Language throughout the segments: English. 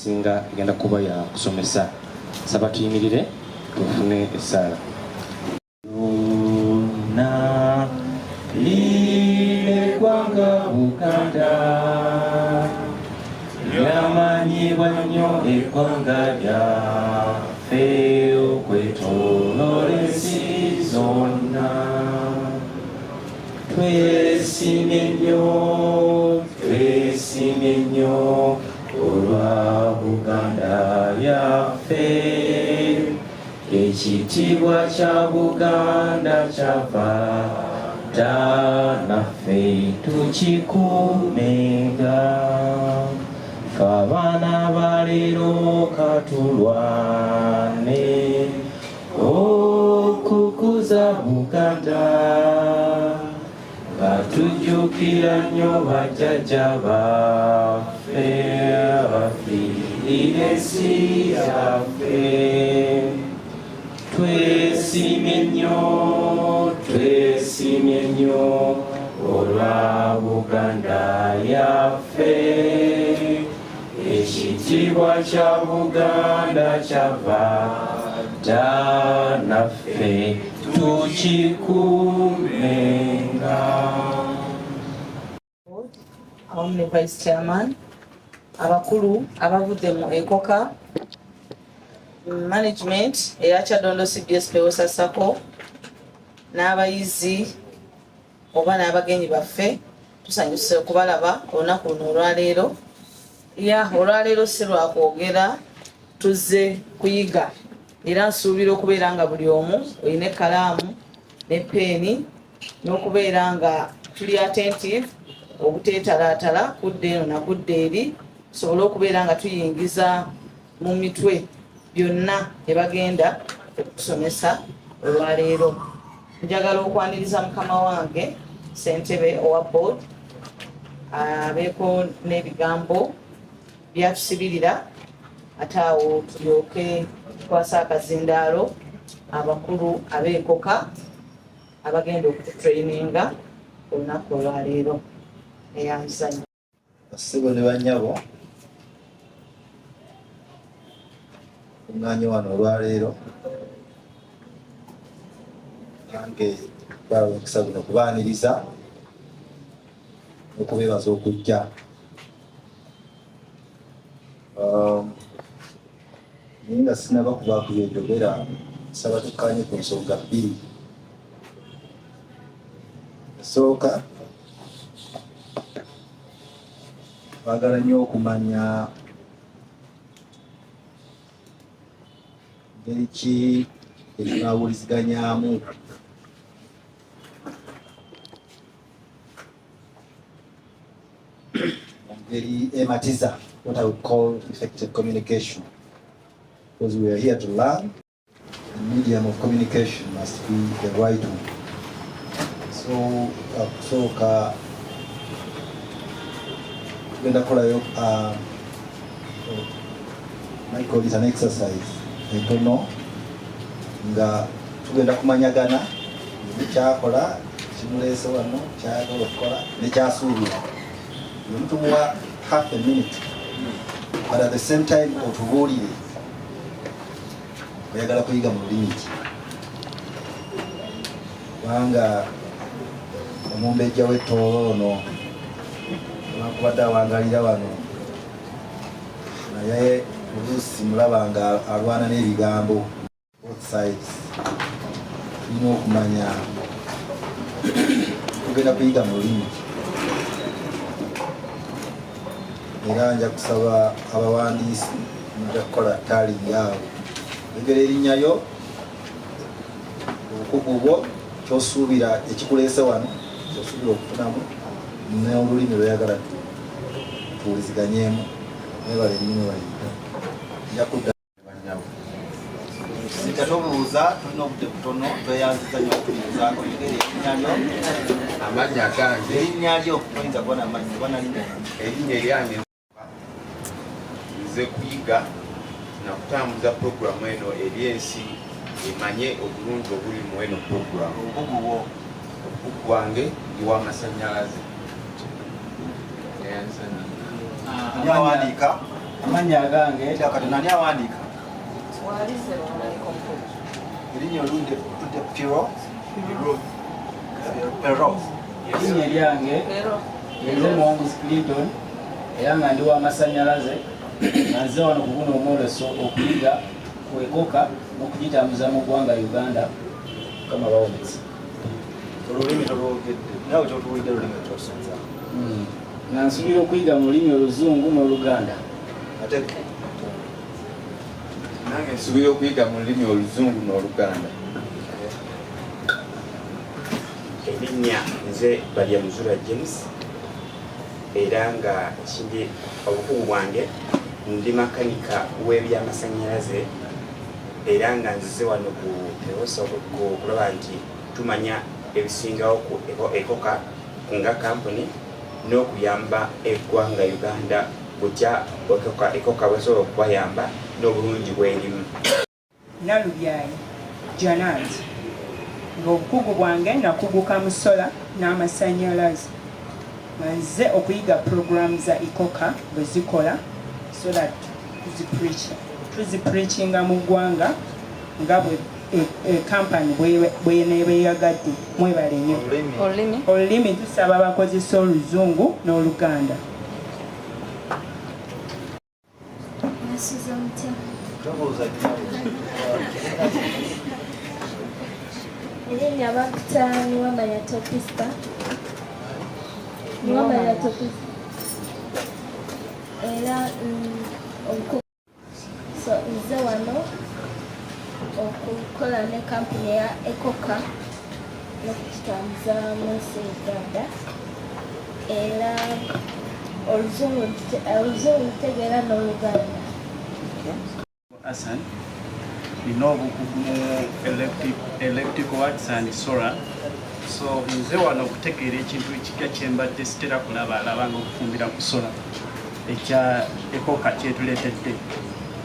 esinga egenda kuba ya kusomesa. Saba tuyimirire tufune essaala. Luna lile gwanga Buganda lyamanyibwa nnyo eggwanga lyaffe okwetooloola ensi zonna. Twesimye nnyo olwa Buganda yaffe. Ekitiibwa kya Buganda kyava dda naffe tukikuumenga. Abaana baleero katulwane okukuza Buganda nga tujjukira nnyo bajjajja baffe abafiirira ensi yaffe. Twesimye nnyo olwa Buganda yaffe. Ekitiibwa kya Buganda kyava dda naffe tukikuumenga. Awamu ne Vice Chairman, abakulu abavudde mu ECOCA, management eya Kyaddondo CBS PEWOSA SACCO, n'abayizi oba n'abagenyi baffe, tusanyuse okubalaba olunaku luno olwaleero. Olwaleero si lwa kwogera, tuzze kuyiga era nsuubira okubeera nga buli omu olina ekkalaamu ne peeni n'okubeera nga tuli attentive obuteetalaatala kudda eno na kudda eri, tusobole okubeera nga tuyingiza mu mitwe byonna bye bagenda okusomesa olwaleero. Njagala okwaniriza mukama wange ssentebe owa board abeeko n'ebigambo byatusibirira, ate awo tulyoke tukwasa akazindaalo abakulu ab'ECOCA abagenda okututraininga olunaku olwaleero. Eyanzanyo Ssebo ne bannyabo kuŋŋaanye wano olwaleero, nange baaba omukisa guno kubaaniriza n'okubeebaza okujja. Naye nga sinaba kubaako byenjogera, nsaba tukkaanye ku nsonga bbiri. Esooka, baagala nnyo okumanya ngeri ki etunaawuliziganyaamu ngeri ematiza, what I would call effective communication, because we are here to learn. The medium of communication must be the right one. So tugenda kukolayo I call it an exercise entono nga tugenda kumanyagana ekyakola, kimuleese wano, kyagala okukola nekyasuubira. Omuntu muwa half a minute, but at the same time otubuulire oyagala kuyiga mu lulimi ki. Kubanga omumbejja w'ettoolo ono nakubadde awangalira wano, naye oluusi mulaba nga alwana n'ebigambo both sides. Tulina okumanya tugenda kuyiga mu lulimi ki. Era nja kusaba abawandiisi nja kukola taalingi awo egera erinnyayo, obukugu bwo, kyosuubira ekikuleese wano, kyosuubira okufunamu n'olulimi lweyagala tuwuliziganyeemu. Nebala erinnya balinda nja kudda bannyabo singa tobuuza, tulina obudde butono, tweyanziza nnyo okutulizaako egera erinnyalyo. Amannya gange Erinnyalyo oyinza kubona amannya banalinnya erinnya eryange nze kuyiga na kutambuza programu eno eri ensi emanye obulungi obuli mu eno programu. obuguwo Obukugu bwange ndiw'amasannyalaze. yawandiika Amanya agange kati nani awandiika walize lwanaliko mukulu erinnya olungi tudde Pero erinnya lyange nze Muwanguzi Clinton era nga ndi w'amasannyalaze nga nze wano ku guno omwoleso okuyiga ku ECOCA n'okugitambuza mu ggwanga Uganda kama bawomezi olulimi tolwogedde nawe kyotuwulidde olulimi kyosonza nga nsuubira okuyiga mu lulimi Oluzungu n'Oluganda ate nange nsuubira okuyiga mu lulimi Oluzungu n'Oluganda. Erinnya nze Balya Muzula James era nga kindi obukugu bwange ndi makanika w'ebyamasannyalaze era nga nzize wano ku PEWOSA okulaba nti tumanya ebisingawo ku ECOCA nga kampuni n'okuyamba eggwanga Uganda kutya ECOCA bwesobola okubayamba n'obulungi bw'erimu. Nalubyayi Jananzi ng'obukugu bwange nakuguka mu sola n'amasannyalaze nga nze okuyiga programu za ECOCA bwe zikola so that tuzipreachinga mu ggwanga nga bwe kampani bweneebeeyagadde. Mwebale nnyo. Olulimi tusaba abakozesa Oluzungu n'Oluganda. Erinnya bakita niwamanya topista era so nze wano okukola ne kampuni ya ECOCA n'okukitambuza mu nsi Uganda era Oluzungu lutegeera n'Oluganda. Hassan nina obukugu mu electrical arts and solar, so nze wano okutegeera ekintu ekipya kyembadde sitera kulaba nga okufumbira ku solar ekya ECOCA kyetuleetedde.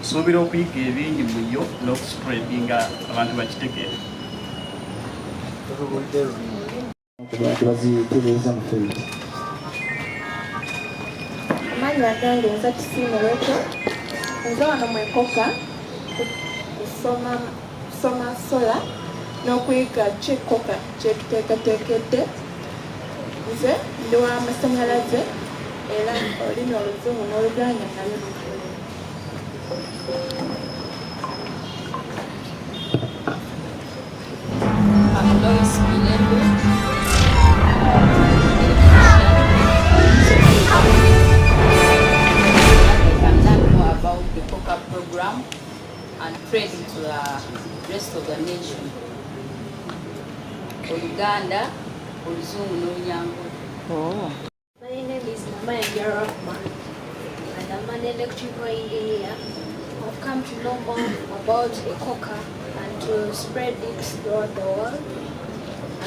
Nsuubira okuyiga ebingi mu yo n'okuspreadinga abantu bakitegeere. Abantu bazitereeza mu field. Amanya gange nza Kisiimuleeko nze wano mu ECOCA kusoma sola n'okuyiga ky'ECOCA kyetuteekateekedde. Nze ndi w'amasannyalaze era olulimi Oluzungu n'Oluganda nalyo lukolera. about the ECOCA program and trade to the rest of the nation. Oluganda, Oluzungu n'Olunyango. My name is Namaya Rahman and I'm an electrical engineer. I've come to know more about ECOCA and to spread it throughout the world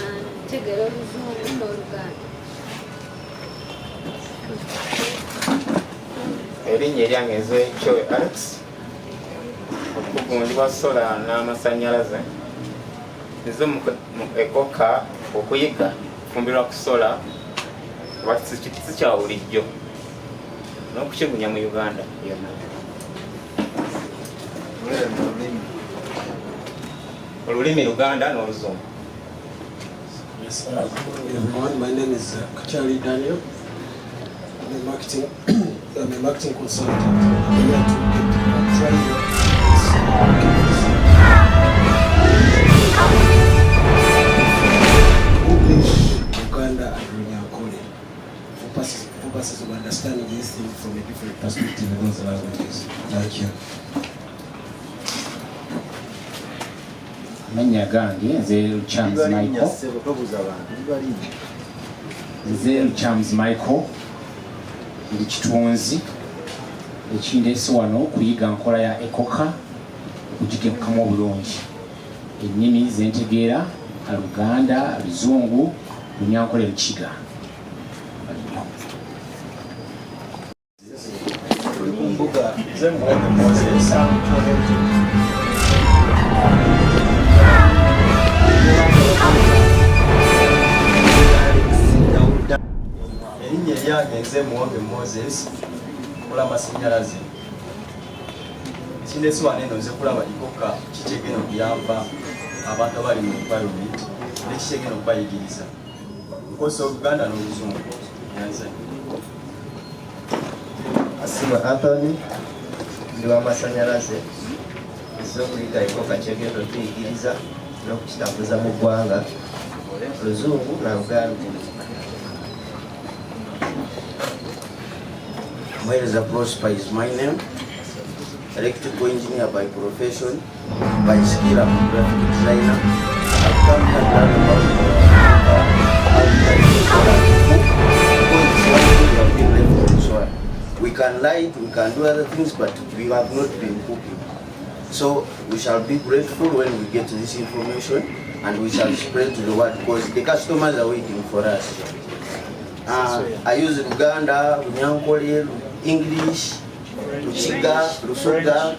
and take a Oluzungu n'Oluganda. Erinnya eryange nze Kyowe Alex obukugu ndi bwa sola n'amasannyalaze nze mu ECOCA okuyiga kufumbirwa ku sola kuba si kya bulijjo n'okukigunya mu Uganda yonna. Olulimi Luganda n'Oluzungu. Yes, everyone, my name is Kachari Daniel. I'm a marketing consultant. I'm here to get training. English, Uganda, and Runyankole for purposes of understanding these things from a different perspective in those languages. Thank you. Amanya gange nze Luchams Michael. Nze Luchams Michael. Ndi kitunzi ekindeese wano okuyiga nkola ya ECOCA okugiteekamu obulungi. Ennimi zentegeera Luganda, Luzungu, Lunyankole, Lukiga. erinnya eryange nze Muwonge Moses okola amasannyalaze kinesi wane eno nze kulaba ECOCA kikyegenda okuyamba abantu abali mu environment nekikyegenda okubayigiriza nkozesa Oluganda n'Oluzungu. Asiba Anthony ndi w'amasanyalaze nzize okuyiga ECOCA kyegenda okuyigiriza n'okukitambuza mu ggwanga Oluzungu na Luganda. Muhereza Prosper is my name. Electrical engineer by profession, by skill I'm a graphic designer. I've come here to learn about we can light, we can do other things, but we have not been cooking. So we shall be grateful when we get this information and we shall spread to the world because the customers are waiting for us. I use Luganda, Lunyankole, English, Luchiga, Lusoga.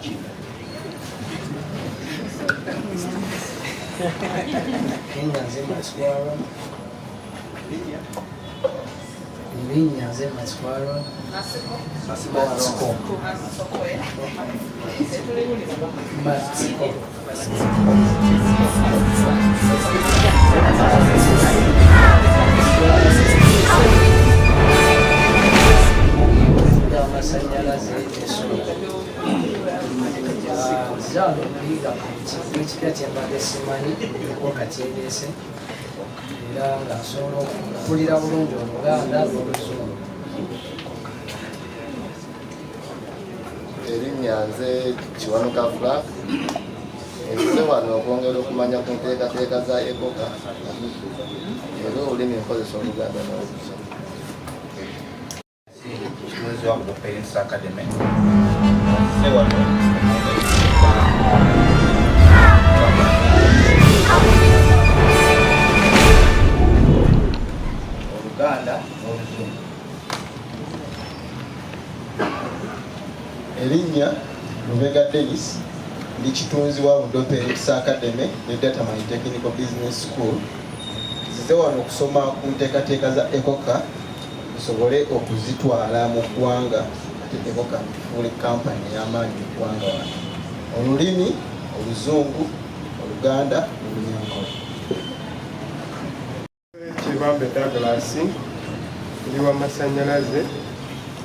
Erinnya nze Kiwanuka Frank nzize wano okwongera okumanya ku nteekateeka za ECOCA era olulimi nkozesa Oluganda n'Oluzungu. Kitunzi wa Budopeins Academy nzize wano Oluganda n'Oluzungu. Erinnya Lubega Dennis ndi kitunzi wa Budopeins Academy ne Data My Technical Business School. Nzize wano okusoma ku nteekateeka za ECOCA tusobole okuzitwala mu ggwanga ate ECOCA tufuule kampani ey'amaanyi mu ggwanga wano. Olulimi Oluzungu, Oluganda n'Olunyankole. Kibambe Douglas ndi w'amasannyalaze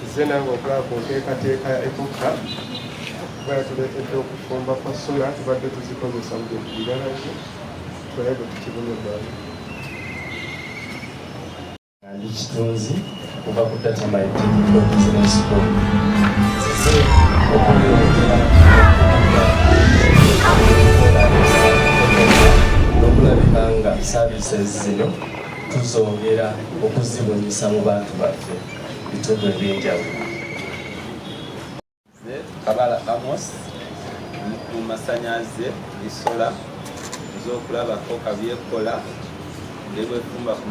nze nange okulaba ku nteekateeka ya ECOCA kubera tuleetedde okufumba kwa sola tubadde tuzikozesa mu bintu biralaze tulabe bwe tukibunyagayo. Ndi kitunzi okuva ku Data My Technical Business School. Nzize okweyongera n'okulabika nga services zino tuzongera okuzibunyisa mu bantu baffe bitundu eby'enjawulo. Kabala Amos mu masannyalaze isola ez'okulaba ECOCA byekola ndebwefumba ku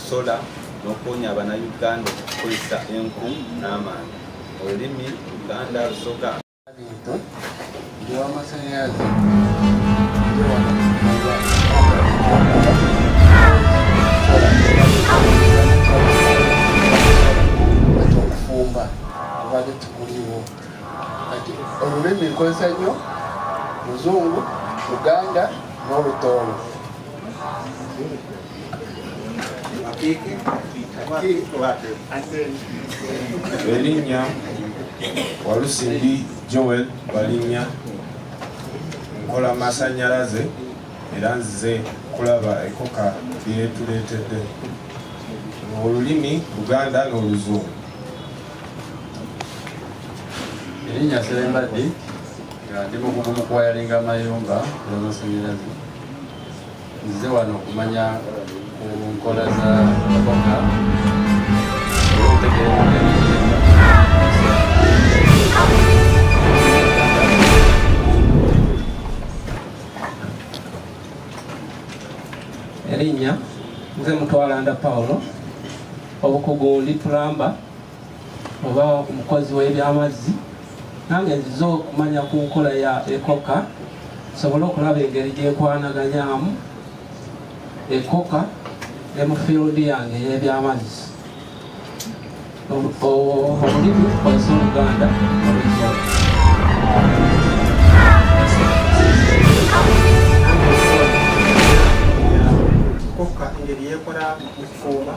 sola n'okuwonya Abannayuganda okukozesa enku n'amaanyi. Olulimi Luganda, Lusoga. Ndi w'amasannyalaze okufumba tubadde tukuliwo kati olulimi nkozesa nnyo Luzungu, Luganda n'Olutoolo. Erinnya Walusindi Joel Balinnya nkola masannyalaze era nzize kulaba ECOCA byetuleetedde. Olulimi Luganda n'Oluzungu. Erinnya Serembadde ndi mukugu mu kwayalinga amayumba n'amasannyalaze nzize wano okumanya ku nkola za ECOCA Erinnya nze Mutwalanda Paulo obukugu ndi tulamba oba omukozi w'ebyamazzi nange nzize okumanya ku nkola ya ECOCA sobole okulaba engeri gyekwanaganyaamu ECOCA ne mu field yange ey'ebyamazzi. Olulimi kozesa Oluganda n'Oluzungu. yeekola okufumba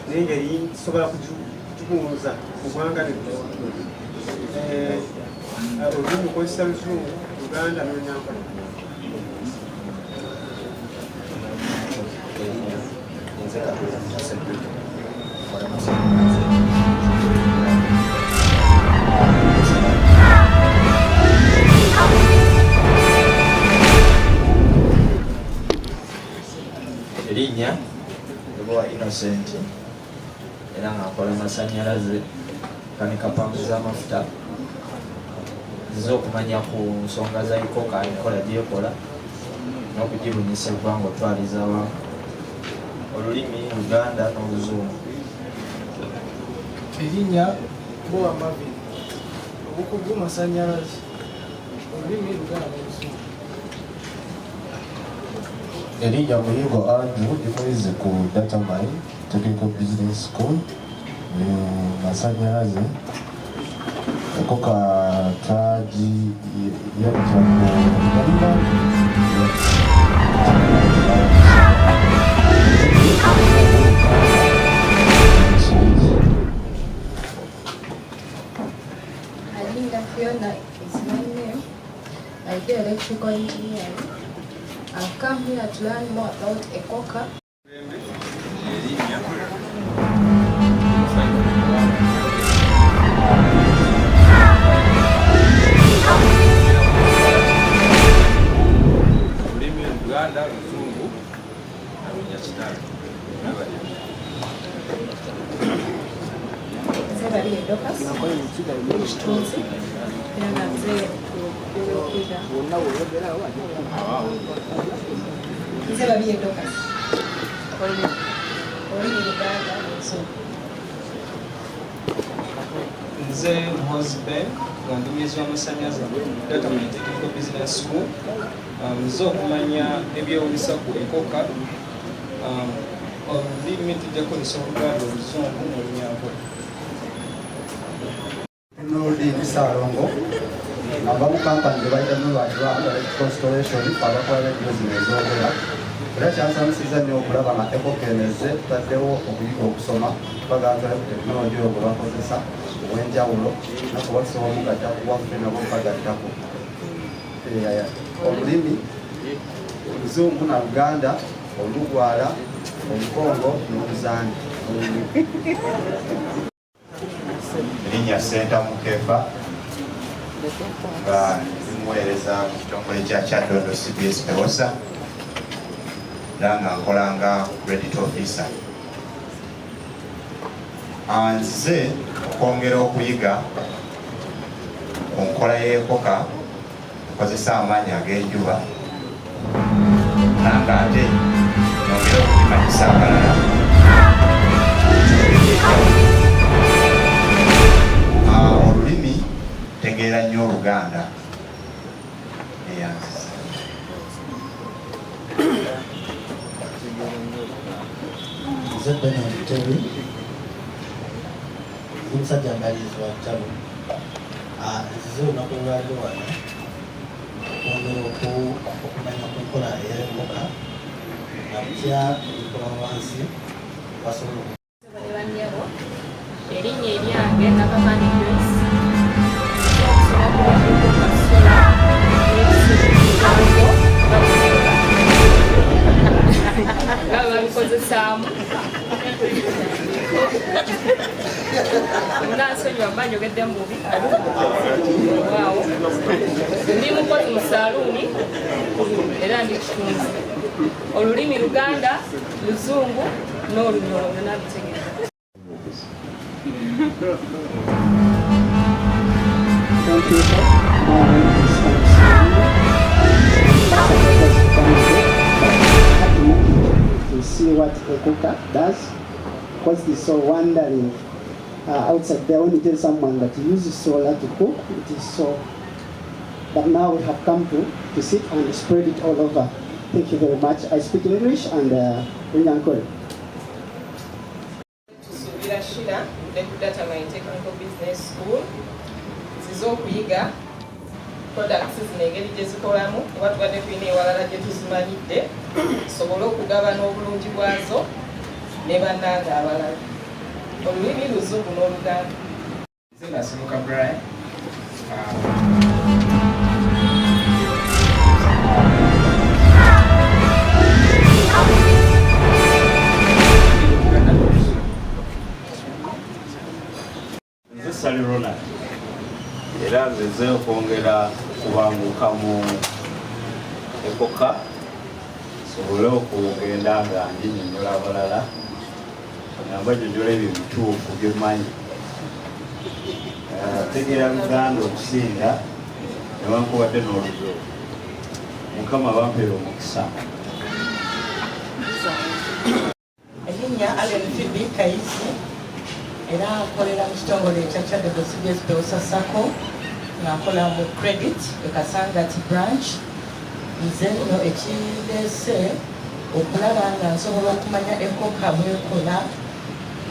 naye ngeri tusobola kugibuuza mu ggwanga olulimi lukozesa Luzungu, Luganda n'Olunyankole. Erinnya Lebowa Innocent era ng'akola amasannyalaze kanika pampu z'amafuta nziza okumanya ku nsonga za ECOCA enkola gy'ekola n'okugibunyisa eggwanga otwaliza awamu olulimi Luganda n'Oluzungu. Erinnya Bowa Marvin obukugu masannyalaze olulimi Luganda n'Oluzungu. Erinnya Muyingo Andrew limuyize ku Data Mine Technical Business School masannyalaze ECOCA twagiyanja Linda Fiona is my name. I do electrical engineering. I've come here to learn more about ECOCA. Olulimi Luganda, Luzungu na Lunyakitalo. Sebalie Dokas, Kitunzi, era nga nze okwiga. Sebalie Dokas, olulimi Luganda n'Oluzungu. Nze Muhozi Ben nga ndi muyizi w'amasannyalaze Data Mine Technical Business School. Nze okumanya ebyewunyisa ku ECOCA olulimi tujja kukozesa Oluganda, Oluzungu n'Olunyankole. Nodi Salongo abamu kampani gye bayitamu lwakibanga constellation abakola bizinesi ez'okola era kyansanusiza nnyo okulaba nga ECOCA emeze tutaddewo okuyiga okusoma baganza tekinologi oyo gwe bakozesa obw'enjawulo nakubasobola omugatta kuwaffe nabo bagattako olulimi Oluzungu na Luganda, Olugwala, Olukongo n'Oluzani. Erinnya Senta Mukefa nga limuweereza mu kitongole kya Kyaddondo CBS PEWOSA era nga nkolanga credit officer. Nzize okwongera okuyiga ku nkola y'ECOCA okozesa amaanyi ag'enjuba nanga ate nongera okugimanyisa abalala olulimi tegeera nnyo Oluganda eyanziza. Nze Bernard Terry omusajja mbalizi wa ttabo nzize olunaku olwaliro wano okwongera okumanya ku nkola eya ECOCA nga butya nkola wansi basobola erinnya eryange Nakabani Grace nga babikozesaamu munansonyiwa mba njogedde mu bubi waawo ndi mukozi mu saaluuni era ndi kitunzi olulimi Luganda, Luzungu n'Olunyolo byonna bitegeeza. To see what ECOCA does, because they're so wondering outside there when you tell someone that you use solar to cook, it is so. But now we have come to sit and spread it all over. Thank you very much. I speak English and Runyankole. Tusubira Shira, the Data Mine Technical Business School. Nzize okuyiga products zino engeri gye zikolamu oba tubadde tulina ewalala gye tuzimanyidde tusobole okugabana obulungi bwazo ne bannanga abalala. Olulimi Luzungu n'Oluganda. Nasibuka Brian. Nze Sally Ronald era nzeze okwongera kubanguka mu ECOCA sobole okugenda nga njinyonnyola abalala nga njonnyola ebyo bituufu byemmanyi. Tegeera Luganda okusinga newankubadde n'Oluzungu. Mukama bampeera omukisa. Erinnya Kyaddondo era nkolera mu kitongole ekya Kyaddondo CBS PEWOSA SACCO nga nkola mu credit Ekasangati branch. Nze no ekireese okulaba nga nsobola okumanya ECOCA bwekola,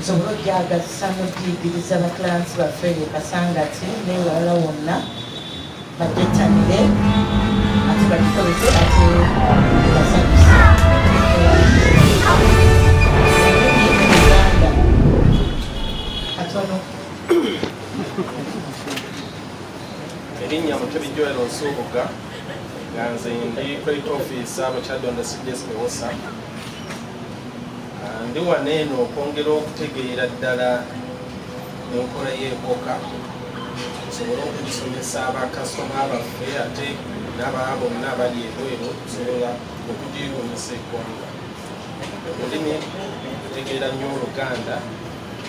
nsobola ogyagazisa n'okuyigiriza bakilansi baffe Ekasangati n'ewalala wonna bagyettanire ate bagikozese ate basanyuse. Uganda katono. Erinnya Mutebi Joel Nsubuga nga nze ndi credit officer mu Kyaddondo CBS PEWOSA. Ndi wano eno okwongera okutegeera ddala enkola y'ECOCA tusobole okugisomesa abakasitoma baffe ate n'abalala bonna abali ebweru tusobola okugyewuunyisa eggwanga. Olulimi tutegeera nnyo Oluganda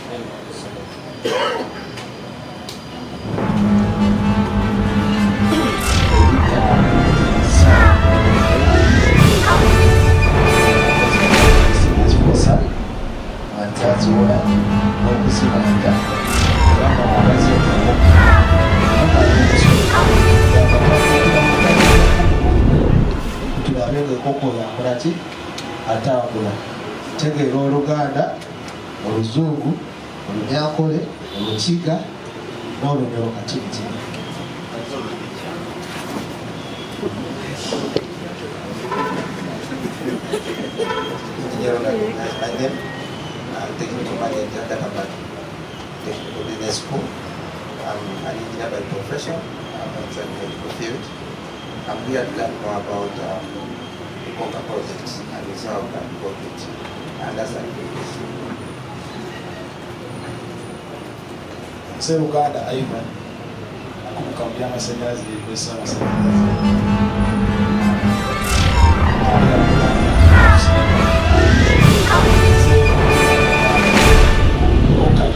n'Oluzungu. Antazuula n'okuzimanga era nga mugazi tulabe ng'ECOCA yakola ki atambula. Tegeera Oluganda, Oluzungu, Olunyankole, Olukiga n'Olunyoro Katikkiro. Technical manager at Technical Business School. I'm an engineer by profession. I'm in the medical field. I'm here to learn more about the ECOCA project and how we can work it. And that's an Nze Luganda Ivan nakumbuka mu by'amasannyalaze kwesa amasannyalaze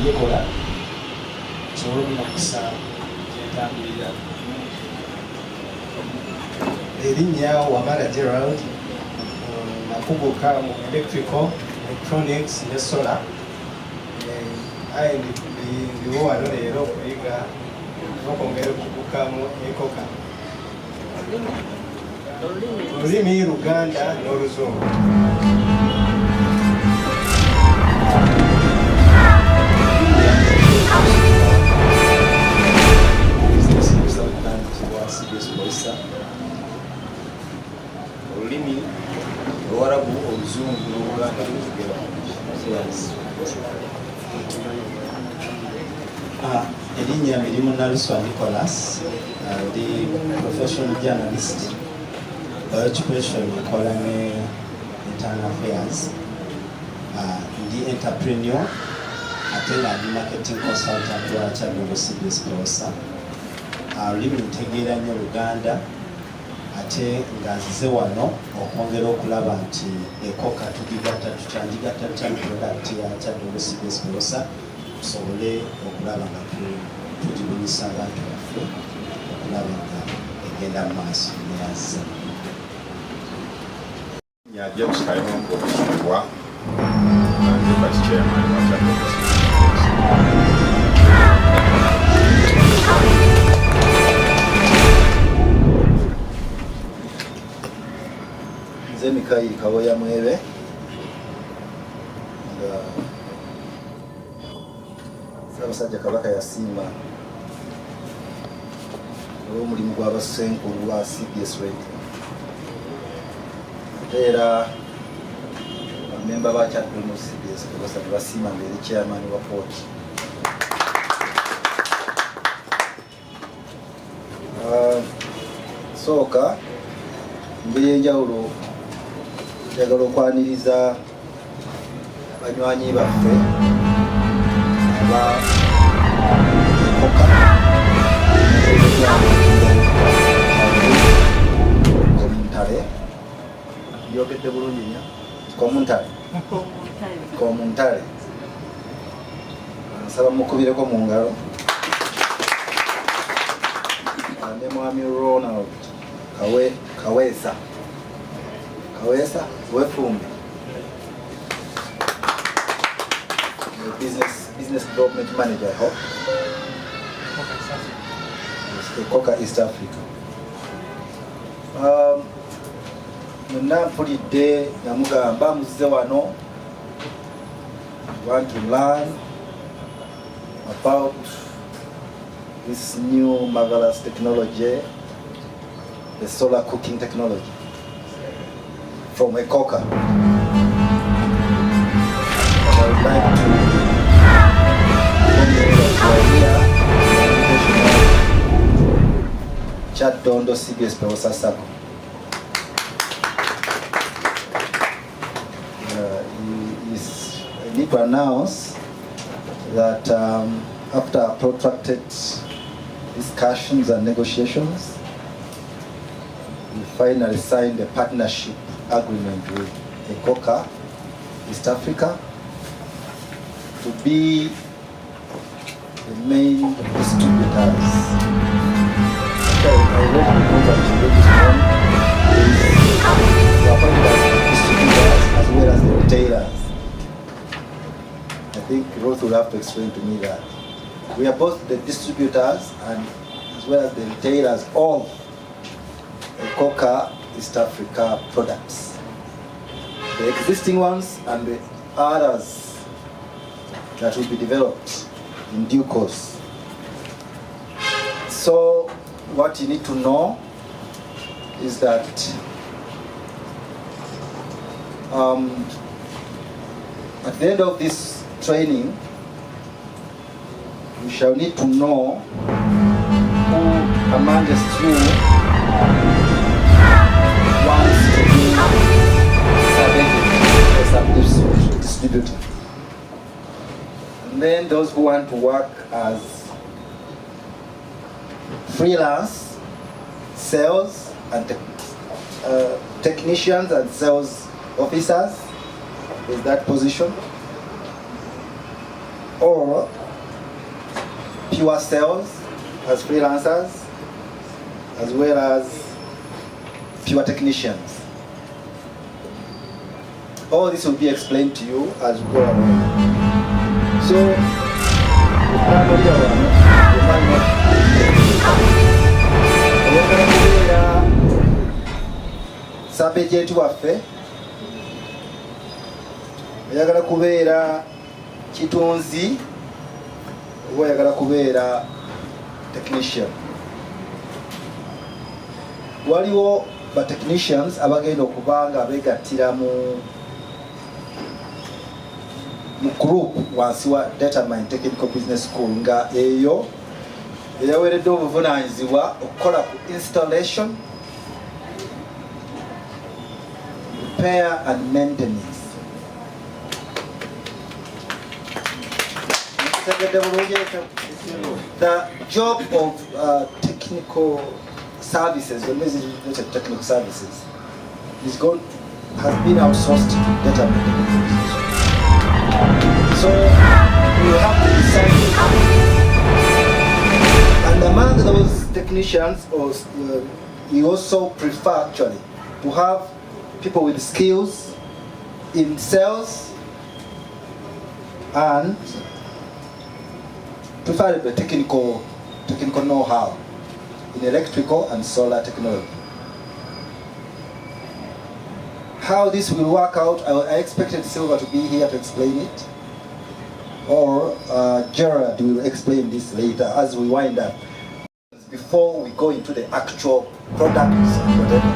yekola tusobole okumukisa gyentambulira. Erinnya Wamala Gerald, nakuguka mu electronics ne solar. Ndiwo wano leero okuyiga n'okwongera okuguka mu ECOCA. Olulimi Luganda n'Oluzungu. CBS PEWOSA. Olulimi Olwarabu, Oluzungu n'Oluganda luzigera. Erinnya Mirimu Naluswa Nicholas, the professional journalist. By occupation nkola ne internal affairs. The entrepreneur ate nga ndi marketing consultant wa Kyaddondo CBS PEWOSA. Olulimi ntegeera nnyo Luganda ate nga nzize wano okwongera okulaba nti ECOCA tugigatta tutyandigatta tutya product ya Kyaddondo CBS PEWOSA tusobole okulaba nga tugibunyisa abantu baffe okulaba nga egenda mu maaso neyaza. James Kayongo Okusubwa and the Vice Chairman of Kyaddondo CBS Nze Mikayi Kaboya Mwebe nga Ssaabasajja Kabaka yasimba olw'omulimu gw'abasenkulu wa CBS Radio. Era bamemba ba Kyaddondo CBS PEWOSA tebasiima ngeri chairman wa port. Sooka ngeri enjawulo njagala okwaniriza banywanyi baffe aba ECOCA Komuntale yogedde bulungi nnyo Komuntale nsaba mukubireko mu ngalo ne mwami Ronald Kawesa Wefumbi, business development manager, I hope. ECOCA East Africa. Mpulidde namugamba muzize wano. Want to learn about this new marvelous technology, the solar cooking technology from ECOCA. I would like to Kyaddondo CBS PEWOSA SACCO. I need to announce that after protracted discussions and negotiations, we finally signed a partnership agreement with ECOCA East Africa to be the main distributors. I read the contract this morning. We are appointed as distributors as well as the retailers. I think Ruth will have to explain to me that. We are both the distributors and as well as the retailers of ECOCA East Africa products. The existing ones and the others that will be developed in due course. So what you need to know is that at the end of this training, we shall need to know who among us two wants to be a distributor. And then those who want to work as freelance sales and technicians and sales officers is that position, or pure sales as freelancers as well as pure technicians. All this will be explained to you as we go along. So, sabejeti waffe oyagala kubeera kitunzi oba oyagala kubeera technician. Waliwo ba technicians abagenda okuba nga begattira mu group wansi wa Determined Technical Business School nga eyo eyaweredde obuvunaanyizibwa okukola ku installation, repair and maintenance. The job of technical services, the technical services, has been outsourced to Determined Technical Business School. So we have to decide. And among those technicians, we also prefer actually to have people with skills in sales and preferably technical know-how in electrical and solar technology. How this will work out, I expected Silva to be here to explain it, or Gerard will explain this later as we wind up. before we go into the actual products, whatever.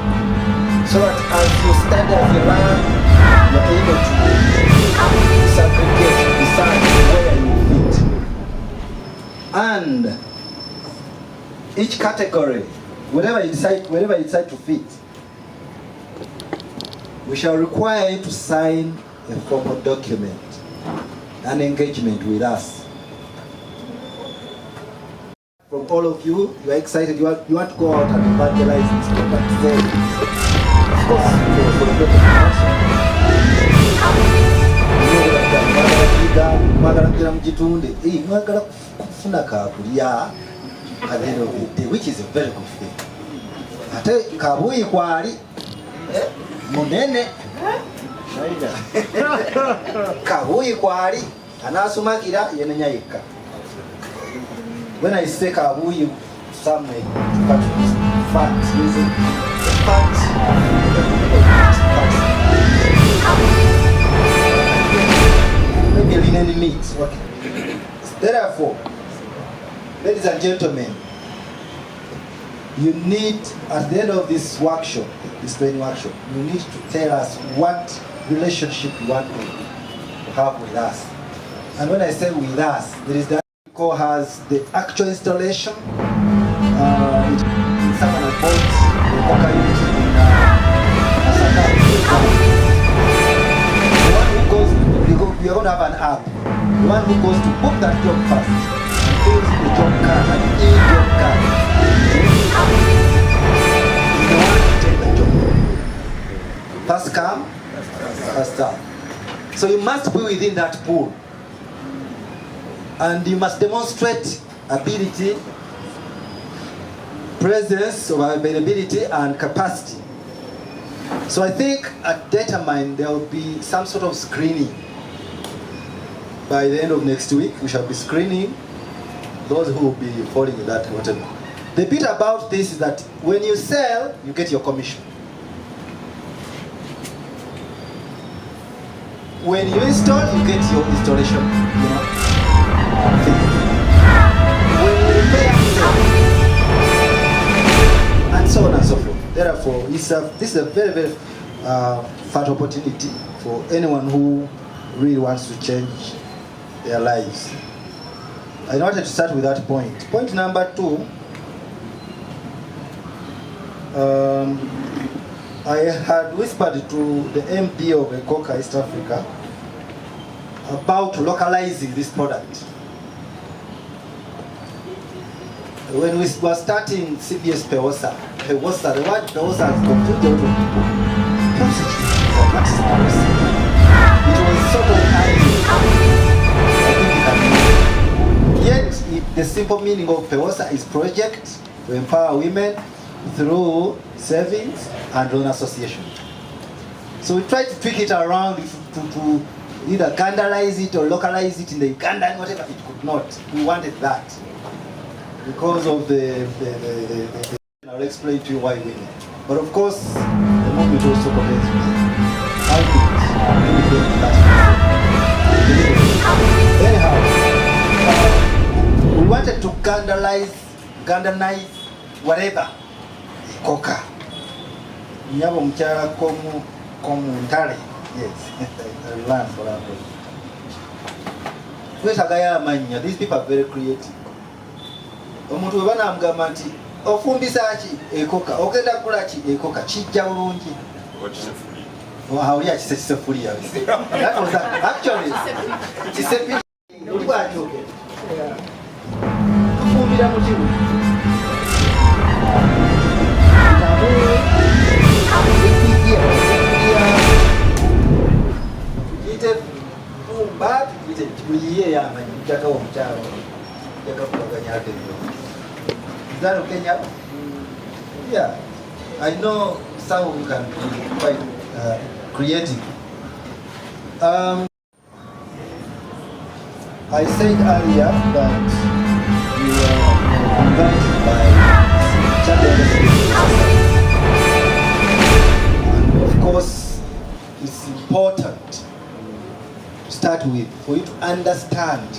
So that as you study, as you learn, you're able to disaggregate, decide where you fit. And each category, wherever you decide to fit, we shall require you to sign a formal document, an engagement with us. From all of you, you are excited, you want to go out and evangelize this product. Of course, for a better person. Which is a very good thing. Ate kabuyi kwali munene kabuyi kwali anasumakira yenenya yekka. When I say kabuyi, some may facts, facts. Maybe linen meat. Okay. Therefore, ladies and gentlemen, you need, at the end of this workshop, this training workshop, you need to tell us what relationship you want to have with us. And when I say with us, there is that ECO has the actual installation. Someone bought the ECOCA unit in Masaka. The one who goes, we are going to have an app. The one who goes to book that job first and fills in the job card, an e-job card, is the one to take the job. First come, first serve. So you must be within that pool. And you must demonstrate ability, presence or availability and capacity. So I think at Determine there will be some sort of screening. By the end of next week, we shall be screening those who will be falling in that whatever. The bit about this is that when you sell, you get your commission. When you install, you get your installation, you know. When you repair, and so on and so forth. Therefore, this is a very, very fat opportunity for anyone who really wants to change their lives. I wanted to start with that point. Point number 2, I had whispered to the MD of ECOCA East Africa about localizing this product. When we were starting CBS PEWOSA, the word PEWOSA has confused a lot of people. It was sort of yet the simple meaning of PEWOSA is project to empower women through savings and loan association. So we tried to tweak it around to either Ugandanize it or localize it in the Ugandan, whatever. It could not. We wanted that because of the I'll explain to you why women. But of course, the movement also contains how anyhow, we wanted to Ugandanize whatever. ECOCA. Nyabo mchara komu ntale. Yes. Learn for that. These people are very creative. Omuntu we banamugamba nti ofumbisa ki ECOCA, ogenda kula ki ECOCA, kijja bulungi. Kisefulia. That was actually kisefulia. Tufumbira mu kibu. Is that okay, yeah? I know some of you can be quite creative. I said earlier that you were invited by Kyaddondo CBS. And of course, it's important to start with for you to understand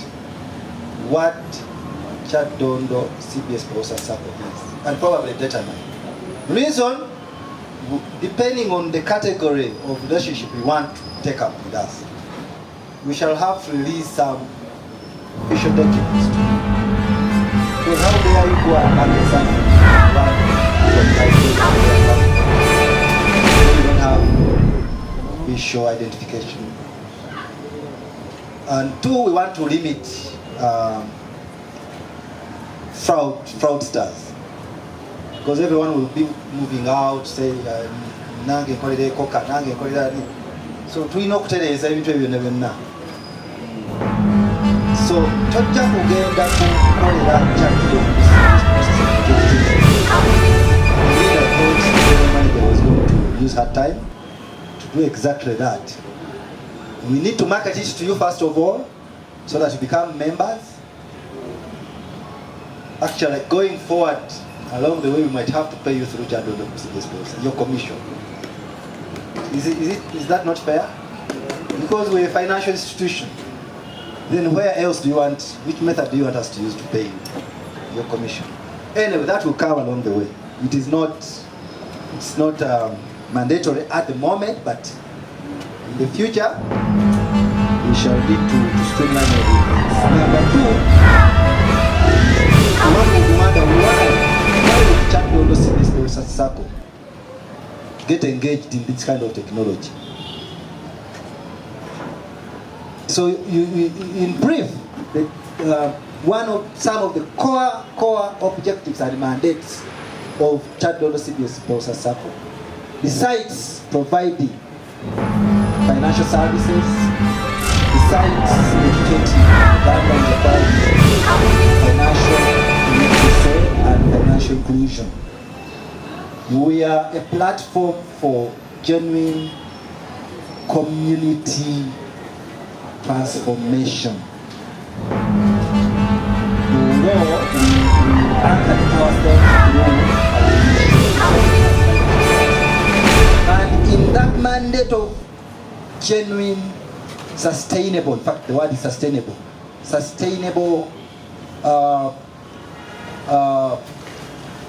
what Kyaddondo CBS PEWOSA SACCO is, and probably determine. Reason, depending on the category of relationship we want to take up with us, we shall have to release some official documents. Because how dare you go and market something you don't have visual identification. And two, we want to limit fraudsters. Because everyone will be moving out, say, nange nkolera ECOCA, nange nkolera ni. So tulina okutereeza ebintu ebyo ne byonna. So tojja kugenda kukolera Kyaddondo manager was going to use her time to do exactly that. We need to market it to you first of all, so that you become members. Actually, going forward, along the way, we might have to pay you through Kyaddondo CBS PEWOSA, your commission. Is that not fair? Because we're a financial institution. Then where else do you want, which method do you want us to use to pay you your commission? Anyway, that will come along the way. It's not mandatory at the moment, but in the future, we shall need to streamline everything. Number two, one would wonder why would Kyaddondo CBS PEWOSA SACCO get engaged in this kind of technology? So, in brief, some of the core objectives and mandates of Kyaddondo CBS PEWOSA SACCO, besides providing financial services, besides educating guidelines about financial literacy and financial inclusion, we are a platform for genuine community transformation. Although we anchored ourselves through and in that mandate of genuine, sustainable, in fact the word is sustainable,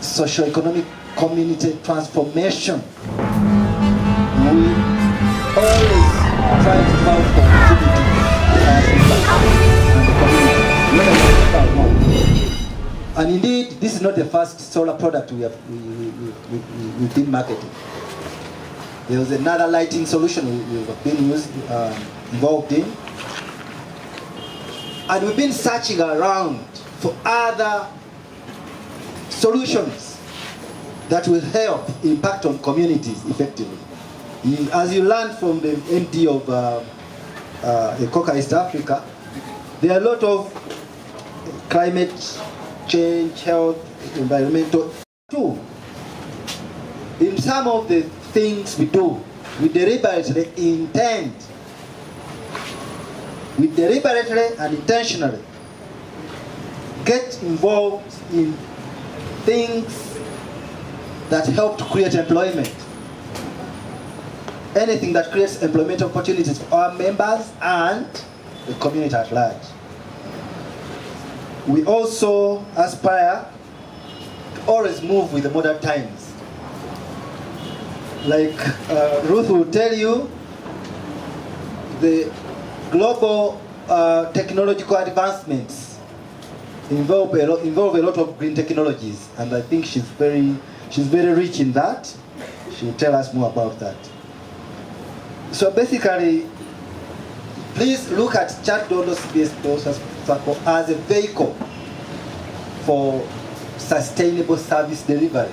socio-economic community transformation, we always try to vouch for opportunities and indeed, this is not the first solar product we've been marketing. There was another lighting solution we've been involved in, and we've been searching around for other solutions that will help impact on communities effectively. As you learned from the MD of ECOCA East Africa, there are a lot of climate change, health, environmental too. In some of the things we do, we deliberately intend, we deliberately and intentionally get involved in things that help to create employment. Anything that creates employment opportunities for our members and the community at large. We also aspire to always move with the modern times. Like Ruth will tell you, the global technological advancements involve a lot of green technologies, and I think she's very rich in that. She'll tell us more about that. So basically, please look at Kyaddondo CBS PEWOSA SACCO as a vehicle for sustainable service delivery.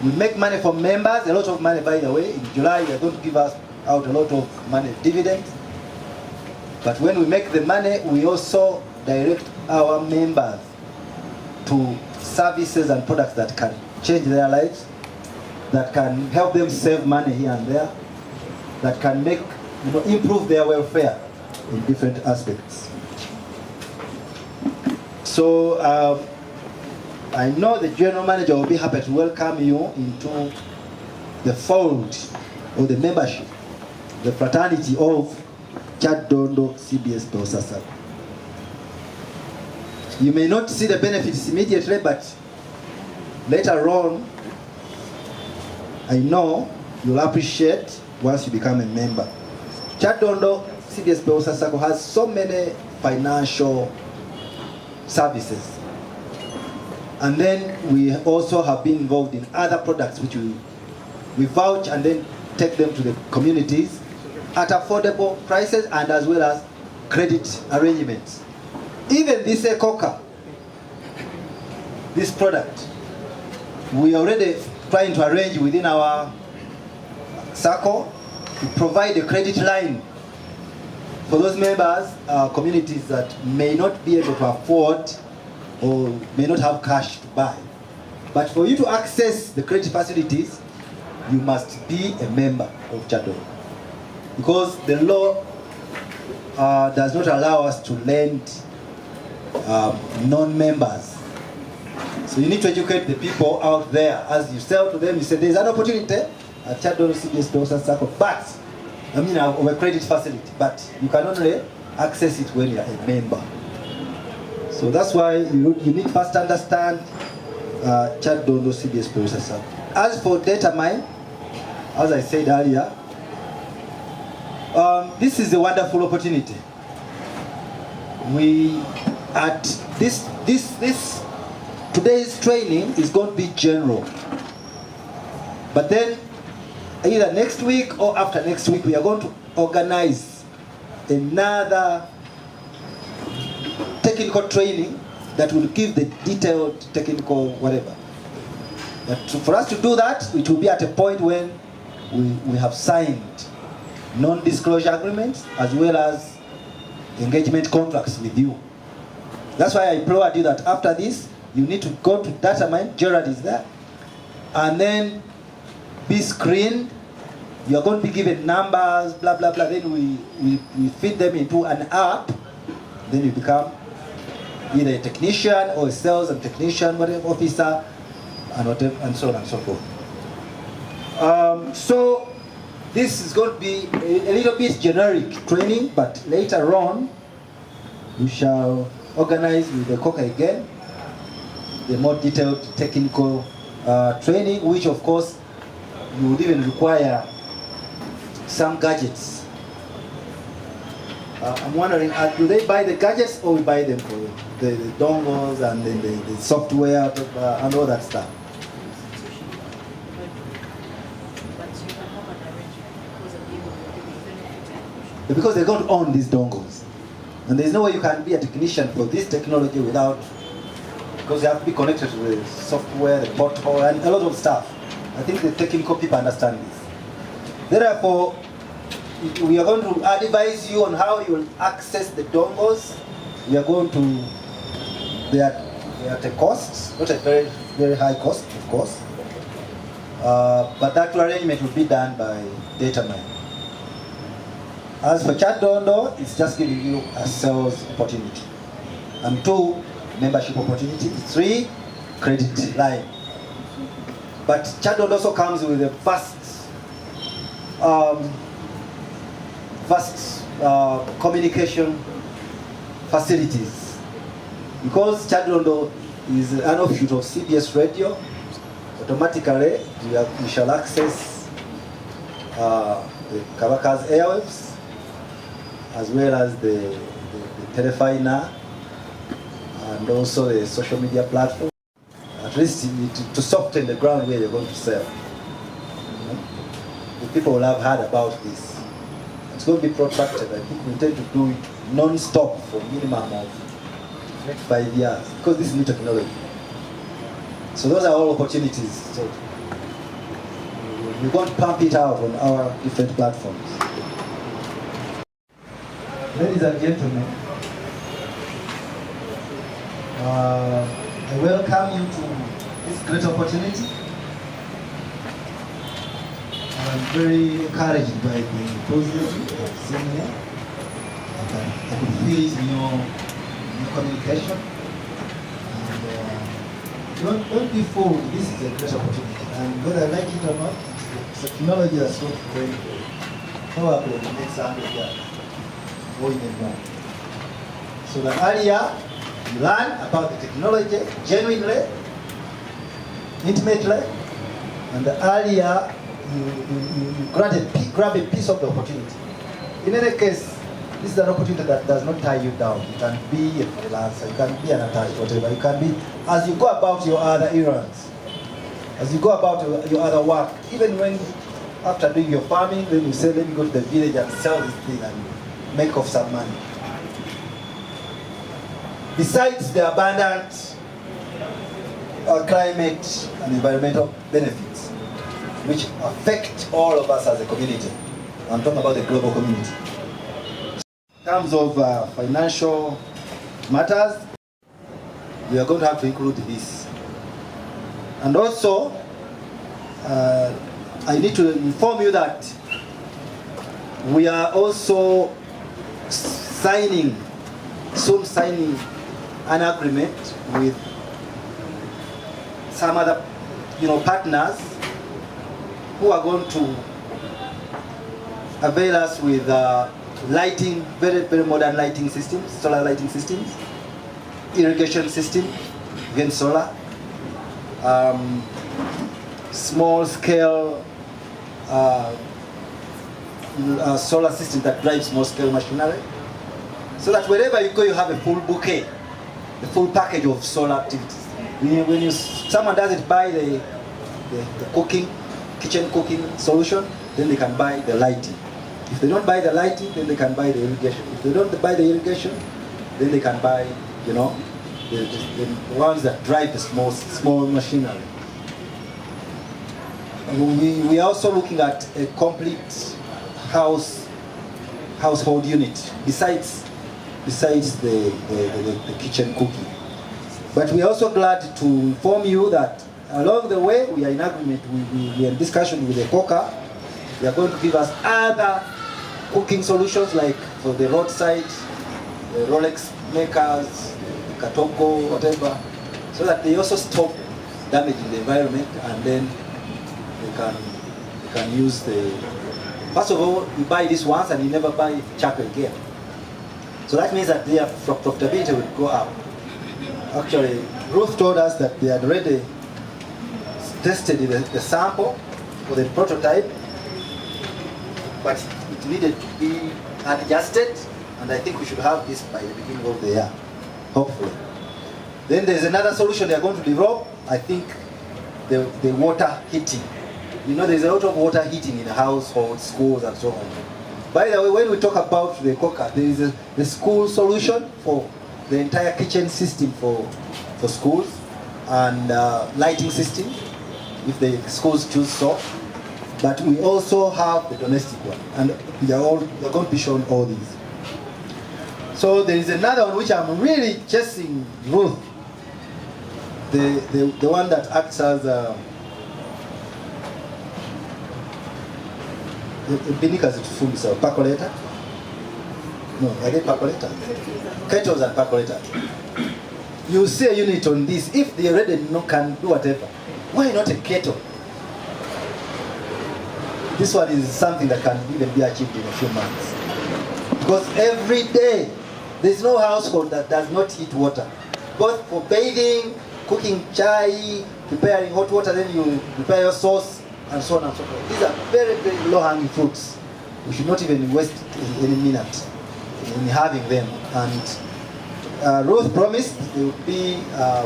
We make money for members, a lot of money by the way. In July, we are going to give us out a lot of money dividends. But when we make the money, we also direct our members to services and products that can change their lives, that can help them save money here and there, that can make, improve their welfare in different aspects. So I know the general manager will be happy to welcome you into the fold or the membership, the fraternity of Kyaddondo CBS PEWOSA SACCO. You may not see the benefits immediately, but later on, I know you'll appreciate once you become a member. Kyaddondo CBS PEWOSA SACCO has so many financial services. And then we also have been involved in other products which we vouch and then take them to the communities at affordable prices and as well as credit arrangements. Even this ECOCA, this product, we are already trying to arrange within our SACCO to provide a credit line for those members, communities that may not be able to afford or may not have cash to buy. But for you to access the credit facilities, you must be a member of Kyaddondo. Because the law does not allow us to lend non-members. So you need to educate the people out there. As you sell to them, you say there's an opportunity at Kyaddondo CBS PEWOSA SACCO, but of a credit facility, but you can only access it when you are a member. So that's why you need to first understand Kyaddondo CBS PEWOSA SACCO. As for data mine, as I said earlier, this is a wonderful opportunity. Today's training is going to be general, but then either next week or after next week we are going to organize another technical training that will give the detailed technical whatever. But for us to do that, it will be at a point when we have signed non-disclosure agreements as well as engagement contracts with you. That's why I implored you that after this, you need to go to data mine, Gerard is there, and then be screened. You are going to be given numbers, blah, blah, blah. Then we feed them into an app. Then you become either a technician or a sales and technician, whatever, officer, and whatever, and so on and so forth. So this is going to be a little bit generic training, but later on we shall organize with the ECOCA again the more detailed technical training, which of course you would even require some gadgets. I'm wondering, do they buy the gadgets or we buy them for the dongles and then the software and all that stuff? Because they're going to own these dongles. And there's no way you can be a technician for this technology without, because you have to be connected to the software, the portal, and a lot of stuff. I think the technical people understand this. Therefore, we are going to advise you on how you will access the dongles. We are going to, they are at a cost, not a very, very high cost, of course. But that arrangement will be done by data mine. As for Kyaddondo, it's just giving you a sales opportunity. And 2, membership opportunity. 3, credit line. But Kyaddondo also comes with a vast communication facilities. Because Kyaddondo is an offshoot of CBS Radio, automatically you shall access the Kabaka's airwaves, as well as the Telefina, and also the social media platform. At least to soften the ground where you're going to sell. The people will have heard about this. It's going to be protracted. I think we intend to do it non-stop for minimum of 5 years, because this is new technology. So those are all opportunities. So we're going to pump it out on our different platforms. Ladies and gentlemen, I welcome you to this great opportunity. I'm very encouraged by the enthusiasm I've seen here. I could feel it in your communication. And don't be fooled, this is a great opportunity. And whether I like it or not, it's a technology that's going to bring probably the next 100 years. So that earlier, You learn about the technology genuinely, intimately, and the earlier you grab a piece of the opportunity. In any case, this is an opportunity that does not tie you down. You can be a freelancer, you can be an attached, whatever. You can be, as you go about your other errands, as you go about your other work, even when after doing your farming, then you say, let me go to the village and sell this thing and make off some money. Besides the abundant climate and environmental benefits, which affect all of us as a community. I'm talking about the global community. In terms of financial matters, we are going to have to include this. And also, I need to inform you that we are also soon signing an agreement with some other partners who are going to avail us with lighting, very, very modern lighting systems, solar lighting systems, irrigation system, again solar, small scale solar system that drives small scale machinery, so that wherever you go you have a full bouquet, the full package of solar activities. When someone doesn't buy the kitchen cooking solution, then they can buy the lighting. If they don't buy the lighting, then they can buy the irrigation. If they don't buy the irrigation, then they can buy, the ones that drive the small machinery. We are also looking at a complete household unit besides the kitchen cooking. But we are also glad to inform you that along the way we are in agreement, we are in discussion with ECOCA. They are going to give us other cooking solutions, like for the roadside, the Rolex makers, Katoko, whatever, so that they also stop damaging the environment, and then they can use the. First of all, you buy this once and you never buy charcoal again. So that means that their profitability will go up. Actually, Ruth told us that they had already tested the sample for the prototype, but it needed to be adjusted, and I think we should have this by the beginning of the year, hopefully. Then there's another solution they are going to develop, I think, the water heating. There's a lot of water heating in households, schools, and so on. By the way, when we talk about the ECOCA, there is the school solution for the entire kitchen system for schools, and lighting system, if the schools choose so. But we also have the domestic one, and they're going to be shown all these. So there is another one which I'm really chasing, Ruth, the one that acts as percolator. No, I get percolator. Kettles and percolators. You see a unit on this. If they already can do whatever, why not a kettle? This one is something that can even be achieved in a few months. Because every day, there's no household that does not heat water. Both for bathing, cooking chai, preparing hot water, then you prepare your sauce, and so on and so forth. These are very, very low-hanging fruits. We should not even waste any minute in having them. And Ruth promised they will be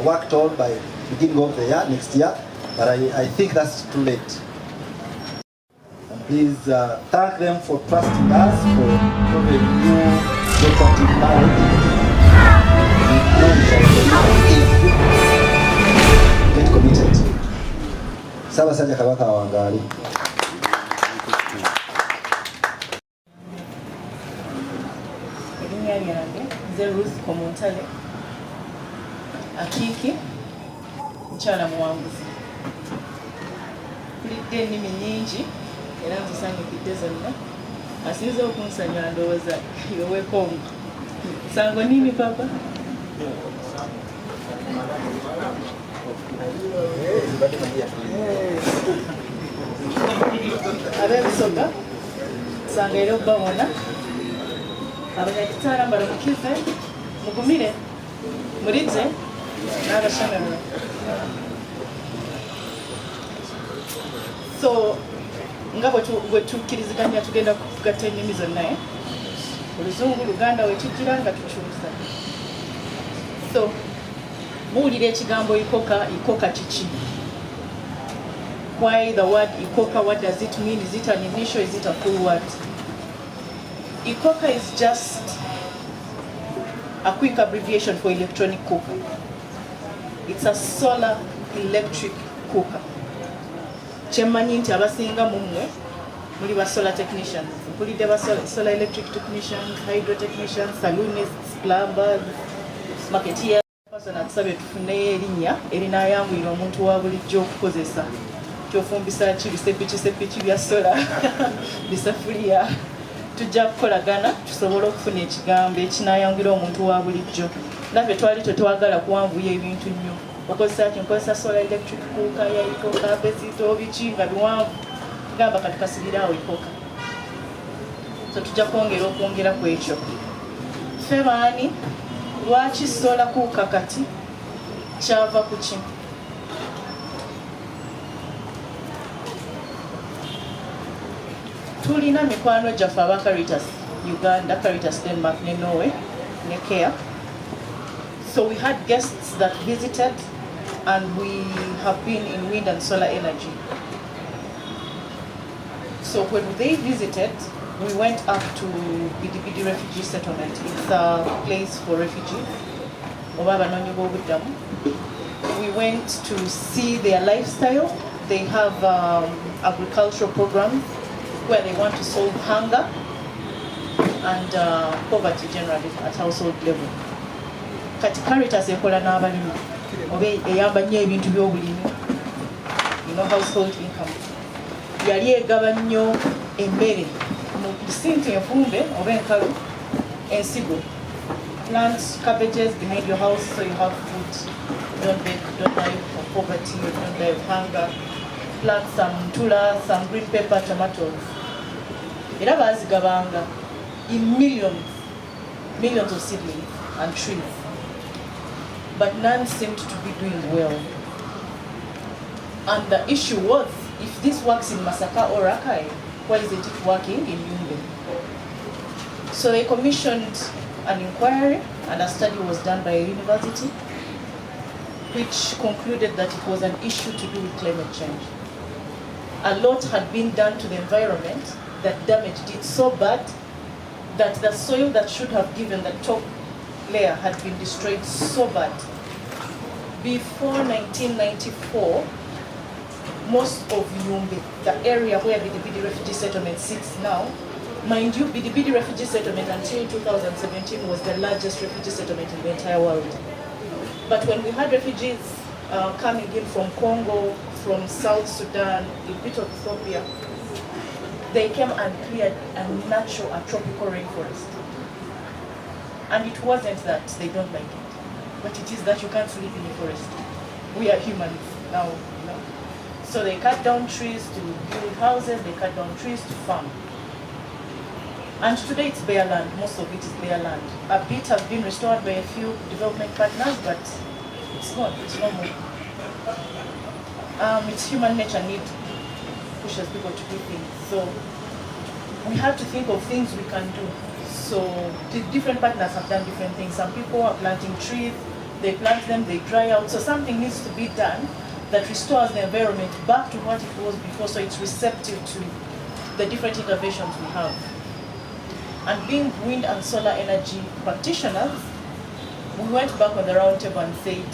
worked on by the beginning of the year, next year, but I think that's too late. And please thank them for trusting us for a new decorative marriage. Get committed. Sabasaja Kabaka Wangari. Ruth Komontale Akiki Mchala Muwanguzi. Kulidde ennimi nnyingi era nzisanyukidde zonna. Asinze okunsanyula ndowooza yoweekonga. Sango nini papa? Ab'ebisoga sanga era obbawona. Abanyakitara mbalamukize mugumire Mulize? N'abashamirwa. So, nga bwe tukkiriziganya tugenda kugatta ennimi zonna, Oluzungu, Luganda wekijjira nga tukyusa. So, muwulira ekigambo ECOCA kiki? Why the word ECOCA? What does it mean? Is it an initial? Is it a full word? ECOCA is just a quick abbreviation for electronic cooker. It's a solar electric cooker. Kyemmanyi nti abasinga mumwe muli ba solar technicians. Mpulidde ba solar electric technicians, hydro technicians, saloonists, plumbers, marketeers. Person atusabye tufuneyo erinnya erinaayambulira omuntu wa bulijjo okukozesa. Kyofumbisa ki bisepiki bya solar, bisafuriya. Tujja kukolagana tusobole okufuna ekigambo ekinaayambulira omuntu wa bulijjo. Naffe twali tetwagala kuwanvuya ebintu nnyo. Okozesa ki? Nkozesa solar electric cooker ya ECOCA, besito biki nga biwanvu. Gamba kati kasibiraawo ECOCA. So tujja okwongera ku ekyo. Ffe baani, lwaki solar cooker kati kyava ku ki? Tulina mikwano gyaffe aba Caritas Uganda, Caritas Denmark ne Norway ne Care. So we had guests that visited and we have been in wind and solar energy. So when they visited, we went up to Bidibidi refugee settlement. It's a place for refugees. We went to see their lifestyle. They have agricultural programs where they want to solve hunger and poverty generally at household level. Kati Caritas ekola n'abalimi oba eyamba nnyo ebintu by'obulimi, household income. Yali egaba nnyo emmere mu bisinti enfumbe oba enkalu, ensigo. Plant cabbages behind your house so you have food. Don't die of poverty, don't die of hunger. Plant some tula, some green pepper, tomatoes. Era bazigabanga in millions of seedlings and trees. But none seemed to be doing well. And the issue was, if this works in Masaka or Rakai, why isn't it working in Yumbe? So they commissioned an inquiry and a study was done by a university which concluded that it was an issue to do with climate change. A lot had been done to the environment that damaged it so bad that the soil that should have given the top layer had been destroyed so bad. Before 1994, most of Yumbe, the area where Bidibidi refugee settlement sits now, mind you, Bidibidi refugee settlement until 2017 was the largest refugee settlement in the entire world. But when we had refugees coming in from Congo, from South Sudan, a bit of Ethiopia, they came and cleared a natural, a tropical rainforest. And it wasn't that they don't like it, but it is that you can't live in the forest. We are humans now, So they cut down trees to build houses, they cut down trees to farm. And today it's bare land, most of it is bare land. A bit has been restored by a few development partners, but it's not, it's no more. It's human nature need pushes people to do things. So we have to think of things we can do. So the different partners have done different things. Some people are planting trees, they plant them, they dry out. So something needs to be done that restores the environment back to what it was before, so it's receptive to the different interventions we have. And being wind and solar energy practitioners, we went back on the round table and said,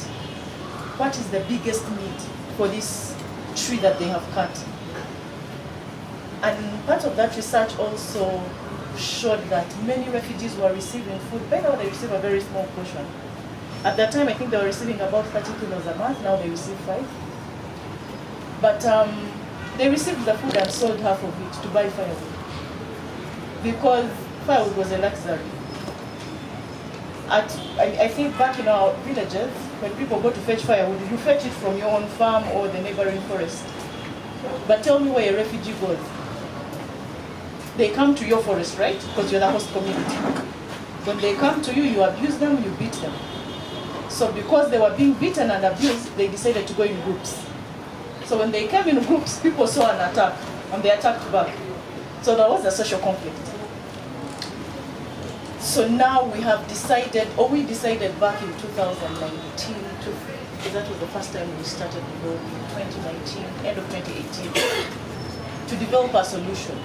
what is the biggest need for this tree that they have cut? And part of that research also showed that many refugees were receiving food. By now they receive a very small portion. At that time, I think they were receiving about 30 kilos a month. Now they receive 5. But they received the food and sold half of it to buy firewood, because firewood was a luxury. I think back in our villages, when people go to fetch firewood, you fetch it from your own farm or the neighboring forest. But tell me where a refugee goes. They come to your forest, right? Because you're the host community. When they come to you, you abuse them, you beat them. So because they were being beaten and abused, they decided to go in groups. So when they came in groups, people saw an attack, and they attacked back. So there was a social conflict. So now we have decided, or we decided back in 2019, because that was the first time we started in 2019, end of 2018, to develop a solution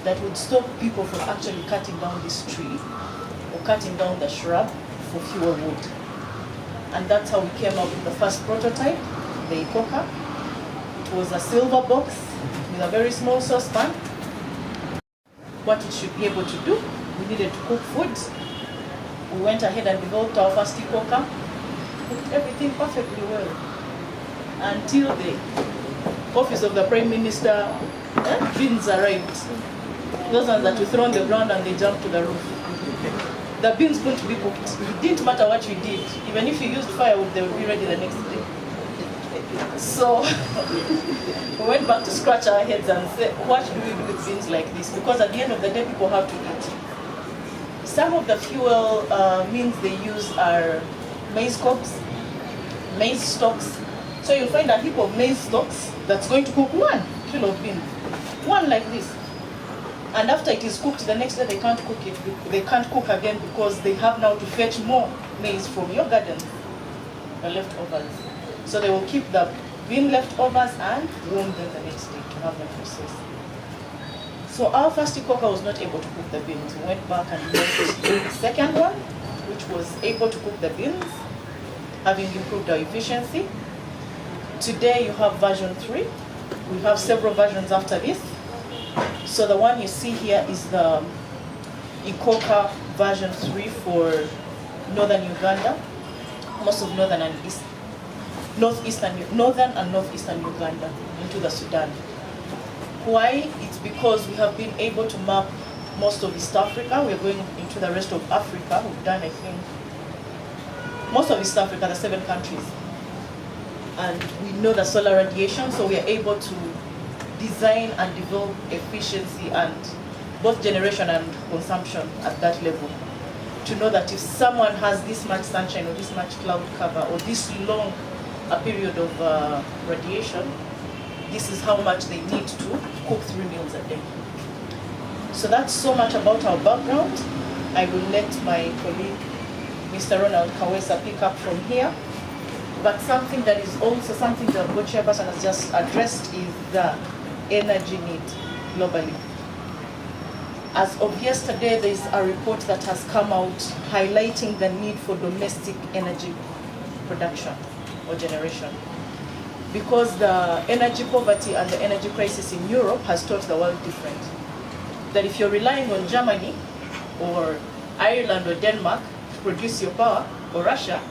that would stop people from actually cutting down this tree or cutting down the shrub for fuel wood. And that's how we came up with the first prototype, the ECOCA. It was a silver box with a very small saucepan. What it should be able to do, we needed to cook food. We went ahead and developed our first ECOCA, cooked everything perfectly well, until the office of the Prime Minister beans arrived. Those ones that we throw on the ground and they jump to the roof. The beans couldn't be cooked. It didn't matter what you did. Even if you used firewood, they would be ready the next day. So we went back to scratch our heads and say, what do we do with beans like this? Because at the end of the day, people have to eat. Some of the fuel means they use are maize cobs, maize stalks. So you'll find a heap of maize stalks that's going to cook 1 kilo of beans. One like this. And after it is cooked, the next day they can't cook it. They can't cook again because they have now to fetch more maize from your garden, the leftovers. So they will keep the bean leftovers and warm them the next day to have them processed. So our first ECOCA was not able to cook the beans. We went back and made the second one, which was able to cook the beans, having improved our efficiency. Today you have version 3. We have several versions after this. So the one you see here is the ECOCA version 3 for northern Uganda, most of northern and northeastern Uganda into the Sudan. Why? It's because we have been able to map most of East Africa. We're going into the rest of Africa. We've done, I think, most of East Africa, the 7 countries. And we know the solar radiation, so we are able to design and develop efficiency and both generation and consumption at that level. To know that if someone has this much sunshine or this much cloud cover or this long a period of radiation, this is how much they need to cook 3 meals a day. So that's so much about our background. I will let my colleague, Mr. Ronald Kawesa, pick up from here. But something that is also something the board chairperson has just addressed is the energy need globally. As of yesterday, there is a report that has come out highlighting the need for domestic energy production or generation. Because the energy poverty and the energy crisis in Europe has taught the world different. That if you're relying on Germany or Ireland or Denmark to produce your power, or Russia,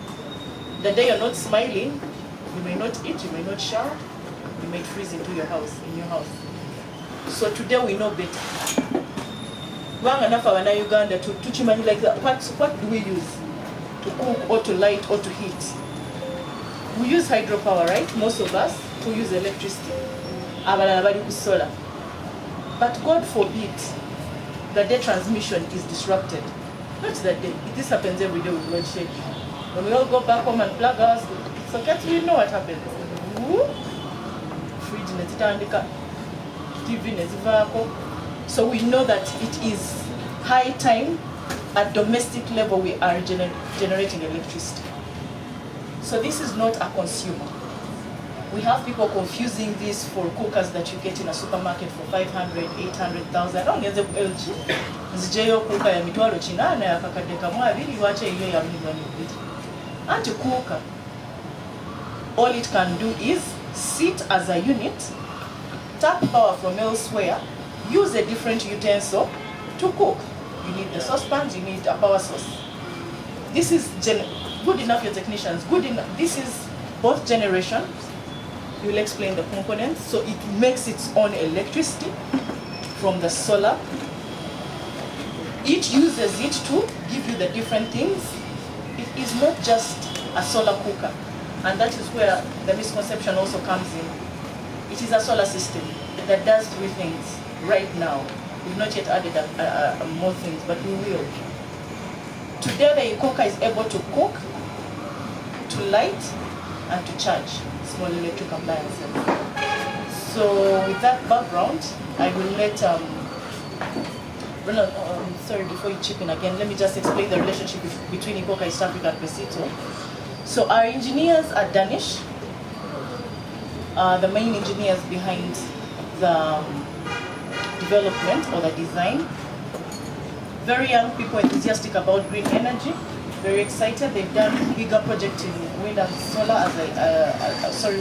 the day you're not smiling, you may not eat, you may not shower, you may freeze into your house, in your house. So today we know better. Uganda to like that. What do we use to cook or to light or to heat? We use hydropower, right? Most of us who use electricity. Solar. But God forbid the day transmission is disrupted. Not that day. This happens every day with load shedding. When we all go back home and plug our sockets, we know what happens. Fridge nezitandika, TV nezivako. So we know that it is high time at domestic level we are generating electricity. So this is not a consumer. We have people confusing this for cookers that you get in a supermarket for 500, 800,000. Ongeze LG. Nzijeyo cooker ya mitwalo chinana ya kakade kamwa abiri wache iyo ya milioni 2. Anti-cooker, all it can do is sit as a unit, tap power from elsewhere, use a different utensil to cook. You need the saucepans, you need a power source. This is good enough, your technicians, good enough. This is both generations. You'll explain the components. So it makes its own electricity from the solar. It uses it to give you the different things. It is not just a solar cooker. And that is where the misconception also comes in. It is a solar system that does 3 things right now. We've not yet added more things, but we will. Today the ECOCA is able to cook to light and to charge small electric appliances. So with that background, I will let Ronald, sorry, before you chip in again, let me just explain the relationship between ECOCA East Africa and Pesito. So our engineers are Danish, the main engineers behind the development or the design. Very young people enthusiastic about green energy, very excited. They've done bigger projects in wind and solar,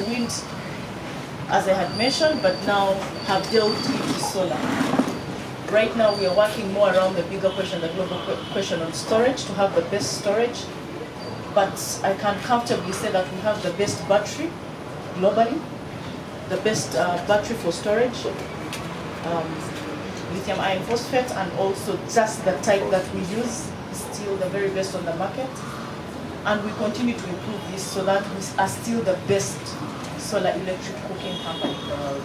wind, as I had mentioned, but now have delved into solar. Right now we are working more around the bigger question, the global question on storage, to have the best storage. But I can comfortably say that we have the best battery globally, the best battery for storage, lithium iron phosphate, and also just the type that we use is still the very best on the market. And we continue to improve this so that we are still the best solar electric cooking company in the world.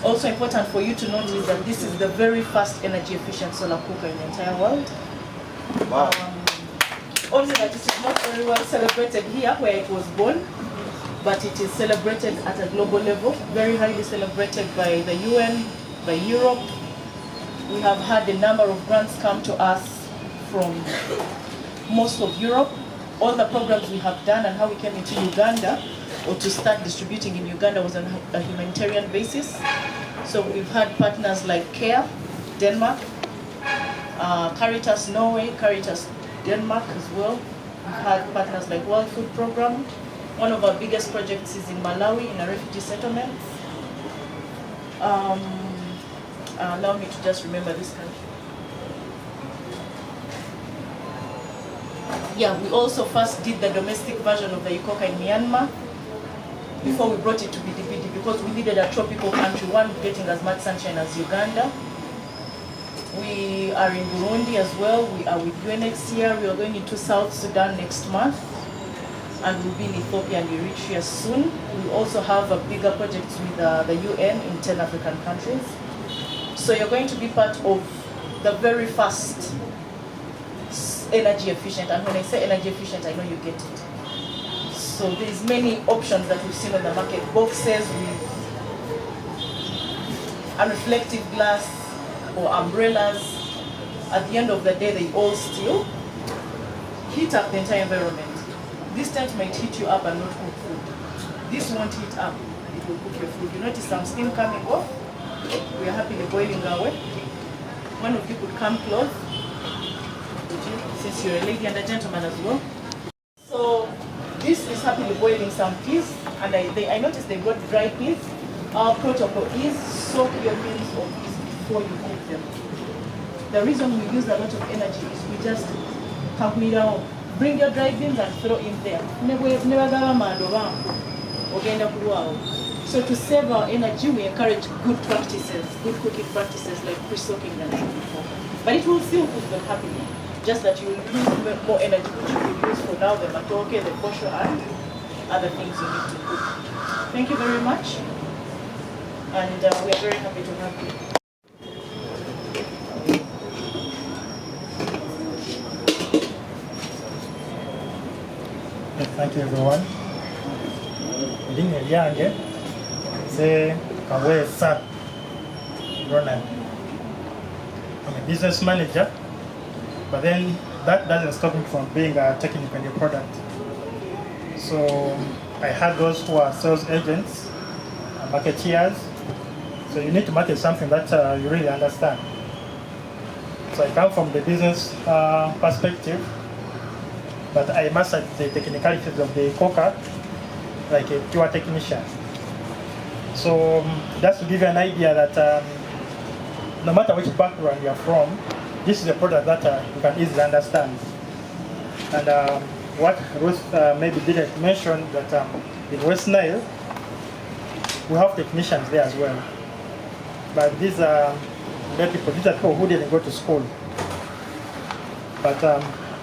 Also important for you to note is that this is the very first energy efficient solar cooker in the entire world. Wow. Only that it is not very well celebrated here where it was born, but it is celebrated at a global level, very highly celebrated by the UN, by Europe. We have had a number of grants come to us from most of Europe. All the programs we have done and how we came into Uganda, or to start distributing in Uganda, was on a humanitarian basis. So we've had partners like CARE, Denmark, Caritas Norway, Caritas Denmark as well. We've had partners like World Food Program. One of our biggest projects is in Malawi, in a refugee settlement. Allow me to just remember this country. Yeah, we also first did the domestic version of the ECOCA in Myanmar before we brought it to BDBD, because we needed a tropical country, one getting as much sunshine as Uganda. We are in Burundi as well. We are with UNHCR. We are going into South Sudan next month, and we'll be in Ethiopia and Eritrea soon. We also have a bigger project with the UN in 10 African countries. So you're going to be part of the very first energy efficient, and when I say energy efficient, I know you get it. So there's many options that we've seen on the market, boxes with a reflective glass or umbrellas. At the end of the day, they all still heat up the entire environment. This tent might heat you up and not cook food. This won't heat up, it will cook your food. You notice some steam coming off. We are happily boiling away. One of you could come close, since you're a lady and a gentleman as well. So this is happily boiling some peas, and I noticed they got dry peas. Our protocol is soak your beans or peas before you cook them. The reason we use a lot of energy is we just bring your dry beans and throw in there. So to save our energy, we encourage good practices, good cooking practices like pre-soaking them before. But it will still cook them happily. Just that you will use more energy, which you will use for now the matoke, the posho, and other things you need to cook. Thank you very much, and we are very happy to have you. Thank you, everyone. Rinye lyange nze Kaweesa Ronald. I'm a business manager. But then that doesn't stop me from being a technical product. So I had those who are sales agents, marketeers. So you need to market something that you really understand. So I come from the business perspective, but I mastered the technicalities of the ECOCA like a pure technician. So just to give you an idea that no matter which background you're from, this is a product that you can easily understand. And what Ruth maybe didn't mention, that in West Nile, we have technicians there as well. But these are people who didn't go to school. But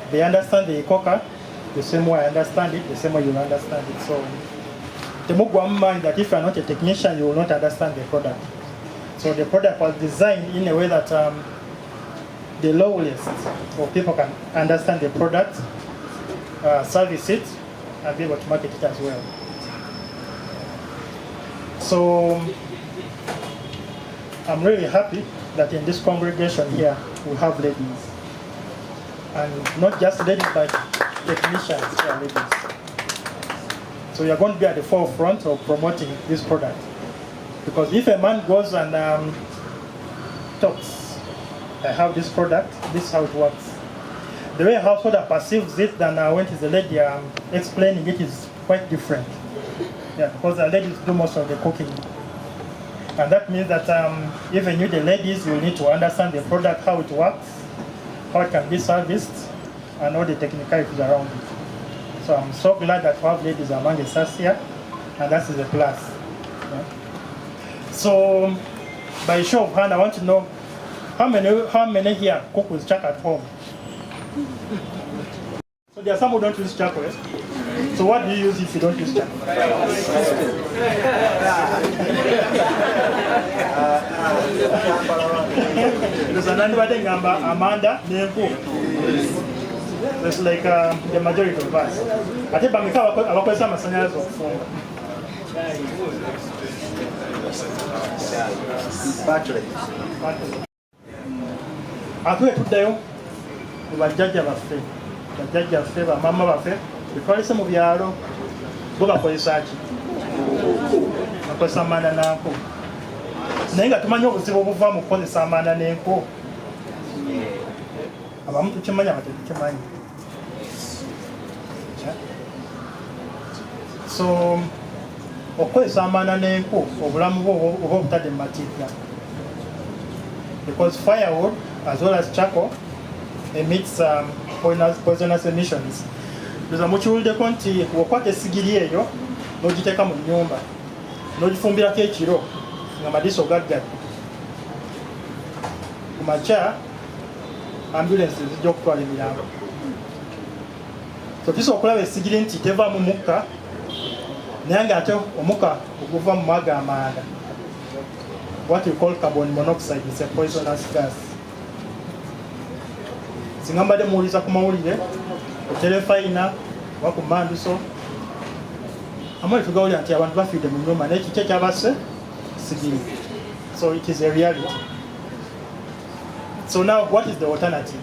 they understand the ECOCA the same way I understand it, the same way you understand it. So the Mugwa mind that if you're not a technician, you will not understand the product. So the product was designed in a way that the lowest of people can understand the product service it and be able to market it as well. So I'm really happy that in this congregation here we have ladies, and not just ladies but technicians who are ladies. So you're going to be at the forefront of promoting this product, because if a man goes and talks, I have this product, this is how it works, the way a householder perceives it than when it is the lady explaining it is quite different. Yeah, because the ladies do most of the cooking. And that means that even you, the ladies, will need to understand the product, how it works, how it can be serviced, and all the technicalities around it. So I'm so glad that we have ladies among us here, and that is a plus. Yeah. So, by show of hand, I want to know how many here cook with chuck at home. So there are some who don't use charcoal. So what do you use if you don't use charcoal? There's another Amanda, it's like the majority of us. I think I'm going to battery. Bikolese mu byalo bo bakozesa ki? Bakozesa amanda n'enku. Naye nga tumanyi obuzibu obuva mu kukozesa amanda n'enku. Abamu tukimanyi, abate tukimanyi. So okukozesa amanda n'enku obulamu bwo oba obutadde mu matiirya. Because firewood as well as charcoal emits poisonous emissions. Tuza mukiwuliddeko nti okwata essigiri eyo n'ogiteeka mu nnyumba n'ogifumbirako ekiro nga madiiso gaggadde, ku makya ambulance zijja okutwala emirambo. So tusobola okulaba essigiri nti tevaamu mukka naye ng'ate omukka oguva mu maga amanda, what we call carbon monoxide, is a poisonous gas. Singa mbadde muwuliza ku mawulire oterefayina oba ku manduso amwe tugawulira nti abantu bafiidde mu nnyumba naye kiki ekyabasse sigiri. So it is a reality. So now what is the alternative?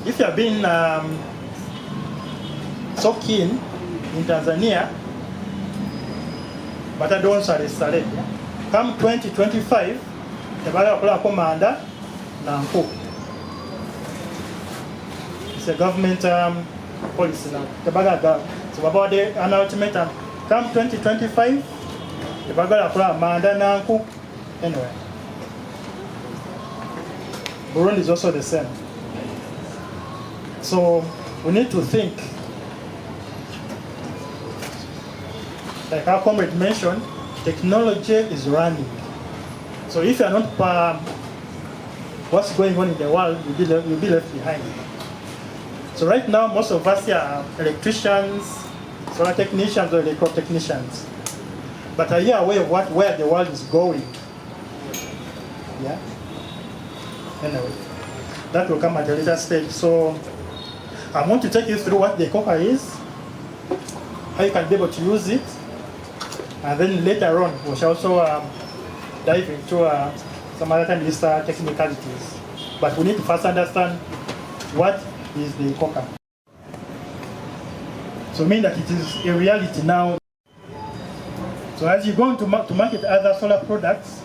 If you have been so keen in Tanzania batadonsale come 2025 tebagala kukolako manda na nku. It's a government policy now. So about an ultimatum, come 2025, the bagala kula manda nanku anyway. Burundi is also the same. So we need to think, like our comrade mentioned, technology is running. So if you are not what's going on in the world, you'll be left behind. So right now, most of us here are electricians, solar technicians, or electro technicians. But are you aware of where the world is going? Yeah? Anyway, that will come at a later stage. So I want to take you through what the ECOCA is, how you can be able to use it, and then later on, we shall also dive into some other time list technicalities. But we need to first understand what is the ECOCA. So mean that it is a reality now. So as you go on to market other solar products,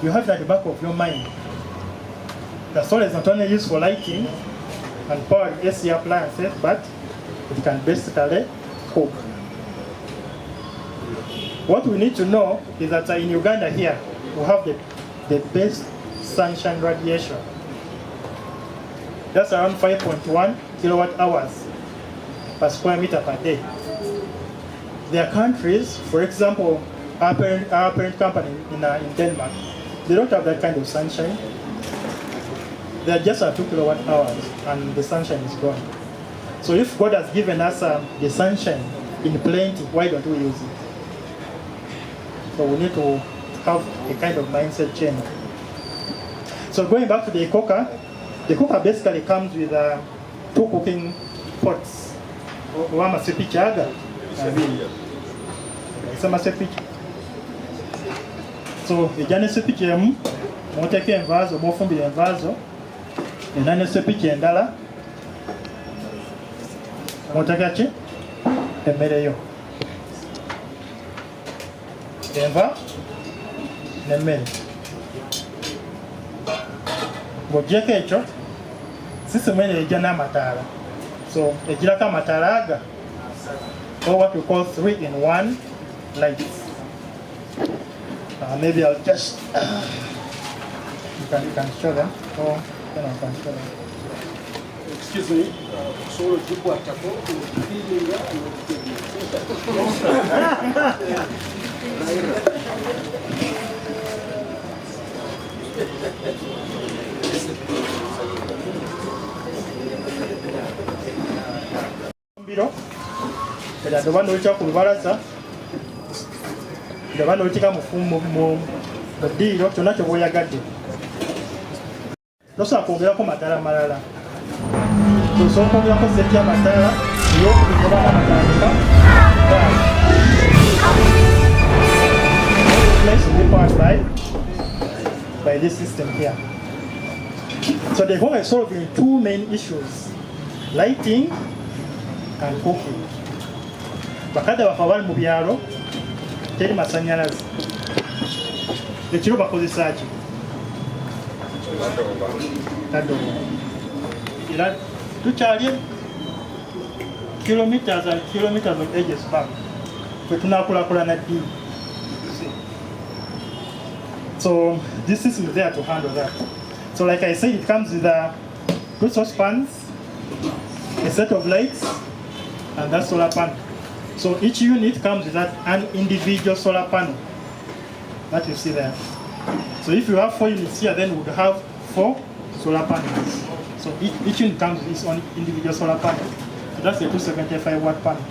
you have that at the back of your mind. The solar is not only used for lighting and power AC appliances, but it can basically cook. What we need to know is that in Uganda here, we have the best sunshine radiation. That's around 5.1 kilowatt hours per square meter per day. There are countries, for example, our parent company in Denmark, they don't have that kind of sunshine. They're just at 2 kilowatt hours and the sunshine is gone. So if God has given us the sunshine in plenty, why don't we use it? So we need to have a kind of mindset change. So going back to the ECOCA basically comes with two cooking pots. Oba amasepiki aga abiri. Esa amasepiki. So ejja n'esepiki emu mw'oteeka envaazo oba ofumbira envaazo, ena n'esepiki endala mw'oteeka ki? Emmere yo. Enva n'emmere. Ng'oggyeko ekyo, sisitemu eno ejja n'amataala. So egirako amataala aga, or what we call 3-in-1 lights. Maybe I'll just you can show them. Or you know, can show them. Excuse me, solo tipo atacó Mbiro, era ndo bano ocha ku lubalaza, ndo bano otika mu ddiiro kyonna kye bw'oyagadde. Tosobola kwongerako mataala malala. Tosobola kwongerako seti y'amataala ey'okubiri oba n'amatandika. Place will be powered by this system here. So the home is solving two main issues: lighting and cooking. Bakadde bafa bali mu byalo teri masannyalaze. Ekiro bakozesa ki? Kyaddondo. Era tukyali kilometers and kilometers of ages back kwe tunaakulaakulana ddi. So this system is there to handle that. So like I said, it comes with 2 saucepans, a set of lights, and that solar panel. So each unit comes with an individual solar panel that you see there. So if you have 4 units here, then we would have 4 solar panels. So each unit comes with its own individual solar panel. So that's a 275 watt panel.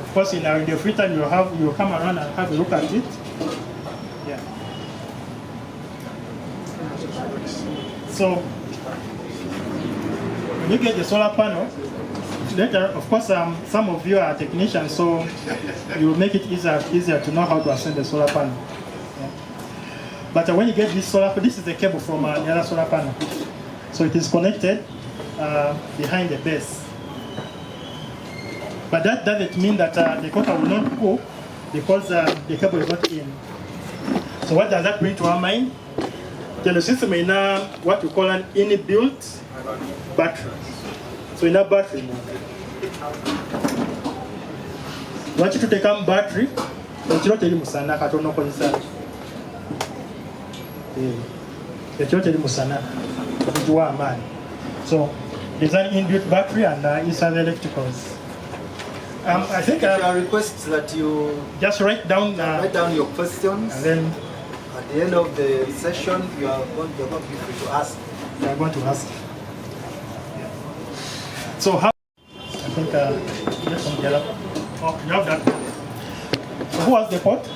Of course, in the free time you'll come around and have a look at it. Yeah. So when you get the solar panel, later, of course, some of you are technicians, so you will make it easier to know how to assemble the solar panel. Yeah. But when you get this this is the cable from the other solar panel. So it is connected behind the base. But that doesn't mean that the copper will not go because the cable is not in. So what does that bring to our mind? The system is now what we call an inbuilt battery. So in a battery, what you take a battery, but you don't tell you musana katono konisa. You don't tell you musana, you are man. So there's an inbuilt battery and it's an electricals. I think I request that you just write down your questions, and then at the end of the session you are going to be free to ask. You are going to ask. Yeah. So how? I think oh, you have that. So who has the pot?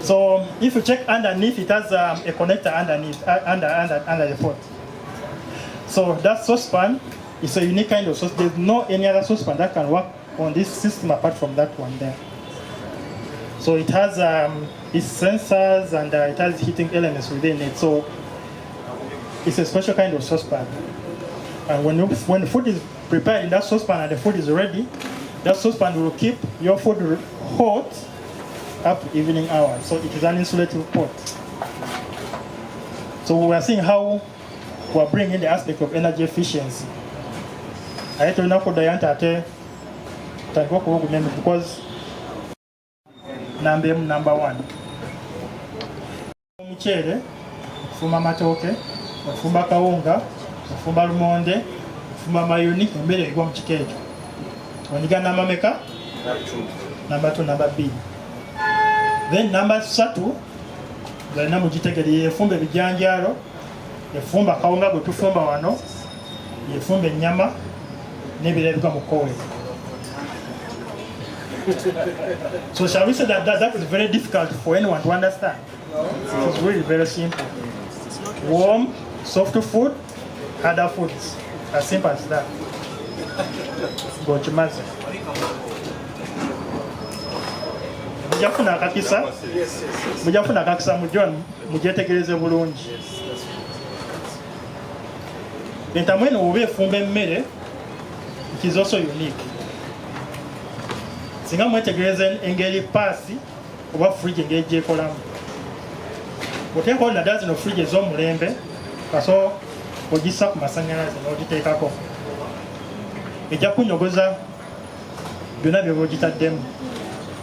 So if you check underneath, it has a connector underneath under the pot. So that saucepan is a unique kind of sauce. There's no any other saucepan that can work on this system apart from that one there. So it has its sensors and it has heating elements within it. So it's a special kind of saucepan. And when the food is prepared in that saucepan and the food is ready, that saucepan will keep your food hot up to evening hours. So it is an insulative pot. So we are seeing how we are bringing the aspect of energy efficiency. I don't know for the because number 1. Omuceere, ofumba amatooke, ofumba kawunga, ofumba lumonde, ofumba mayuni, emmere egwa mu kika ekyo. Onyiga namba meka? Number 2, number B. Then number 3, galina mugitegere yefumba ebijanjaalo, yefumba kawunga gwe tufumba wano, yefumba ennyama n'ebirala ebiva mu kkowe. So shall we say that is very difficult for anyone to understand? It's really very simple. Warm, soft food, harder foods. As simple as that. ng'okimaze mujja kufuna akakisa mu John mugyetegereze bulungi. Entamu eno bw'oba efumba emmere, it is also unique. Singa mwetegereza engeri paasi oba fridge engeri gyekolamu. Oteekawo naddala zino fridge ez'omulembe kaso ogissa ku masannyalaze n'ogiteekako. Ejja kunyogoza byonna bye bw'ogitaddemu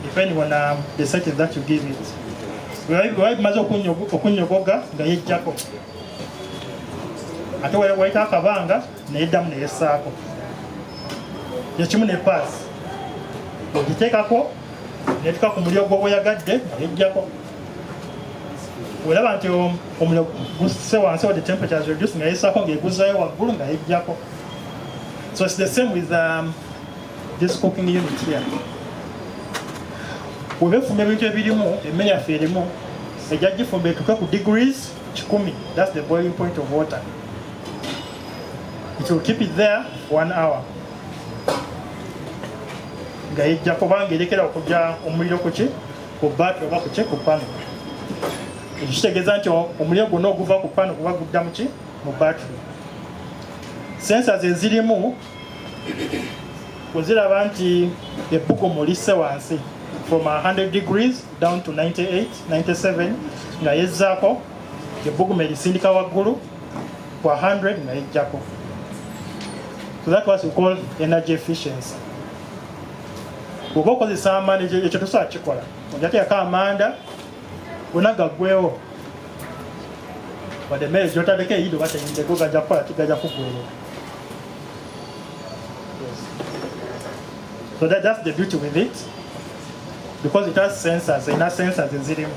depending on the setting that you give it. Bwe bimaze okunyogoga nga yejjako. Ate wayita akabanga neyeddamu neyessaako. Yekimu ne paasi. Ogiteekako netuka ku muliro gw'oboyagadde nga yejjako. Olaba nti omuliro gusse wansi, the temperature is reduced nga yessaako ng'eguzzaayo waggulu nga yejjako. So it's the same with this cooking unit here. Bw'oba efumba ebintu ebirimu emmere yaffe erimu ejja gifumba etuuke ku degrees 100. That's the boiling point of water. It will keep it there for 1 hour. Nga yejja kubanga erekera okujja omuliro kuki ku battery oba kuki ku pano. Ekyo kitegeeza nti omuliro gwonna oguva ku pano guba gudda muki mu battery. Sensors ezirimu oziraba nti ebbugumu lisse wansi from 100 degrees down to 98, 97 nga yezzaako ebbugumu erisindika waggulu ku 100 nga yejjako. So that's what we call energy efficiency. Bw'oba okozesa amanda ekyo tosobola kikola. Ojja teeka amanda gonna gaggwewo. Wadde emmere gy'otaddeko eyidde oba teyiddeko gajja kukola gajja kuggwewo. So that's the beauty with it. Because it has sensors, enough sensors ezirimu.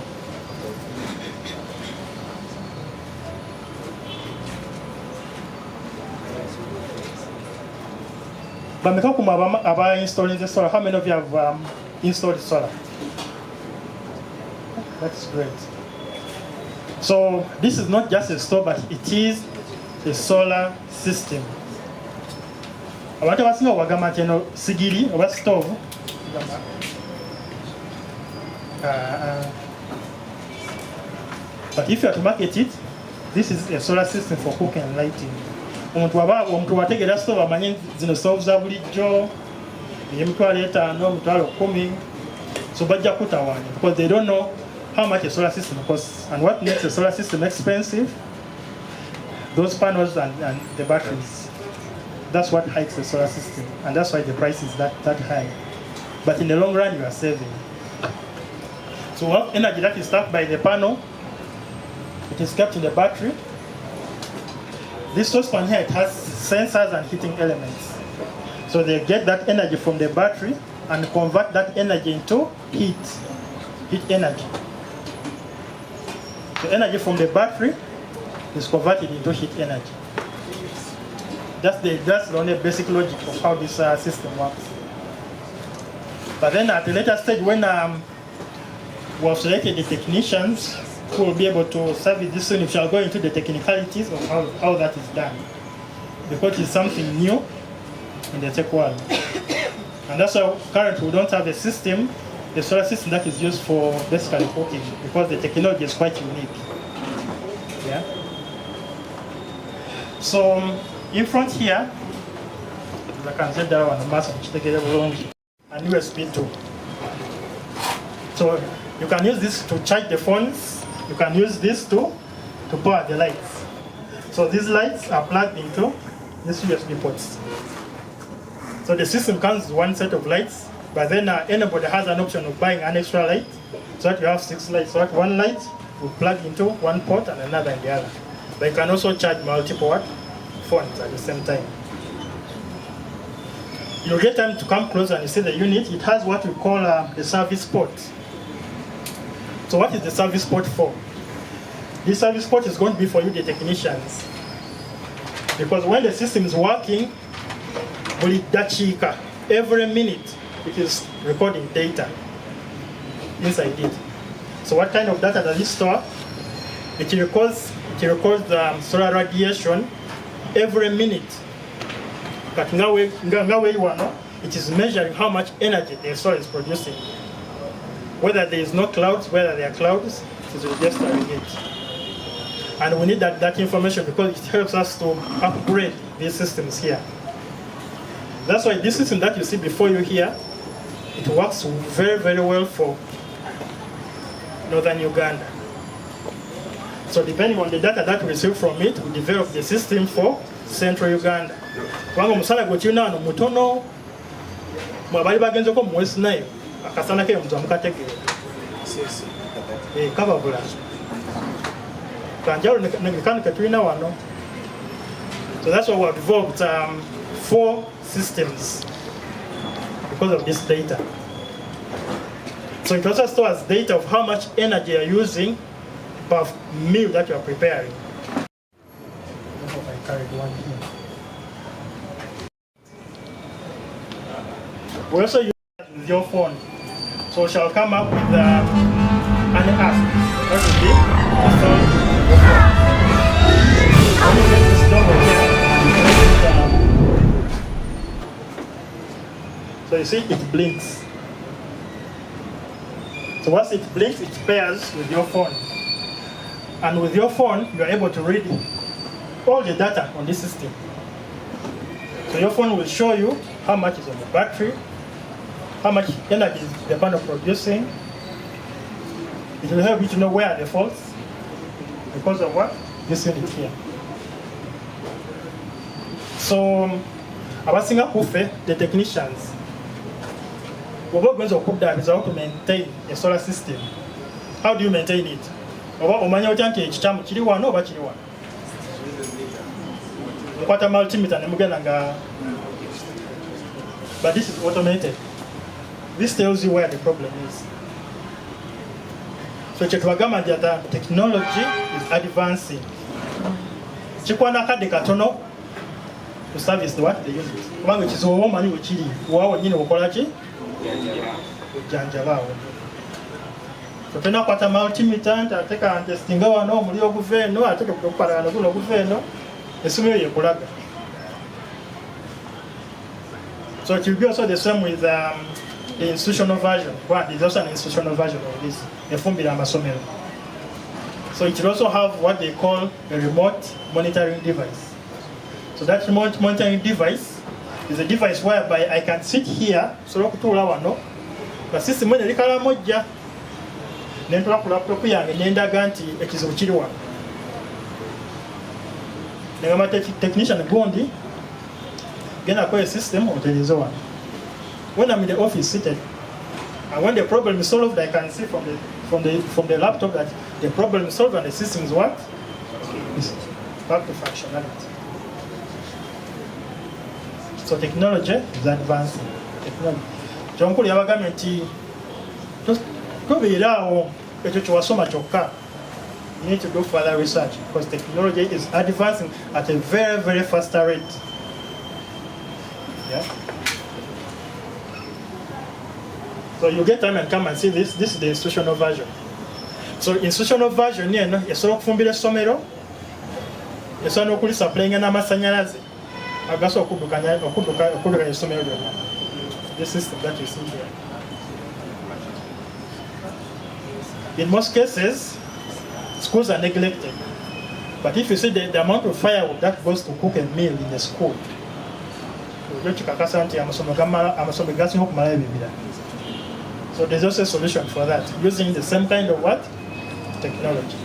Bameka kumwe aba installing the solar. How many of you have installed solar? That's great. So this is not just a stove, but it is a solar system. Abantu abasinga bagamba nti eno sigiri oba stove. But if you are to market it, this is a solar system for cooking and lighting. Omuntu wategeera stove amanyi zino stove za bulijjo $5,000, so bajja kutawaanya because they don't know how much a solar system costs. And what makes a solar system expensive? Those panels and the batteries. That's what hikes the solar system, and that's why the price is that high. But in the long run, you are saving. So we have energy that is stuck by the panel. It is kept in the battery. This saucepan here, it has sensors and heating elements. So they get that energy from the battery and convert that energy into heat energy. The energy from the battery is converted into heat energy. That's the only basic logic of how this system works. But then at a later stage, when we have selected the technicians who will be able to service this soon, we shall go into the technicalities of how that is done. Because it's something new in the tech world. And that's why currently we don't have a system, a solar system that is used for basically cooking, because the technology is quite unique. Yeah. So in front here, I can set that one, and USB too. So you can use this to charge the phones. You can use this to power the lights. So these lights are plugged into these USB ports. So the system comes with one set of lights, but then anybody has an option of buying an extra light, so that you have 6 lights. So that one light will plug into one port and another in the other. But you can also charge multiple phones at the same time. You'll get time to come closer and you see the unit. It has what we call the service port. So what is the service port for? This service port is going to be for you, the technicians. Because when the system is working, every minute it is recording data inside it. So what kind of data does it store? It records the solar radiation every minute. But it is measuring how much energy the soil is producing. Whether there is no clouds, whether there are clouds, it is registering it. And we need that information because it helps us to upgrade these systems here. That's why this system that you see before you here, it works very, very well for northern Uganda. So depending on the data that we receive from it, we develop the system for central Uganda. Wanga musala gochina no mutono mwabali bagenze ko mwesi nayo akasana ke mtu amukategere. Kababula. Kanjalo nekanika tuina wano. So that's why we have developed 4 systems because of this data. So it also stores data of how much energy you are using per meal that you are preparing. I hope I carried one here. We also use that with your phone. So we shall come up with an app that will be installed on your phone. When you get this number here, so you see it blinks. So once it blinks, it pairs with your phone. And with your phone, you are able to read all the data on this system. So your phone will show you how much is on the battery, how much energy is the panel producing. It will help you to know where are the faults because of what? This unit here. So, the technicians, we're going to put that is how to maintain a solar system. How do you maintain it? What a multimeter, but this is automated. This tells you where the problem is. So the technology is advancing. To service the what they use it. One which is all money which is so tena kwa multimeter ateka testinga wano mulio guveno ateka kupara na kuno guveno esumyo yekulaga. So it will be also the same with the institutional version. Well, there's also an institutional version of this. So it will also have what they call a remote monitoring device. So that remote monitoring device is a device whereby I can sit here, so the system when the moja nentula ku laptop yange nendaga nti ekizibu kiri wano. Ngamba technician gondi gena kwa system oteleze wano. When I'm in the office seated, and when the problem is solved, I can see from the laptop that the problem is solved and the system is what? Is back to functionality. So technology is advancing. Technology. Jonkuli yabagamye nti tobeerawo ekyo kyewasoma kyokka. You need to do further research because technology is advancing at a very, very fast rate. Yeah. So you get time and come and see this. This is the institutional version. So institutional version here, no, esobola okufumbira essomero, esobola n'okuli supplyinga n'amasanyalaze agasobola okuddukanya essomero lyonna. This system that you see here. In most cases, schools are neglected. But if you see the amount of firewood that goes to cook a meal in the school, so there's also a solution for that, using the same kind of what? Technology.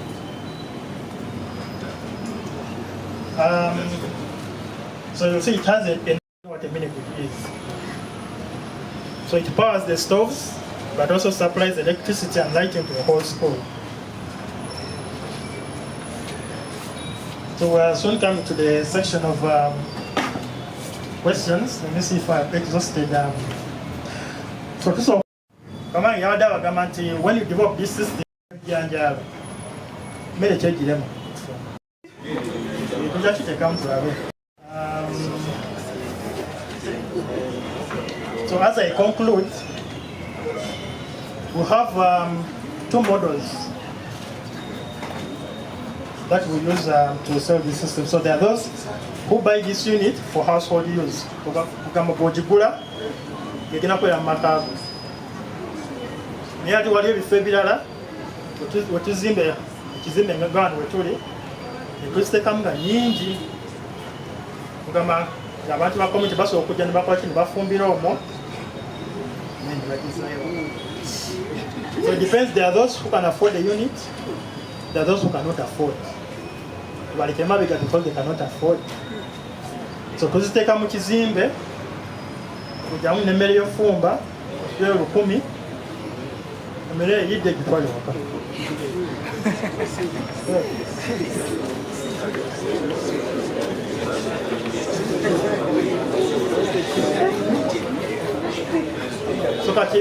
So you'll see it has what a mini grid is. So it powers the stoves, but also supplies electricity and lighting to the whole school. So we're soon coming to the section of questions. Let me see if I've exhausted. So this one, when you develop this system, so as I conclude, we have 2 models. that we use to sell this system. So there are those who buy this unit for household use. Kugamba bw'ogigula egenda kubeera mu maka go. Naye ate waliyo ebifo ebirala ekizimbe ng'abantu we tuli ne tuziteekamu nga nnyingi. Kugamba abantu ba community basobola okujja ne bakola ki ne bafumbira omwo. So it depends. There are those who can afford the unit, there are those who cannot afford. Because they cannot afford. So tuziteeka mu kizimbe kujjamu n'emmere y'ofumba kilo 10, emmere eyidde egitwale waka. So kati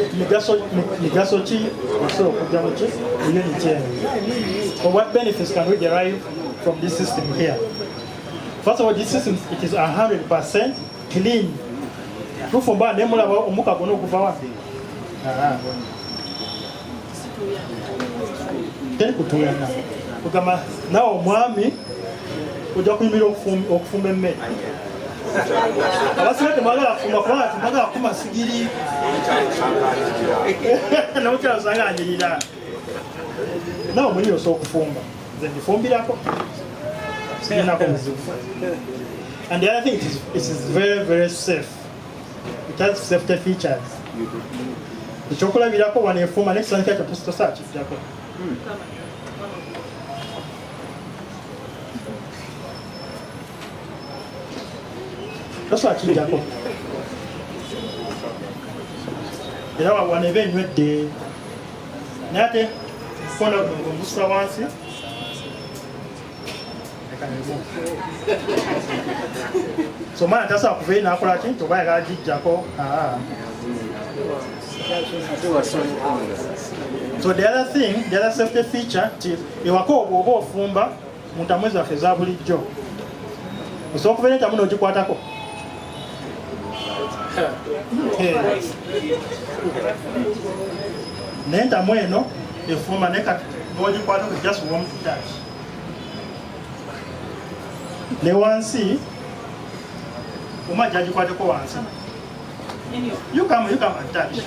migaso ki osobola okujja mu ki unit eno? Or what benefits can we derive from this system here? First of all, this system, it is 100% clean. Tufumba ne mulaba omuka guno okuva wapi? Teri kutuyana. Kugamba nawe omwami ojja kuyimira okufumba emmere. Abasirate mwagala kufumba kubanga temwagala kukuma sigiri. Namukyala osanga anyirira. Nawe mwenyewe osobola okufumba. Nze ndifumbirako. And the other thing, it is very, very safe. It has safety features. The chocolate will go when you form an excellent catch to search. That's what you do. You know, one event with the nothing, one of the Musa once. So man, that's how we now to buy a Jaco. So the other thing, the other safety feature, you are called Fumba, Muntameza Fezabuli Joe. So for it, I'm going to Quataco. Nenta Bueno, the former neck, just warm to touch. Ne wansi umajaji kwate ko wansi. You come and touch.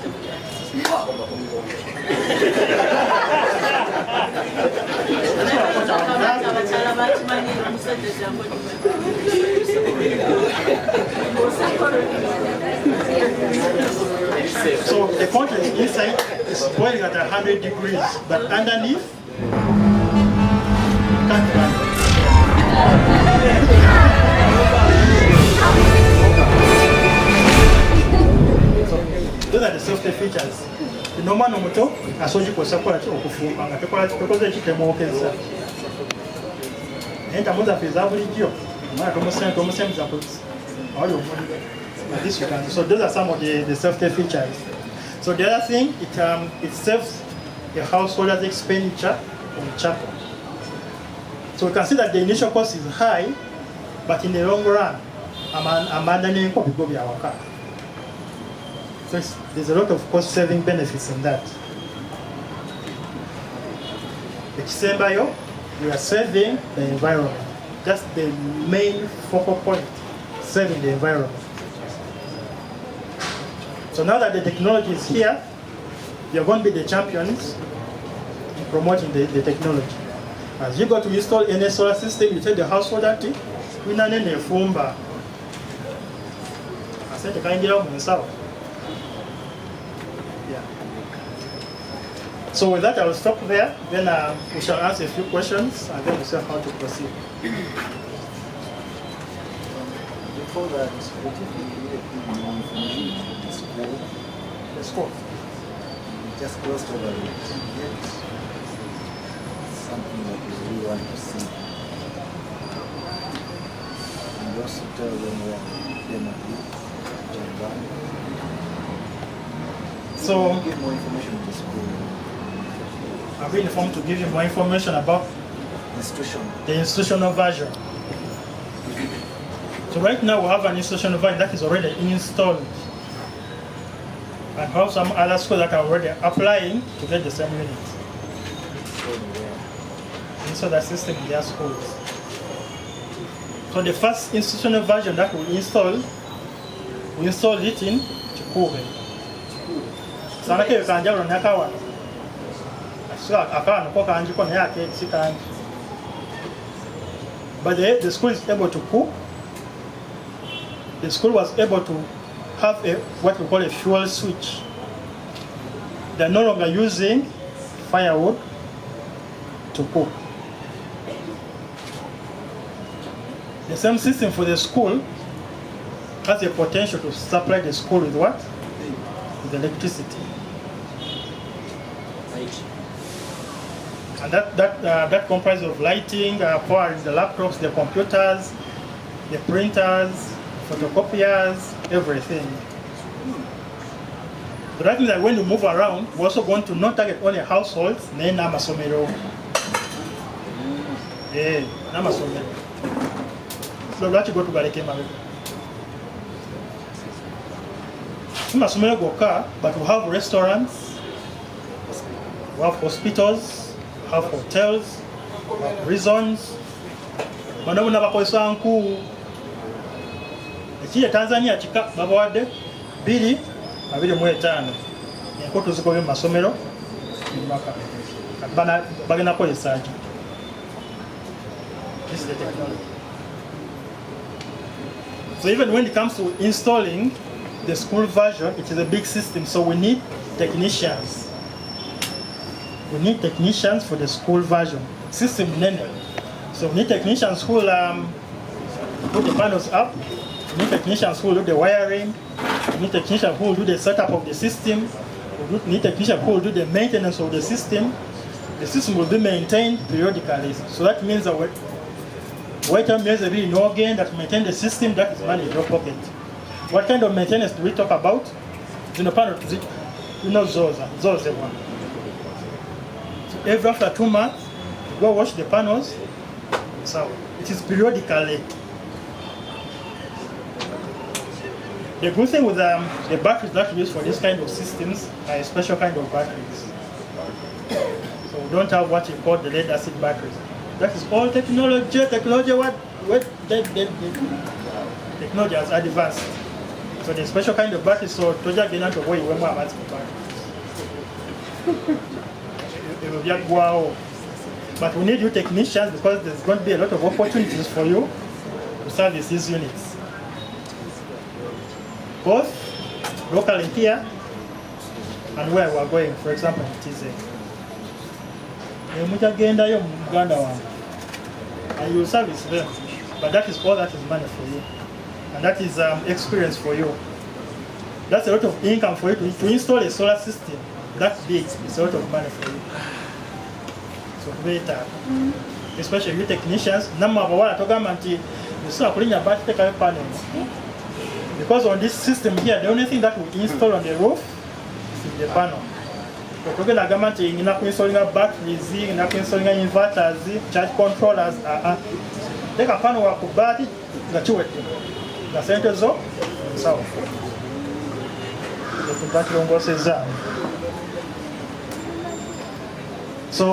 So the content inside is boiling at 100 degrees, but underneath can't run. Those are the safety features. The normal nomoto asoji kosa kola ki okufumba nga tekoze kitemwokeza. Enta muza feza bulijjo. Mara tomusemza police. This you can. So those are some of the safety features. So the other thing, it saves the householder's expenditure on charcoal. So we can see that the initial cost is high, but in the long run, so there's a lot of cost-saving benefits in that. The Kisembayo, you are saving the environment. That's the main focal point, saving the environment. So now that the technology is here, you're going to be the champions in promoting the technology. As you go to install any solar system, you tell the householder to winanene fumba. I said the kind of myself. Yeah. So with that, I will stop there. Then we shall answer a few questions, and then we'll see how to proceed. Before that, what if you needed more information on the school? The school. Just closed over it. Yes. Something that you really want to see. And also tell them where they might be. So, give more information to the school. I've been informed to give you more information about the institutional version. So right now we have an institutional version that is already installed. And we have some other schools that are already applying to get the same unit. install that system in their schools. So the first institutional version that we installed it in Chikube. Sanake kanjalo nakawa. So akawa nako kanji kwa yake sikanji. But the school is able to cook. The school was able to have what we call a fuel switch. They're no longer using firewood to cook. The same system for the school has the potential to supply the school with what? With electricity. And that comprises of lighting, powering the laptops, the computers, the printers, photocopiers, everything. The right thing that when you move around, we're also going to not target only households, then Namasomero. Yeah, Namasomero. So let's go to Barekema. Namasomero go car, but we have restaurants, we have hospitals, we have hotels, we have prisons. Manabuna bakoisa nku. Ekiye Tanzania chika babawadde 2.25 enkoto zikobe mu masomero bagenda kukozesa ki. This is the technology. So even when it comes to installing the school version, it is a big system, so we need technicians. We need technicians for the school version. System nene. So we need technicians who will put the panels up. We need technicians who will do the wiring. We need technicians who will do the setup of the system. We need technicians who will do the maintenance of the system. The system will be maintained periodically. So that means that wait a minute, really know again that maintain the system, that is money in your pocket. What kind of maintenance do we talk about? Those one. So every after 2 months, you go wash the panels. So it is periodically. The good thing with the batteries that we use for this kind of systems are a special kind of batteries. So we don't have what you call the lead acid batteries. That is all technology has advanced. So the special kind of batteries, so toja gena to boy when batteries. But we need you technicians because there's going to be a lot of opportunities for you to service these units. Both locally here and where we are going, for example, in TZ. And you will service them, but that is all that is money for you, and that is experience for you. That's a lot of income for you to install a solar system that big. It's a lot of money for you. So better, especially you technicians. Because on this system here, the only thing that we install on the roof is the panel. We're talking about installing batteries, installing inverters, charge controllers. Take a panel of battery, the center zone, so the battery goes. So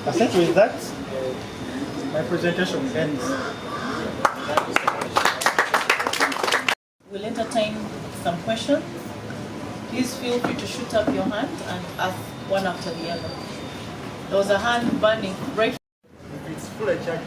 I think with that, my presentation ends. We'll entertain some questions. Please feel free to shoot up your hand and ask one after the other. There was a hand burning right. It's full of charge.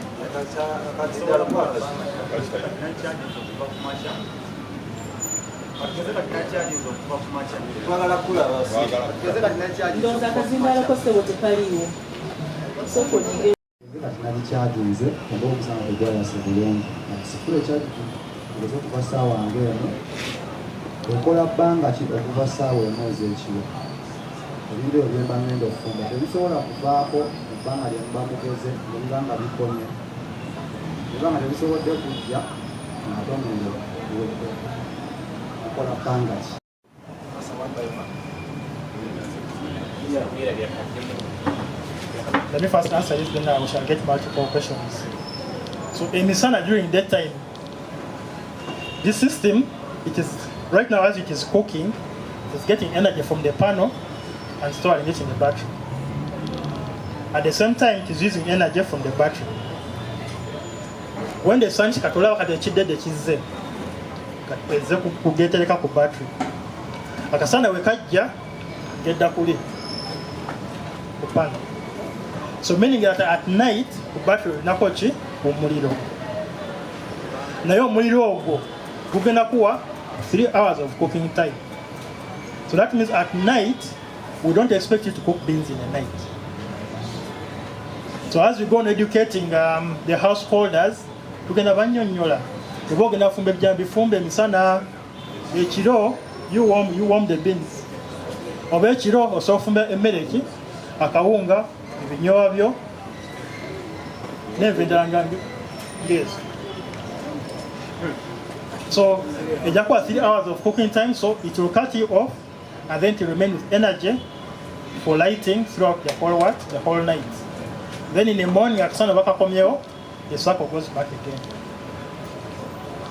Okola bbanga ki okuva ssaawa emwezi ekiro ebiro ebyemba ngenda okufumba tebisobola kuvaako mu bbanga lye muba mukoze nebiba nga bikomye ebiba nga tebisobodde kujja ng'ate omwendo guwedde okola bbanga ki. Let me first answer this, then we shall get multiple questions. So in Misana during that time, this system, it is right now as it is cooking, it's getting energy from the panel and storing it in the battery. At the same time, it is using energy from the battery. When the sun shikatola wakati chide de chize, kateze kugeteleka ku battery. Akasana wekajja gedda kuli kupanga. So meaning that at night ku battery nakochi omuliro. Naye omuliro ogwo gugenda kuwa 3 hours of cooking time. So that means at night we don't expect you to cook beans in the night. So as we go on educating the householders, tugenda banyonyola. Oba ogenda fumba ebijambi fumba emisana, ekiro you warm the beans. Oba ekiro osobola fumba emmere ki, akawunga, ebinyowa byo, n'ebindala yes. So ejja kuwa 3 hours of cooking time, so it will cut you off and then to remain with energy for lighting throughout the whole night. Then in the morning, akasana bakakomyewo, the cycle goes back again.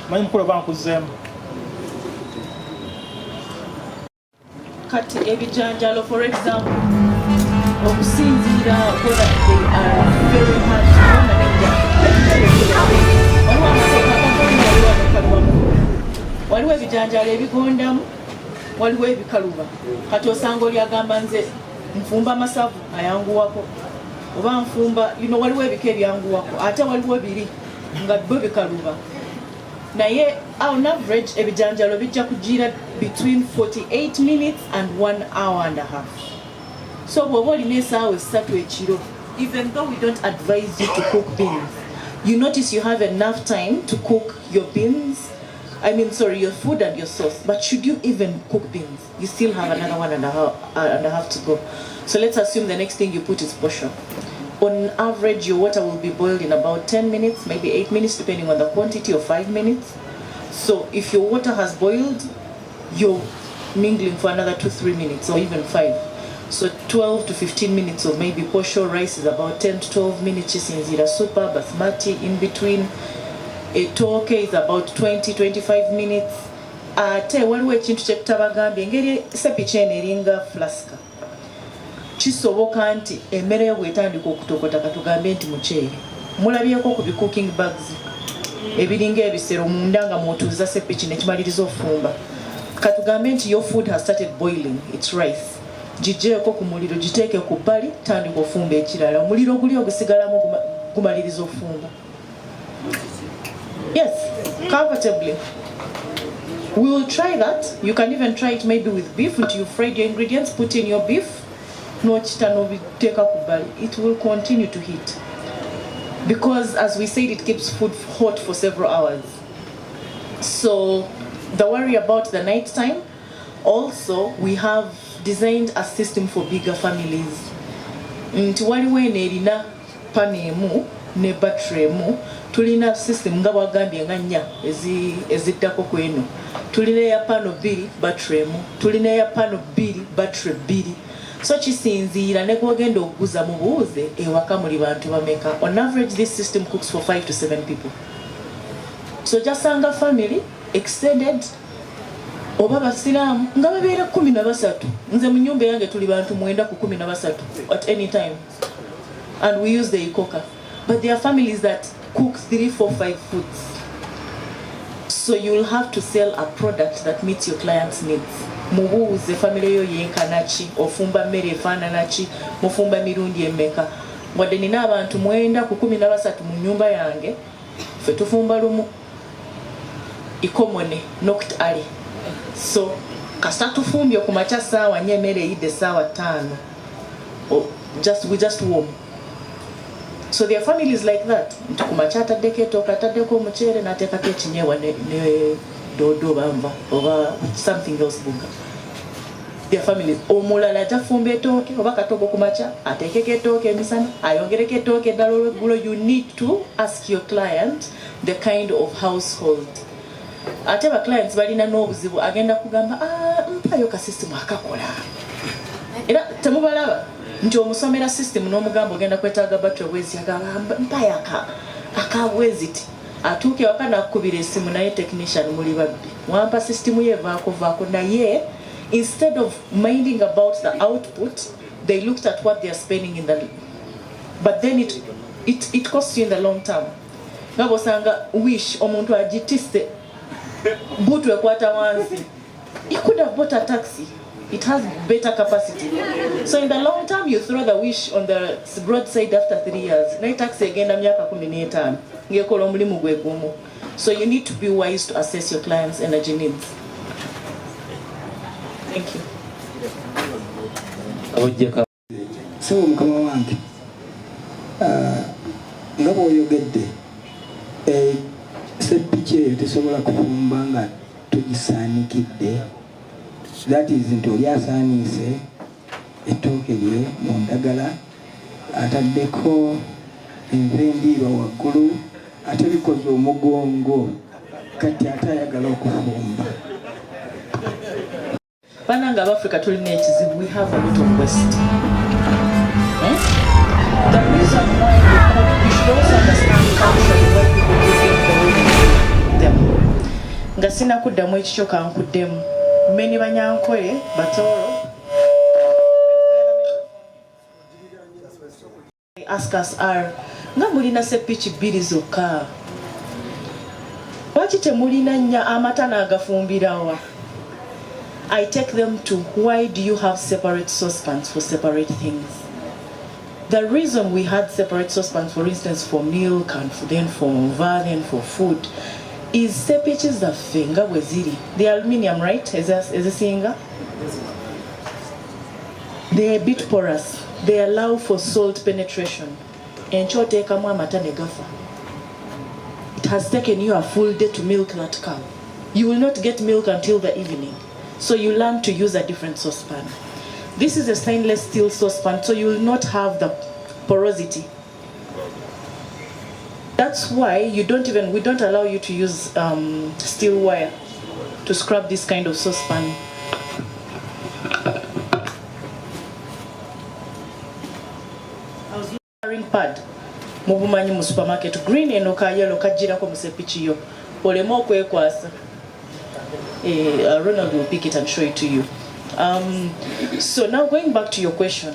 Manyi mukulu bankuzemu. Kati ebijanjalo, for example, okusinziira kola they are very hard to waliwo ebijanjalo ebigondamu, waliwo ebikaluba. Kati osanga oli agamba nze nfumba masavu ayanguwako, oba nfumba waliwo ebika ebyanguwako, ate waliwo biri nga byo bikaluba. Naye on average ebijanjalo bijja kugira between 48 minutes and 1 hour and a half. So bw'oba olina essaawa essatu ekiro, even though we don't advise you to cook beans, you notice you have enough time to cook your beans, your food and your sauce. But should you even cook beans, you still have another 1.5 hours to go. So let's assume the next thing you put is posho. On average, your water will be boiled in about 10 minutes, maybe 8 minutes, depending on the quantity, or 5 minutes. So if your water has boiled, you're mingling for another 2-3 minutes, or even 5. So 12 to 15 minutes of maybe posho. Rice is about 10 to 12 minutes. Chisinzira super, basmati in between. Etoke is about 20-25 minutes. Ate waliwo ekintu kye tutabagambye engeri sepichi eno eringa flaska. Kisoboka nti emmere yo bwetandika okutokota katugambe nti muceere. Mulabyeko ku bi cooking bags ebiringa ebisero munda nga mwotuuza sepichi nekimaliriza ofumba. Katugambe nti your food has started boiling, it's rice. Gigyeko ku muliro, giteeke ku bbali, tandika ofumba ekirala. Omuliro guli ogusigalamu gumaliriza ofumba. Yes, comfortably. We will try that. You can even try it maybe with beef. Until you fried your ingredients, put in your beef. It will continue to heat. Because as we said, it keeps food hot for several hours. So the worry about the night time, also we have designed a system for bigger families. Waliwo erina panemu ne battery tulina system nga bwagambye nga nnya eziddako ku eno. Tulina eya pano 2 battery tulina eya pano 2 battery 2. So kisinziira ne kwogenda okuguza mu buuze ewaka muli bantu bameka. On average this system cooks for 5 to 7 people. So jasanga family extended oba basiraamu nga babeera 13. Nze mu nnyumba yange tuli bantu 9 ku 13 at any time. And we use the ECOCA. But there are families that cook 3, 4, 5 foods. So you'll have to sell a product that meets your client's needs. Mubuuze family yo yenkanachi, ofumba mmere efaananachi, mufumba mirundi emmeka. Wadde nina abantu 9 ku 13 mu nnyumba yange, ffe tufumba lumu ikomone knocked early. So kasita tufumbye ku makya ssaawa 4 emmere eyidde ssaawa 5. We just warm. So there are families like that. Ntukumacha ataddeko etooke, ataddeko omuceere, n'ateekako ekinyeebwa ne doodo bamba oba something else bunga. There are families. Omulala tafumba etooke oba katogo kumacha, ateekeko etooke emisana, ayongereko etooke eddala olw'eggulo. You need to ask your client the kind of household. Ate ba clients balina n'obuzibu agenda kugamba mpayo ka system akakola. Era temubalaba nti omusomera system n'omugamba ogenda kwetaaga battery bwezi agamba mpaya akabweziti atuuke waka nakukubira esimu naye technician muli babbi wampa system ye vaako naye instead of minding about the output they looked at what they are spending in the but then it costs you in the long term. Ngabosanga wish omuntu agitiste butwe kwata wansi. He could have bought a taxi. It has better capacity. So in the long term, you throw the wish on the broadside after 3 years. Na taxi again na myaka 15. Ngekola omulimu gwe gumu. So you need to be wise to assess your clients' energy needs. Thank you. So mukama wange nga bw'oyogedde seppiki eyo tesobola kufumba nga tugisaanikidde. That is nti oli asaaniise ettooke lye mu ndagala ataddeko enva endiirwa waggulu ate bikoze omugongo kati ate ayagala okufumba. Bananga Africa tulina ekizibu, we have a lot of waste. The reason why we should also understand culturally why people do things the way they do them. Nga sina kuddamu ekikyo kankuddemu. Many banyankoye, batoro. They ask us are nga mulina seppiki bbiri zokka. Lwaki temulina nnya amata n'agafumbirawa? I take them to why do you have separate saucepans for separate things? The reason we had separate saucepans, for instance, for milk and then for mva, then for food, is seppiches that finger weziri. The aluminium, right? Is a singer? They are a bit porous. They allow for salt penetration. And it has taken you a full day to milk that cow. You will not get milk until the evening. So you learn to use a different saucepan. This is a stainless steel saucepan, so you will not have the porosity. That's why we don't allow you to use steel wire to scrub this kind of saucepan. I was using a ring pad. Mubumanyi mu supermarket green eno ka yellow kajirako mu seppiki yo. Olema okwekwasa. Ronald will pick it and show it to you. So now going back to your question,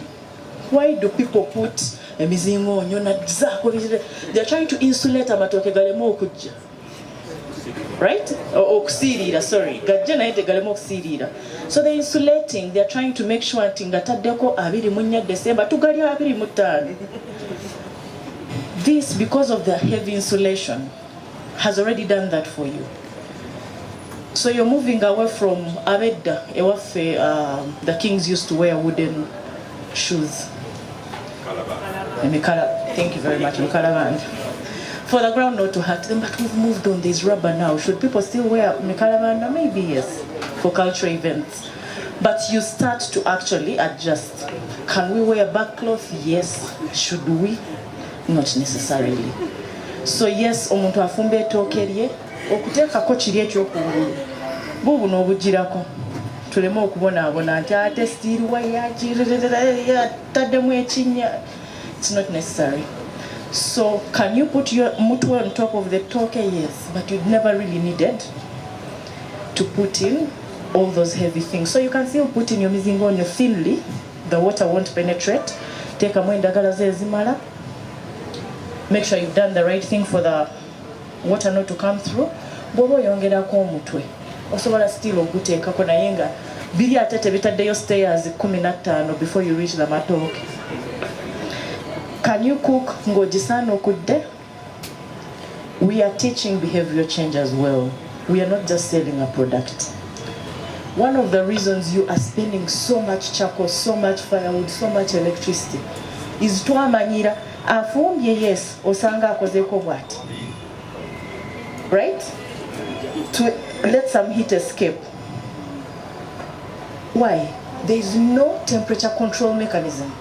why do people put emizingo nyona zako? They're trying to insulate amatoke galemo okujja, right? Or okusirira, sorry. Gajja naye tegalemo okusirira. So they're insulating. They're trying to make sure nti ngataddeko 24 December tugali 25. This, because of the heavy insulation, has already done that for you. So you're moving away from Abedda, the kings used to wear wooden shoes. Thank you very much, Mikalavan. For the ground not to hurt them, but we've moved on. There's rubber now. Should people still wear Mikalavan? Maybe yes, for cultural events. But you start to actually adjust. Can we wear backcloth? Yes. Should we? Not necessarily. So yes, omuntu afumbe ettooke lye okuteekako kiri ekyokungulu bubu n'obugirako tuleme okubonaabona nti ate sitiiriwa yataddemu ekinnya. It's not necessary. So can you put your mutwe on top of the toke? Yes, but you never really needed to put in all those heavy things. So you can still put in your mizingonyo thinly. The water won't penetrate. Take a endagala ze zimala. Make sure you've done the right thing for the water not to come through. Bobo yongerako omutwe. Osobola still okuteekako naye nga biri ate tebitaddeyo stairs 15 before you reach the matoke. Can you cook ng'ogisaana okudde? We are teaching behavior change as well. We are not just selling a product. One of the reasons you are spending so much charcoal, so much firewood, so much electricity is twamanyira afumbye, yes, osanga akozeko bwati. Right? To let some heat escape. Why? There is no temperature control mechanism.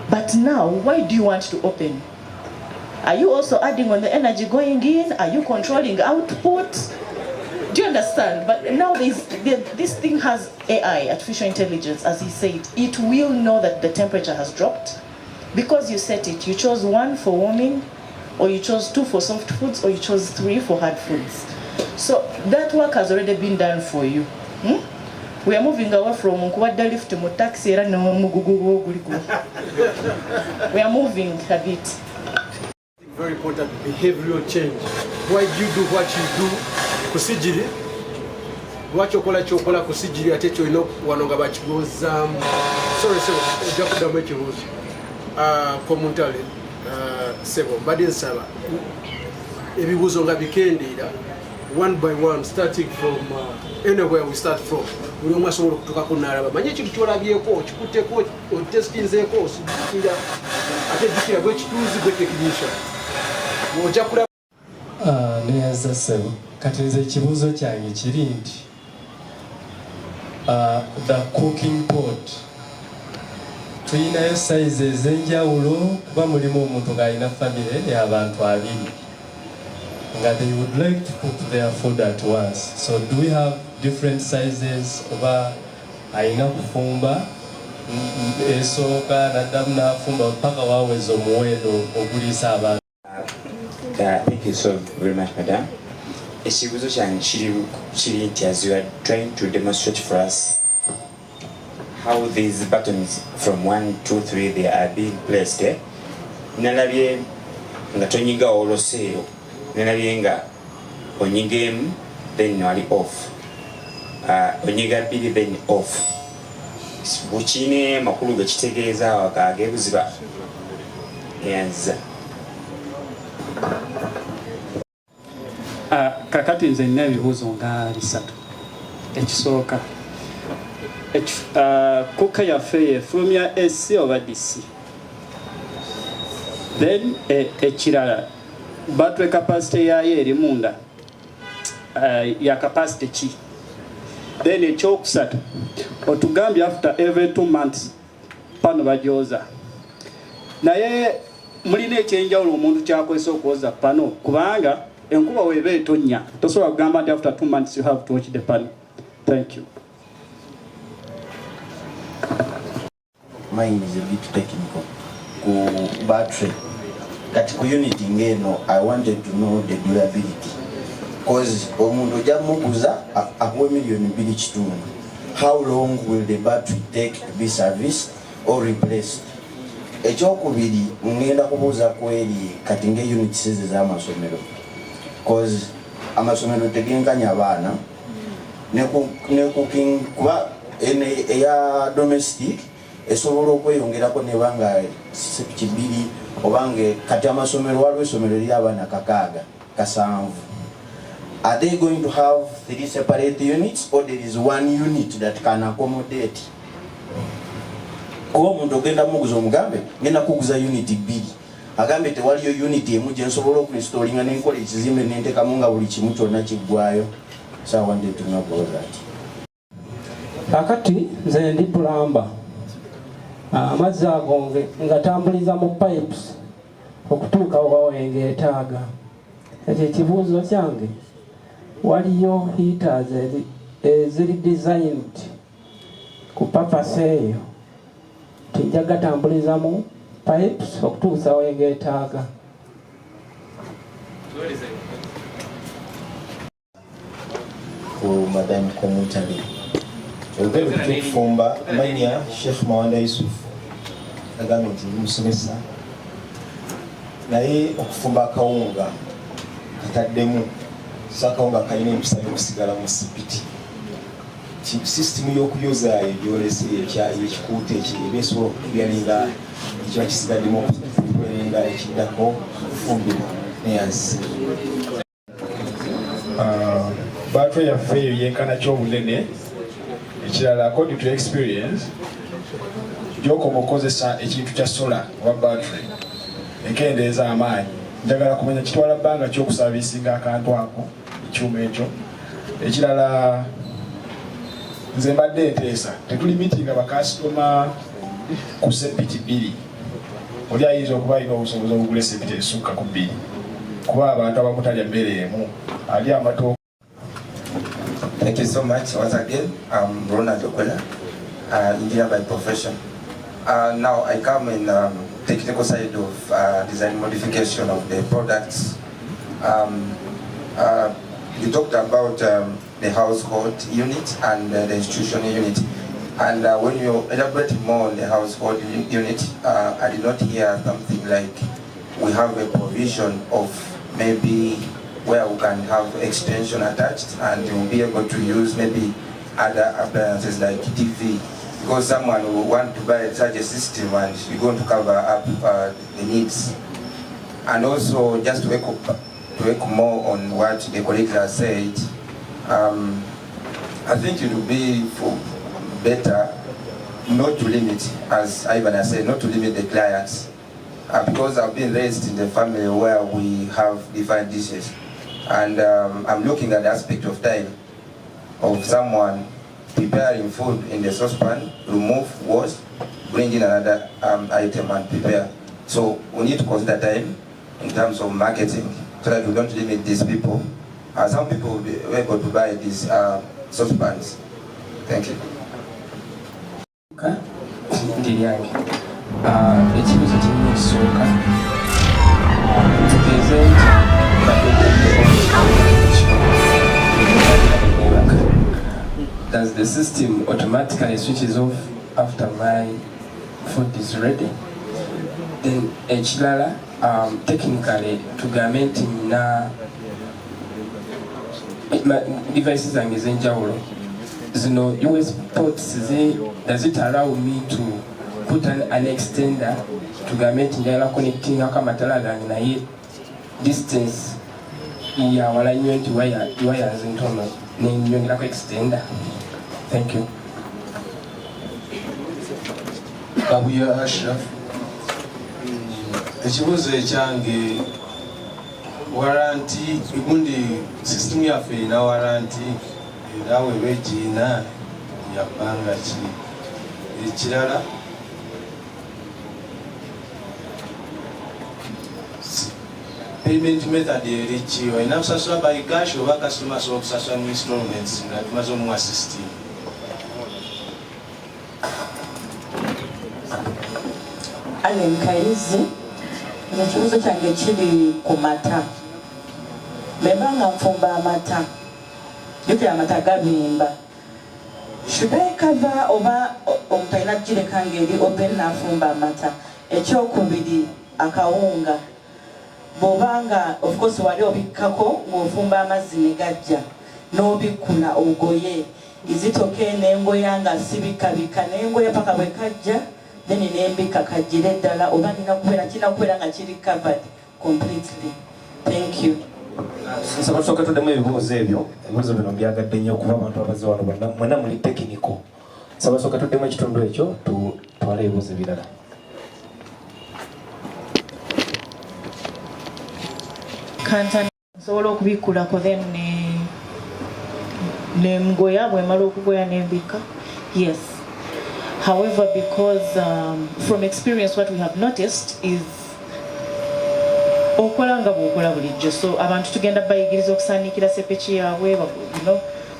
But now, why do you want to open? Are you also adding on the energy going in? Are you controlling output? Do you understand? But now this thing has AI, artificial intelligence, as he said. It will know that the temperature has dropped. Because you set it, you chose 1 for warming, or you chose 2 for soft foods, or you chose 3 for hard foods. So that work has already been done for you. We are moving away from Nkuwadda lift mu taxi era n'omugugu guliko. We are moving a bit. Very important behavioral change. Why do you do what you do? Kusijiri. Lwaki okola kyokola kusijiri ate kyolina wano nga bakibuzaamu. Sorry, ojja kuddamu ekibuuzo. Komuntale sebo mbadde nsaba ebibuuzo nga bikendeera one by one, starting from anywhere we start from. Buli omu asobola okutuukako n'alaba. Manye ekintu kyolabyeko, okikutteko, otestinzeeko, osijjukira ate jjukira gwe kituuzi gwe technician. Ojja kulaba. Neyaza ssebo. Kati nze ekibuuzo kyange kiri nti the cooking pot tuyinayo size ez'enjawulo kuba mulimu omuntu ng'alina famire y'abantu 2 nga they would like to cook their food at once. So do we have different sizes oba alina kufumba esooka naddamu n'afumba mpaka waaweza omuwendo oguliisa abantu? Thank you so very much, madam. Ekibuuzo kyange kiri nti as you are trying to demonstrate for us how these buttons from 1, 2, 3 they are being placed. Nalabye nga tonyiga oloseeyo, nalabye nga onyiga emu then wali off, onyiga 2 then off. Bukiine makulu gakitegeeza waka ageebuziba eyanziza. Kakati nze nina ebibuuzo nga 3. Ekisooka kuka yaffe from ya SC oba DC. Then ekirala battery capacity yayo eri munda ya capacity ki? Then ekyokusatu otugambye after every 2 months pano bagyoza. Naye mulina ekyenjawulo omuntu kyakozesa okwoza pano kubanga enkuba weeba etonnya tosobola kugamba nti after 2 months you have to watch the panel. Thank you. Mine is a bit technical. Ku battery. Kati ku unit ngeno, I wanted to know the durability. Because omuntu ojja muguza akuwe $1,200,000. How long will the battery take to be serviced or replaced? Ekyokubiri ngenda kubuuza kweri kati ng'units ez'amasomero. Because amasomero tegenkanya abaana ne cooking kuba eya domestic esobola okweyongerako ne banga 2 obange kati amasomero waliwo essomero eri abaana 6-7. Are they going to have 3 separate units or there is 1 unit that can accommodate? Kuba omuntu ogenda muguza omugambe ngenda kuguza unit 2 agambe tewaliyo unit emu gye nsobola okuinstolinga nenkola ekizimbe nentekamu nga buli kimu kyonna kiggwayo. So I wanted to know about that. Akati nze ndi plumber. Amazzi ago ngatambuliza mu pipes okutuuka wawengeetaaga. Ekyo ekibuuzo kyange waliyo heaters eziri designed ku purpose eyo tijja gatambuliza mu pipes okutuusa wengeetaaga. Madam Komutali. Olugendo tukufumba manya Sheikh Mawanda Yusuf agambye nti musomesa naye okufumba akawunga kataddemu sakawunga kalina empisa y'okusigala mu sipiti. System y'okuyoza ebyolese ekikuute ebeesobola okutubyalinga ekiba kisigaddemu okutuberenga ekiddako kufumbirwa neyansi. Battery yaffe eyo yenkana ky'obunene. Ekirala according to experience gy'okoma okozesa ekintu kya solar oba battery ekendeeza amaanyi njagala kumanya kitwala bbanga ky'okusaviisinga akantu ako ekyuma ekyo. Ekirala nze mbadde enteesa tetulimitinga bakasitoma ku sepiti 2. Oli ayinza okuba alina obusobozi obugula sepiti ezisukka ku 2 kuba abantu abamu talya mmere emu ali amatooke. Thank you so much once again. I'm Ronald Okwela, engineer by profession. Now I come in technical side of design modification of the products. You talked about the household unit and the institutional unit. And when you elaborate more on the household unit, I did not hear something like we have a provision of maybe where we can have extension attached and you'll be able to use maybe other appliances like TV, because someone will want to buy such a system and you're going to cover up the needs. And also, just to echo more on what the colleagues have said, I think it would be better not to limit, as Ivan has said, not to limit the clients, because I've been raised in the family where we have different dishes. And I'm looking at the aspect of time of someone preparing food in the saucepan, remove, wash, bring in another item and prepare. So we need to consider time in terms of marketing so that we don't limit these people. Some people will be able to buy these saucepans. Thank you. Ekibuzo kirina ekisooka tugeeze nti does the system automatically switches off after my food is ready? Then ekirala technically tugambe nti nina devices zange ez'enjawulo zino US ports does it allow me to put an extender tugambe nti njagala connecting akamatala gange naye distance yawala nnyo nti wires ntono nenyongerako extender. Thank you. Kabuya Ashraf. Ekibuzo ekyange waranti gundi system yaffe erina waranti era weeba egiina yabbanga ki. Ekirala payment method eri ki, olina kusasula by cash oba kasitoma asobola okusasula mu installments nga tumaze omuwa system. Allen Kaizi, ekibuzo kyange kiri ku mata. Bwemba nga nfumba amata, jjukira amata gabimba. Should I cover oba omutayina gireka ngeri open nafumba amata? Ekyokubiri akawunga. Bw'obanga of course wali obikkako ng'ofumba amazzi ne gajja n'obikkula ogoye. Is it okay n'engoya nga sibikabika n'engoya paka bwe kajja then nembika kajjire ddala oba kirina kubeera nga kiri covered completely? Thank you. Nsaba tusooka tuddemu ebibuuzo ebyo. Ebibuuzo bino mbyagadde nnyo kuba abantu abaze wano mwena muli tekiniko. Nsaba tusooka tuddemu ekitundu ekyo tutwale ebibuuzo ebirala. Nsobola okubikkulako then nengoya bwemala okugoya nembika. Yes. However, because from experience what we have noticed is okola nga bw'okola bulijjo, so abantu tugenda bayigiriza okusaanikira sepeki yaabwe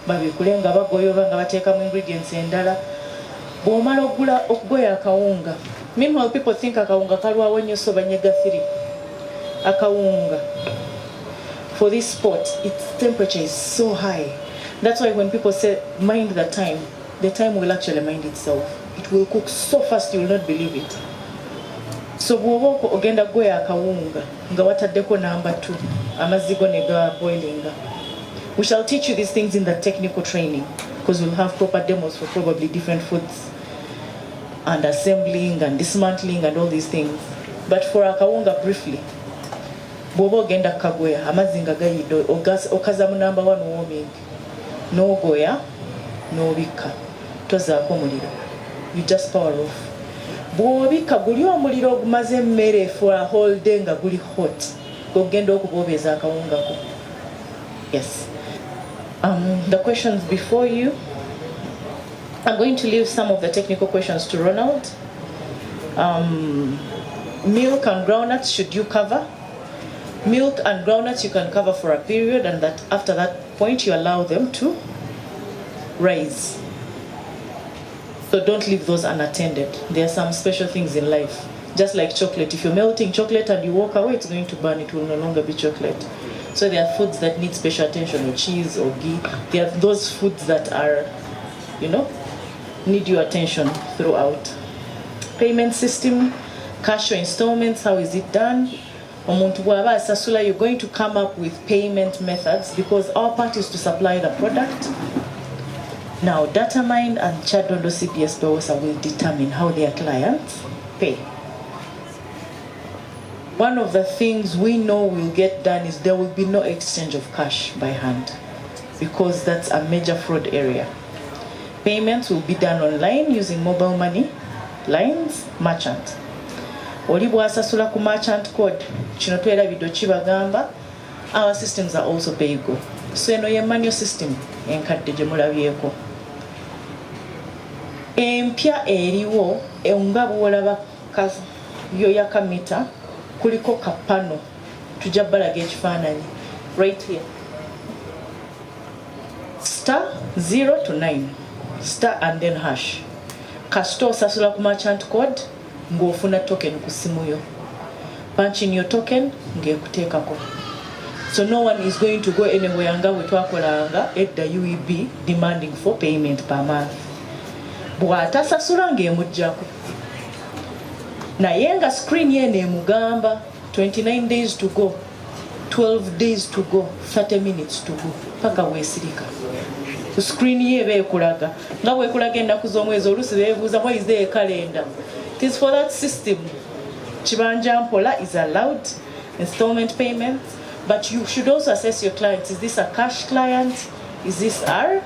babikule nga bagoya oba nga bateekamu ingredients endala. Bw'omala okugoya akawunga, meanwhile people think akawunga kalwawo nnyo so banyega 3 akawunga. For this sport, its temperature is so high. That's why when people say mind the time will actually mind itself. It will cook so fast you will not believe it. So bw'oba ogenda goya akawunga nga wataddeko number 2 amazigo ne ga boilinga. We shall teach you these things in the technical training because we'll have proper demos for probably different foods and assembling and dismantling and all these things. But for akawunga briefly, bw'oba ogenda kagoya amazzi nga gayidde okaza mu number 1 warming n'ogoya n'obikka tozaako muliro, you just power off. Bw'obikka guli omuliro ogumaze emmere for a whole day nga guli hot gogenda okuboobeza akawungako. Yes. The questions before you, I'm going to leave some of the technical questions to Ronald. Milk and groundnuts, should you cover? Milk and groundnuts you can cover for a period, and that after that point you allow them to rise. So don't leave those unattended. There are some special things in life. Just like chocolate, if you're melting chocolate and you walk away, it's going to burn. It will no longer be chocolate. So there are foods that need special attention, or cheese or ghee. There are those foods that are, you know, need your attention throughout. Payment system, cash or installments, how is it done? You're going to come up with payment methods because our part is to supply the product. Now, Datamind and Kyaddondo CBS PEWOSA will determine how their clients pay. One of the things we know will get done is there will be no exchange of cash by hand because that's a major fraud area. Payments will be done online using mobile money, lines, merchant. Oli bw'asasula ku merchant code, kino twerabidde kibagamba, our systems are also paygo. So eno ye manual system enkadde gye mulabyeko. Empya eriwo nga bw'olaba yo yakamita kuliko kapano tujja balaga ekifaananyi right here. Star 0 to 9, star and then hash. Kasita osasula ku merchant code ng'ofuna token ku simu yo. Punch in your token ng'ekuteekako. So no one is going to go anywhere nga bwe twakolanga edda UEB demanding for payment per month. Bw'atasasula ng'emuggyako. Naye nga screen ye neemugamba 29 days to go, 12 days to go, 30 minutes to go. Paka weesirika. Ku screen ye beekulaga. Nga bwekulaga ennaku z'omwezi oluusi beebuuza why is there a calendar? It is for that system. Chibanja Mpola is allowed installment payments, but you should also assess your clients. Is this a cash client? Is this an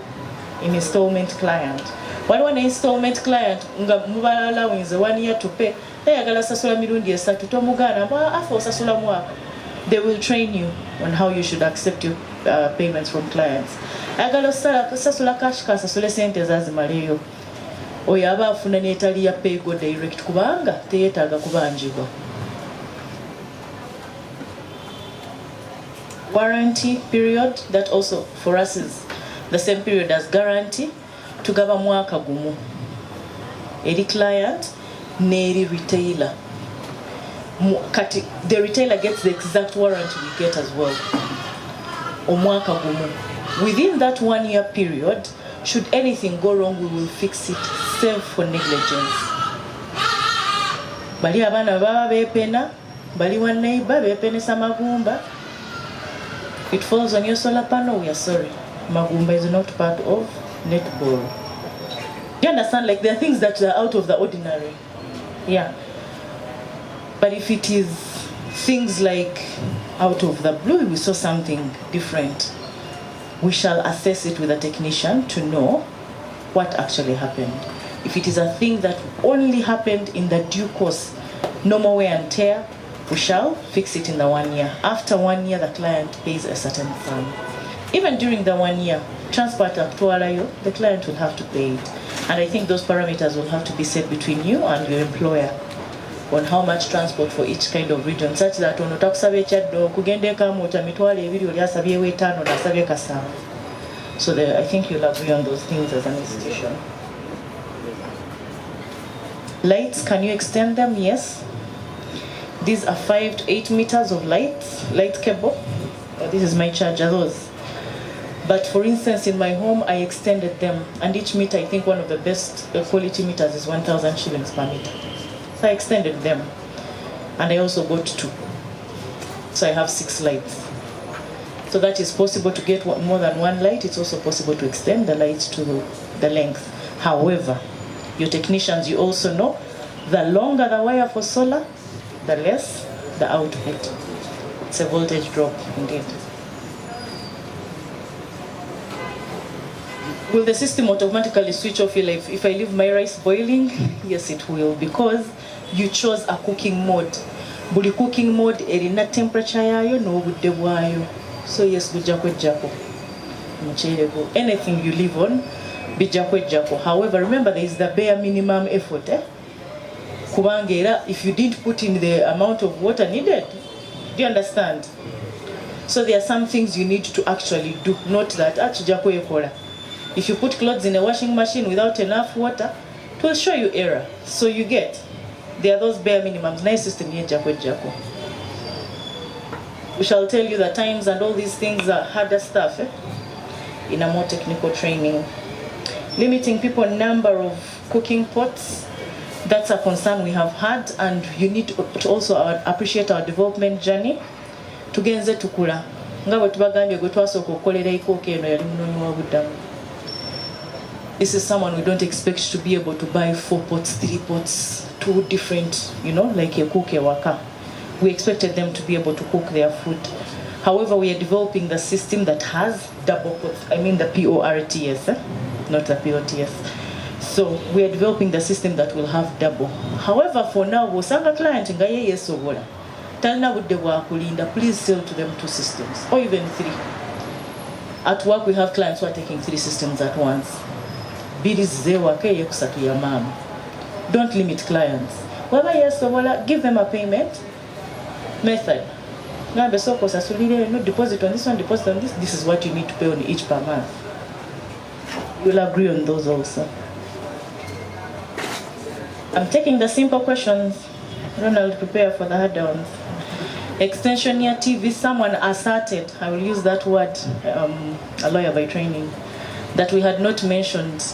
installment client? Waliwo ne installment client nga mubala allowance 1 year to pay. Ayagala sasula mirundi esatu tomugana afa osasula mwaka. They will train you on how you should accept your payments from clients. Ayagala sasula cash kasasule sente zazimaleyo. Oyo aba afuna n'etali ya paygo direct kubanga teyeetaaga kubanjibwa. Warranty period, that also for us is the same period as guarantee. Tugaba mwaka gumu. Eri client n'eri retailer. The retailer gets the exact warranty we get as well. Omwaka gumu. Within that 1 year period, should anything go wrong, we will fix it, save for negligence. Bali abana baba bepena, bali one neighbor bepenesa magumba. It falls on your solar panel, we are sorry. Magumba is not part of netball. You understand? Like there are things that are out of the ordinary. Yeah. But if it is things like out of the blue, we saw something different, we shall assess it with a technician to know what actually happened. If it is a thing that only happened in the due course, normal wear and tear, we shall fix it in the 1 year. After 1 year, the client pays a certain sum. Even during the 1 year, transport actualayo, the client will have to pay it. And I think those parameters will have to be set between you and your employer on how much transport for each kind of region, such that ono takusaba ekyaddo kugenda ekamuuta mitwalo 2 oli asabyewo 5 nasabye kasaavu. So I think you'll agree on those things as an institution. Lights, can you extend them? Yes. These are 5 to 8 meters of light cable. This is my charger, those. But for instance, in my home, I extended them, and each meter, I think one of the best quality meters is 1,000 shillings per meter. So I extended them, and I also got 2. So I have 6 lights. So that is possible to get more than 1 light. It's also possible to extend the lights to the length. However, your technicians, you also know, the longer the wire for solar, the less the output. It's a voltage drop indeed. Will the system automatically switch off if I leave my rice boiling? Yes, it will, because you chose a cooking mode. Buli cooking mode erina temperature yayo n'obudde bwayo. So yes, bijja kwejjako. Anything you leave on, bijja kwejjako. However, remember there is the bare minimum effort. Kubanga era, if you didn't put in the amount of water needed, do you understand? So there are some things you need to actually do, not that achijja kwekola. If you put clothes in a washing machine without enough water, it will show you error. So you get, there are those bare minimums. Nice system here, Jako. We shall tell you the times and all these things are harder stuff in a more technical training. Limiting people number of cooking pots, that's a concern we have had, and you need to also appreciate our development journey. Tugenze tukula. Ngabo tubagambye gwe twasooka okukolera ECOCA eno yali munoonyi wa buddamu. This is someone we don't expect to be able to buy 4 pots, 3 pots, 2 different, like a cook waka. We expected them to be able to cook their food. However, we are developing the system that has double pots. I mean the PORTS, not the POTS. So we are developing the system that will have double. However, for now, wosanga client nga ye yesobola. Talina budde bwa kulinda, please sell to them 2 systems or even 3. At work, we have clients who are taking 3 systems at once. Don't limit clients. Give them a payment method. No deposit on this one, deposit on this. This is what you need to pay on each per month. We'll agree on those also. I'm taking the simple questions. Ronald, prepare for the hard ones. Extension near TV, someone asserted, I will use that word, a lawyer by training, that we had not mentioned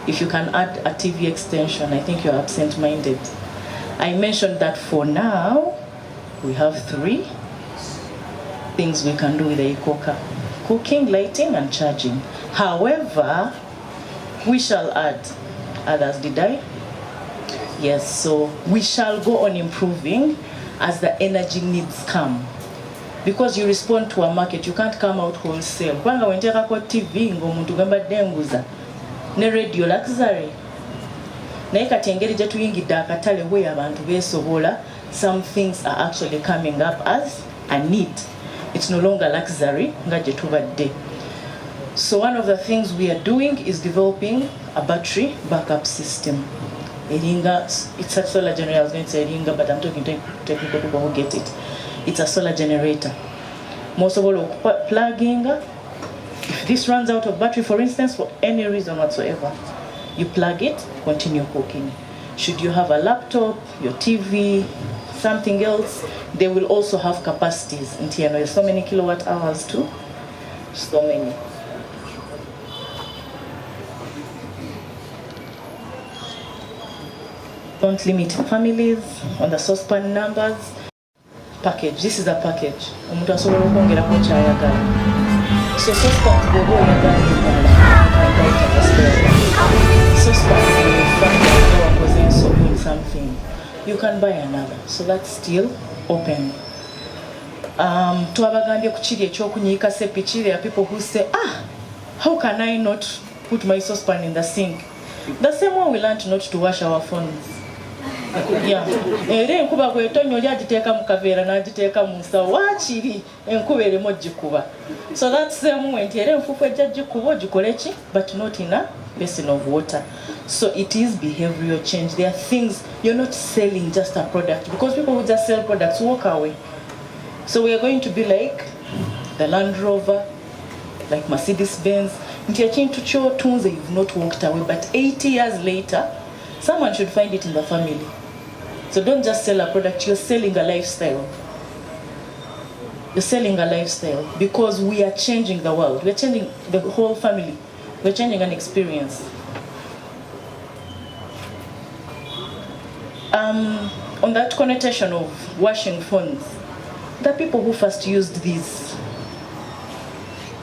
if you can add a TV extension. I think you're absent-minded. I mentioned that for now, we have 3 things we can do with the ECOCA: cooking, lighting, and charging. However, we shall add others. Did I? Yes, so we shall go on improving as the energy needs come. Because you respond to a market, you can't come out wholesale. Kwanga wenteka kwa TV ngomuntu gamba denguza. Ne radio luxury. Naye kati engeri gye tuyingidde akatale we abantu beesobola, some things are actually coming up as a need. It's no longer luxury nga gye tubadde. So one of the things we are doing is developing a battery backup system. Eringa, it's a solar generator. I was going to say Eringa, but I'm talking to technical people who get it. It's a solar generator. Most of all, plugging. If this runs out of battery, for instance, for any reason whatsoever, you plug it, continue cooking. Should you have a laptop, your TV, something else, they will also have capacities. And here, there's so many kilowatt hours too. So many. Don't limit families on the saucepan numbers. Package. This is a package. So saucepan something, you can buy another. So that's still open. There are people who say, how can I not put my saucepan in the sink? The same way we learned not to wash our phones. Yeah. Enkuba kwetonyo lyagiteeka mu kaveera n'agiteeka mu nsawo waakiri enkuba erimo gikuba. So that's the moment era enfufu ejja gikuba ogikole ki, but not in a basin of water. So it is behavioral change. There are things, you're not selling just a product, because people who just sell products walk away. So we are going to be like the Land Rover, like Mercedes Benz. You've not walked away, but 80 years later, someone should find it in the family. So don't just sell a product, you're selling a lifestyle. You're selling a lifestyle because we are changing the world. We're changing the whole family. We're changing an experience. On that connotation of washing phones, the people who first used these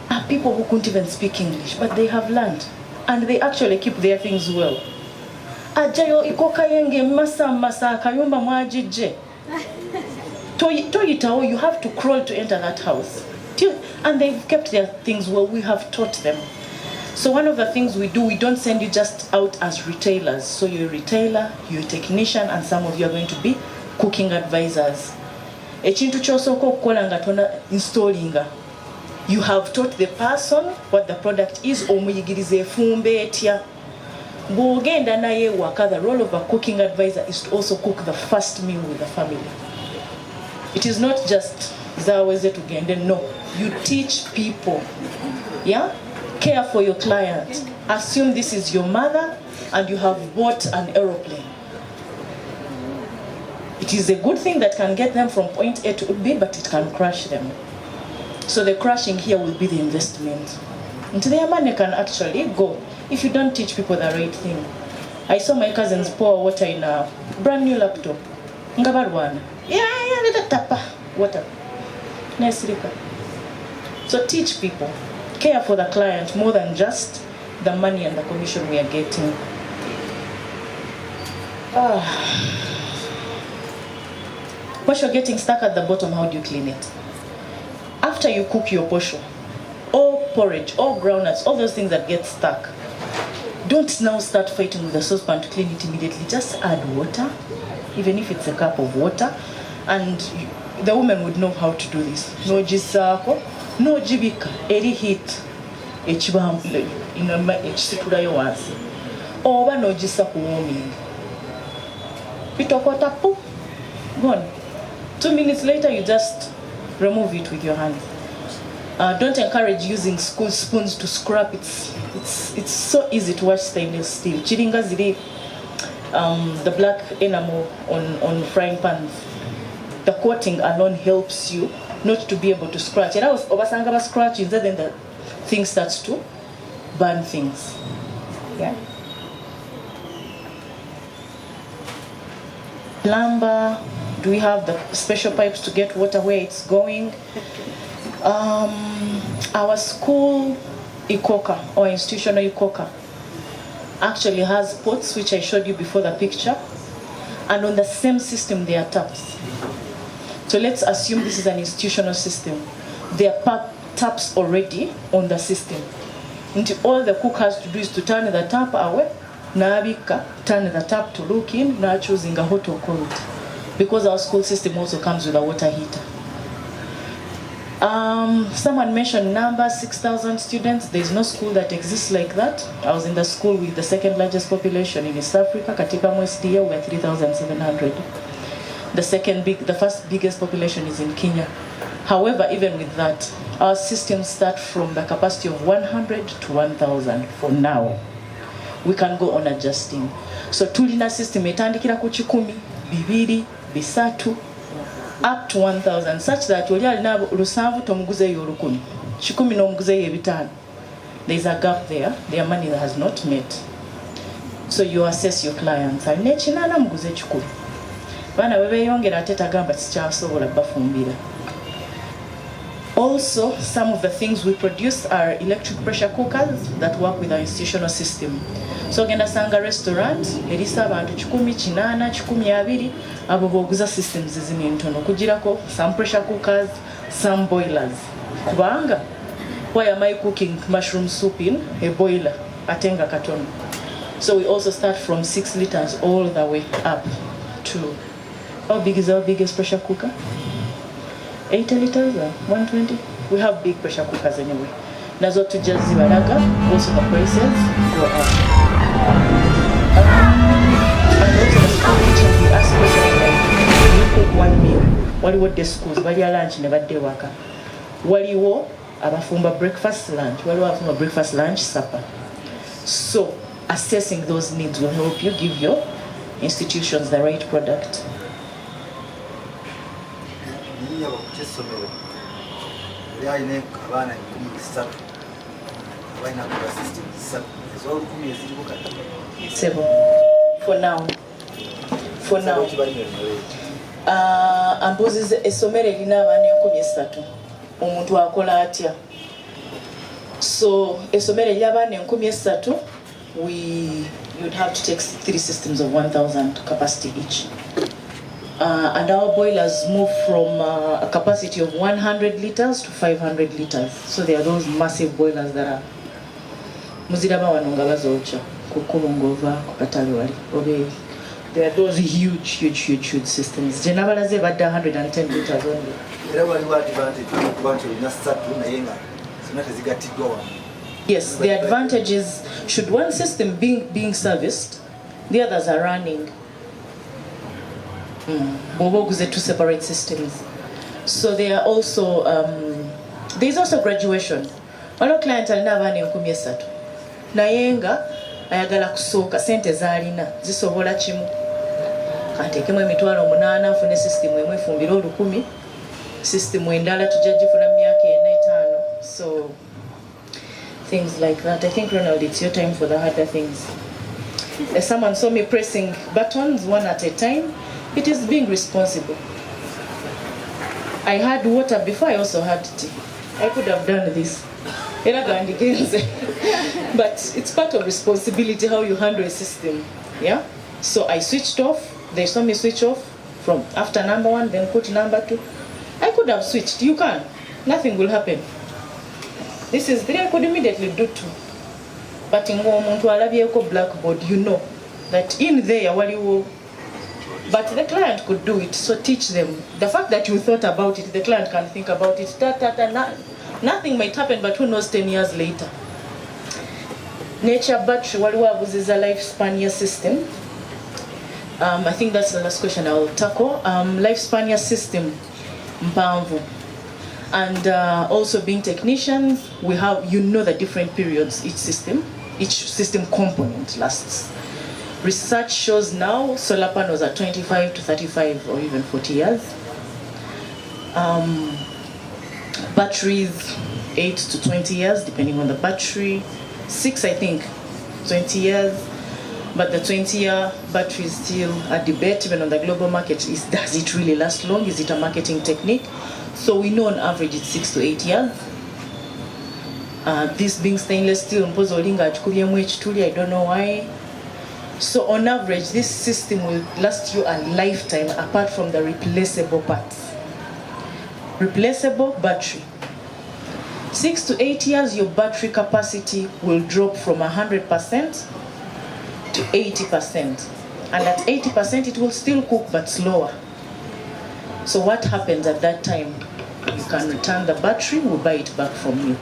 are people who couldn't even speak English, but they have learned, and they actually keep their things well. Ajayo ikoka yenge masa akayumba mwajije. Toyitawo, you have to crawl to enter that house. And they've kept their things well. We have taught them. So one of the things we do, we don't send you just out as retailers. So you're a retailer, you're a technician, and some of you are going to be cooking advisors. Ekintu kyosoko okukola nga tona installinga. You have taught the person what the product is, omuyigirize efumbe etya. Bw'ogenda naye waka, the role of a cooking advisor is to also cook the first meal with the family. It is not just zaweze tugende, no. You teach people, yeah? Care for your client. Assume this is your mother and you have bought an aeroplane. It is a good thing that can get them from point A to B, but it can crash them. So the crashing here will be the investment. Into their money can actually go if you don't teach people the right thing. I saw my cousins pour water in a brand new laptop. Ngabarwana. Yeah, let it tap water. Nice liquor. So teach people. Care for the client more than just the money and the commission we are getting. Once you're getting stuck at the bottom, how do you clean it? After you cook your posho, or porridge, or groundnuts, all those things that get stuck, don't now start fighting with the saucepan to clean it immediately. Just add water, even if it's a cup of water, and the woman would know how to do this. No jisako, no jibika, eri heat, echisitulayo wansi. Oba no jisa kuwarming. Pitokota poo, gone. 2 minutes later, you just remove it with your hands. Don't encourage using school spoons to scrap. It's so easy to wash stainless steel. Chiringa ziri, the black enamel on frying pans. The coating alone helps you not to be able to scratch. And I was obasanga scratching, then the thing starts to burn things. Yeah. Plumber, do we have the special pipes to get water where it's going? Our school ECOCA, or institutional ECOCA, actually has pots, which I showed you before the picture, and on the same system there are taps. So let's assume this is an institutional system. There are taps already on the system. And all the cook has to do is to turn the tap away, turn the tap to look in, now choosing a hot or cold. Because our school system also comes with a water heater. Someone mentioned numbers, 6,000 students. There's no school that exists like that. I was in the school with the second largest population in East Africa. Katika Mwestia, we're 3,700. The first biggest population is in Kenya. However, even with that, our systems start from the capacity of 100 to 1,000 for now. We can go on adjusting. So tulina system etandikira ku 10, 2, 3, up to 1,000, such that oli alina lusanvu tomuguzeyo 10, 10 n'omuguzeyo 5. There's a gap there. Their money that has not met. So you assess your clients. Alina ekinana muguze 10. Bana bebeyongera ate tagamba tikyasobola bafumbira. Also, some of the things we produce are electric pressure cookers that work with our institutional system. So genda sanga restaurant, erisa abantu 10, 8, 12, abo boguza systems zini ntono. Kujirako some pressure cookers, some boilers. Kubanga, why am I cooking mushroom soup in a boiler? Atenga katono. So we also start from 6 liters all the way up to, how big is our biggest pressure cooker? 80 liters or 120? We have big pressure cookers anyway. Nazo tujazi balaga, also the prices go up. And also the school teachers, we ask questions like, when you cook one meal, waliwo the schools, bali lunch ne badde waka. Waliwo abafumba breakfast lunch, waliwo abafumba breakfast lunch supper. So assessing those needs will help you give your institutions the right product. For now. Ambuzi essomero erina abaana 3,000. Omuntu akola atya? So essomero ery'abaana 3,000, you'd have to take 3 systems of 1,000 capacity each. And our boilers move from a capacity of 100 liters to 500 liters. So there are those massive boilers that are muziraba wanonga bazocha kukulungova kukatale wali. There are those huge systems. Jenabalaze badda 110 liters only. Yes, the advantage is, should one system being serviced, the others are running. Boboguze 2 separate systems. So there are also there's also graduation. Wano client alina abaana 3,000. Nayenga ayagala kusooka sente zalina zisobola kimu. kanteekemu emitwalo 8 nfune system emu efumbire 1000 system endala tujja gifuna mu myaka 4-5. So things like that. I think, Ronald, it's your time for the harder things. If someone saw me pressing buttons one at a time, it is being responsible. I had water before, I also had tea. I could have done this. But it's part of responsibility how you handle a system. Yeah? So I switched off. They saw me switch off from after number 1, then put number 2. I could have switched. You can. Nothing will happen. This is 3, I could immediately do 2. But in blackboard, you know that in there, but the client could do it, so teach them. The fact that you thought about it, the client can think about it. Nothing might happen, but who knows 10 years later. Nature battery, is a lifespan system. I think that's the last question I will tackle. Lifespan system, mpamvu. And also being technicians, we have, the different periods each system component lasts. Research shows now solar panels are 25 to 35 or even 40 years. Batteries 8 to 20 years, depending on the battery. 6, I think, 20 years. But the 20-year battery is still a debate, even on the global market. Does it really last long? Is it a marketing technique? So we know on average it's 6 to 8 years. This being stainless steel, I don't know why. So on average, this system will last you a lifetime apart from the replaceable parts. Replaceable battery. 6 to 8 years, your battery capacity will drop from 100% to 80%. And at 80%, it will still cook, but slower. So what happens at that time? You can return the battery, we'll buy it back from you.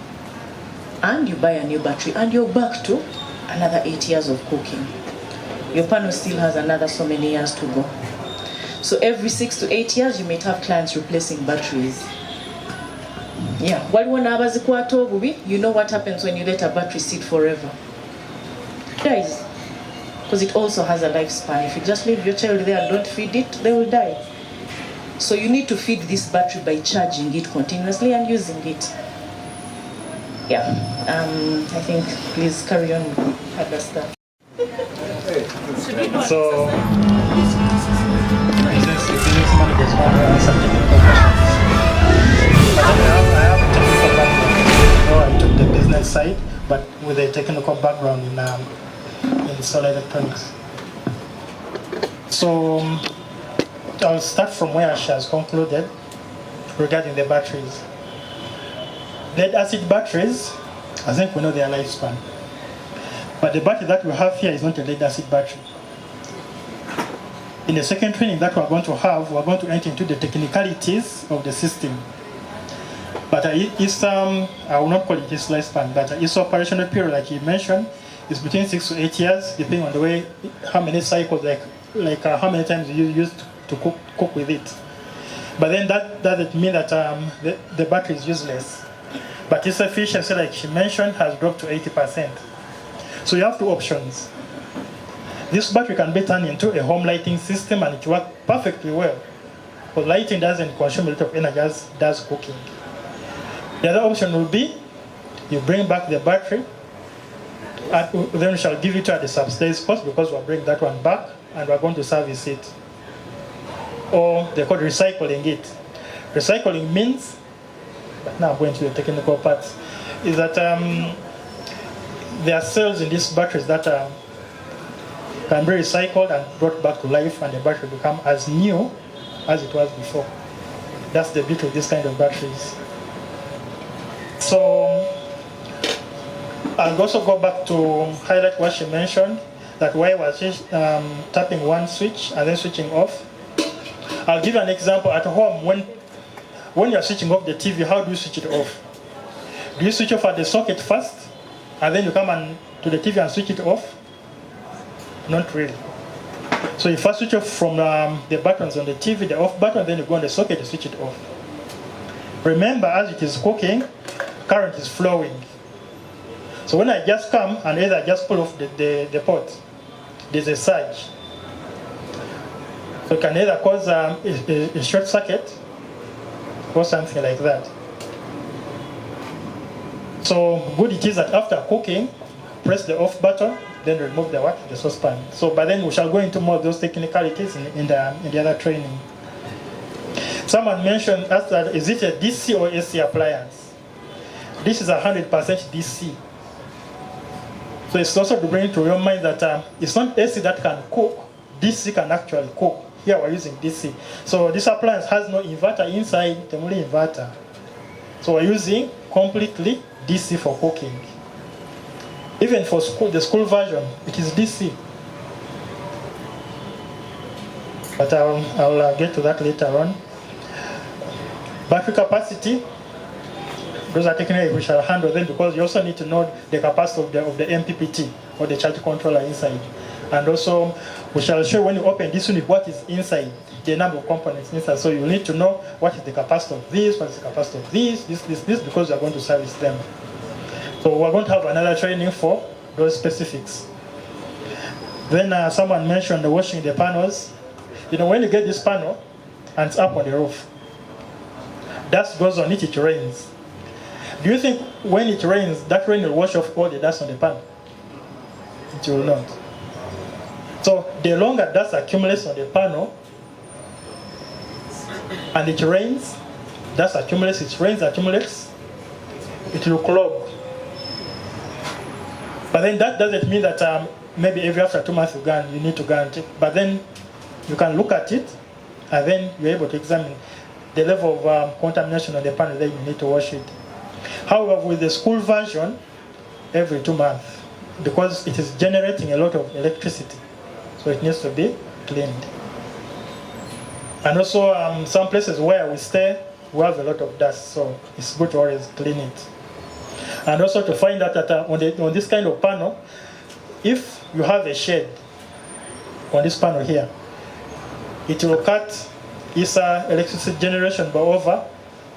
And you buy a new battery, and you're back to another 8 years of cooking. Your panel still has another so many years to go. So every 6 to 8 years, you might have clients replacing batteries. Yeah, you know what happens when you let a battery sit forever. It dies. Because it also has a lifespan. If you just leave your child there and don't feed it, they will die. So you need to feed this battery by charging it continuously and using it. Yeah, I think please carry on with other stuff. So, business managers want to answer technical questions. I have a technical background. I took the business side, but with a technical background in solar electronics. So, I'll start from where she has concluded regarding the batteries. Lead acid batteries, I think we know their lifespan. But the battery that we have here is not a lead acid battery. In the second training that we're going to have, we're going to enter into the technicalities of the system. But I will not call it its lifespan, but its operational period, like you mentioned, is between 6 to 8 years, depending on the way, how many cycles, like how many times you used to cook with it. But then that doesn't mean that the battery is useless. But its efficiency, like she mentioned, has dropped to 80%. So you have 2 options. This battery can be turned into a home lighting system and it works perfectly well. Because lighting doesn't consume a lot of energy as does cooking. The other option will be you bring back the battery and then we shall give it at the subsidized cost because we'll bring that one back and we're going to service it. Or they call recycling it. Recycling means, but now I'm going to the technical parts, is that there are cells in these batteries that can be recycled and brought back to life and the battery will become as new as it was before. That's the beauty of this kind of batteries. So I'll also go back to highlight what she mentioned, that why was she tapping one switch and then switching off. I'll give you an example at home. When you're switching off the TV, how do you switch it off? Do you switch off at the socket first and then you come to the TV and switch it off? Not really. So you first switch off from the buttons on the TV, the off button, then you go on the socket to switch it off. Remember, as it is cooking, current is flowing. So when I just come and either just pull off the pot, there's a surge. So it can either cause a short circuit or something like that. So good it is that after cooking, press the off button, then remove the saucepan. So by then we shall go into more of those technicalities in the other training. Someone mentioned asked that is it a DC or AC appliance? This is 100% DC. So it's also to bring to your mind that it's not AC that can cook, DC can actually cook. Here we're using DC. So this appliance has no inverter inside, the only inverter. So we're using completely DC for cooking. Even for school, the school version, it is DC. But I'll get to that later on. Battery capacity, those are technically we shall handle them because you also need to know the capacity of the MPPT or the charge controller inside. And also, we shall show when you open this unit what is inside, the number of components inside. So you need to know what is the capacity of this, what is the capacity of this, because you are going to service them. So we're going to have another training for those specifics. Then someone mentioned the washing the panels. You know, when you get this panel and it's up on the roof, dust goes on it, it rains. Do you think when it rains, that rain will wash off all the dust on the panel? It will not. So the longer dust accumulates on the panel, and it rains, dust accumulates, it rains, accumulates, it will clog. But then that doesn't mean that maybe every after 2 months you need to guarantee. But then you can look at it, and then you're able to examine the level of contamination on the panel, then you need to wash it. However, with the school version, every 2 months, because it is generating a lot of electricity, so it needs to be cleaned. And also, some places where we stay, we have a lot of dust, so it's good to always clean it. And also to find out that on this kind of panel, if you have a shade on this panel here, it will cut its electricity generation by over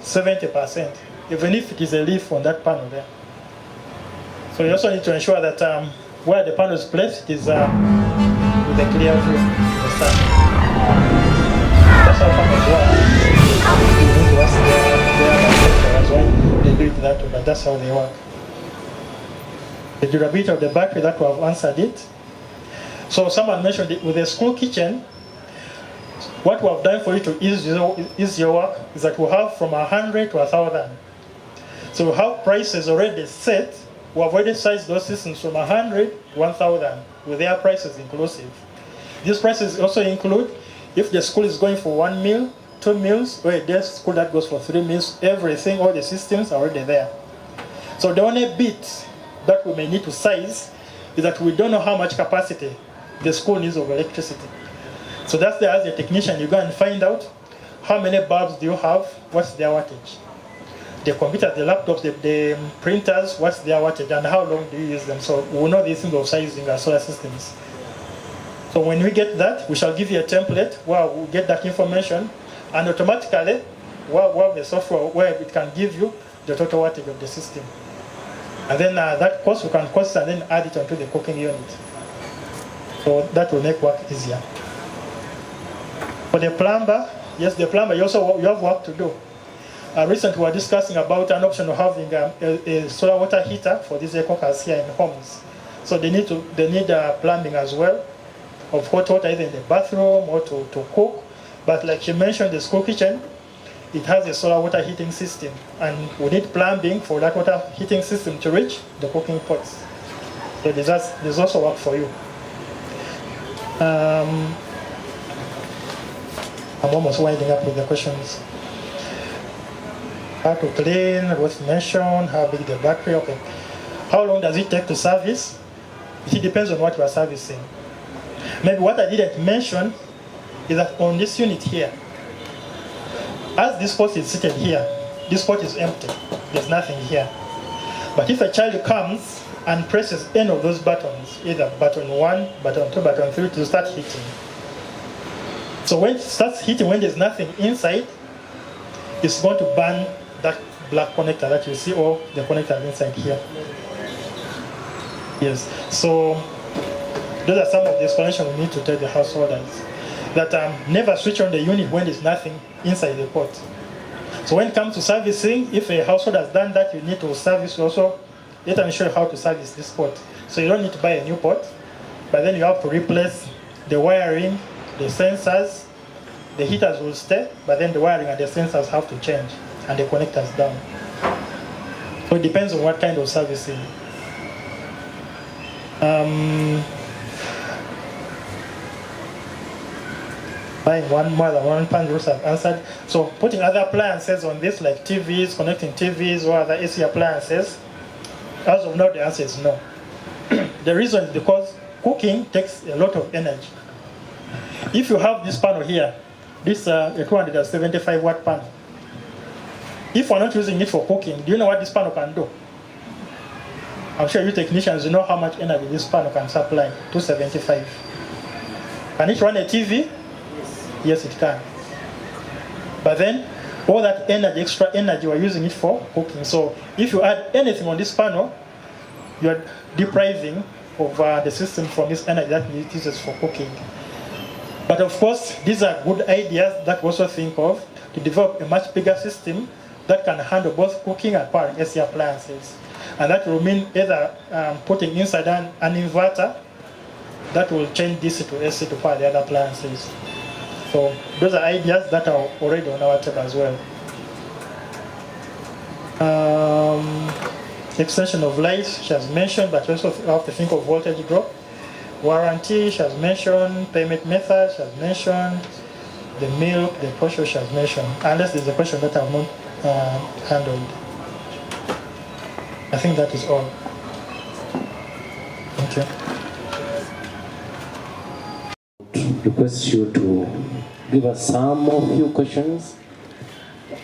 70%, even if it is a leaf on that panel there. So you also need to ensure that where the panel is placed is with a clear view of the sun. That's how panels work. That's why they do it that way, but that's how they work. The durability of the battery, that we have answered it. So someone mentioned it with the school kitchen. What we have done for you to ease your work is that we have from 100 to 1,000. So we have prices already set. We have already sized those systems from 100 to 1,000 with their prices inclusive. These prices also include if the school is going for 1 meal, 2 meals, or a school that goes for 3 meals, everything, all the systems are already there. So the only bit that we may need to size is that we don't know how much capacity the school needs of electricity. So that's the, as a technician, you go and find out how many bulbs do you have, what's their wattage. The computers, the laptops, the printers, what's their wattage, and how long do you use them. So we know these things of sizing our solar systems. So when we get that, we shall give you a template where we'll get that information, and automatically we'll have the software where it can give you the total wattage of the system. And then that cost, we can cost and then add it onto the cooking unit. So that will make work easier. For the plumber, yes, the plumber, you have work to do. Recently we were discussing about an option of having a solar water heater for these ECOCAs here in homes. So they need plumbing as well, of hot water either in the bathroom or to cook. But like you mentioned, the school kitchen, it has a solar water heating system, and we need plumbing for that water heating system to reach the cooking pots. So there's also work for you. I'm almost winding up with the questions. How to clean, what's mentioned, how big the battery, okay. How long does it take to service? It depends on what you are servicing. Maybe what I didn't mention is that on this unit here, as this port is seated here, this port is empty. There's nothing here. But if a child comes and presses any of those buttons, either button 1, button 2, button 3, to start heating. So when it starts heating, when there's nothing inside, it's going to burn that black connector that you see, or the connector inside here. Yes, so those are some of the explanations we need to tell the householders. that never switch on the unit when there's nothing inside the pot. So when it comes to servicing, if a household has done that, you need to service also. Let me show you how to service this pot. So you don't need to buy a new pot, but then you have to replace the wiring, the sensors. The heaters will stay, but then the wiring and the sensors have to change, and the connectors down. So it depends on what kind of servicing. Buying more than one pan, rules have answered. So putting other appliances on this, like TVs, connecting TVs or other AC appliances, as of now the answer is no. The reason is because cooking takes a lot of energy. If you have this panel here, this a 275 watt panel, if we're not using it for cooking, do you know what this panel can do? I'm sure you technicians, you know how much energy this panel can supply, 275. Can it run a TV? Yes, it can. But then, all that energy, extra energy, we're using it for cooking. So if you add anything on this panel, you're depriving of the system from this energy that it uses for cooking. But of course, these are good ideas that we also think of to develop a much bigger system that can handle both cooking and powering AC appliances. And that will mean either putting inside an inverter that will change DC to AC to power the other appliances. So those are ideas that are already on our table as well. Extension of life, she has mentioned, but also have to think of voltage drop. Warranty, she has mentioned. Payment method, she has mentioned. The milk, the portion, she has mentioned. Unless there's a question that I have not handled. I think that is all. Thank you. Request you to give us some more few questions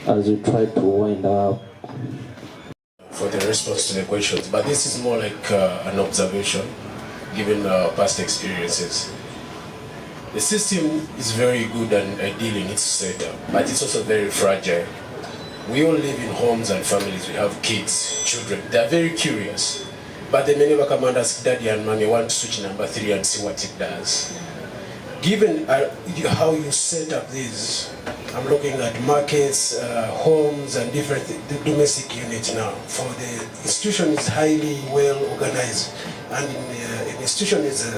as we try to wind up. For the response to the questions, but this is more like an observation given past experiences. The system is very good and ideal in its setup, but it's also very fragile. We all live in homes and families, we have kids, children, they're very curious, but they may never come and ask daddy and mommy, want to switch number 3 and see what it does. Given how you set up these, I'm looking at markets, homes, and different domestic units now. For the institution is highly well organized, and an institution is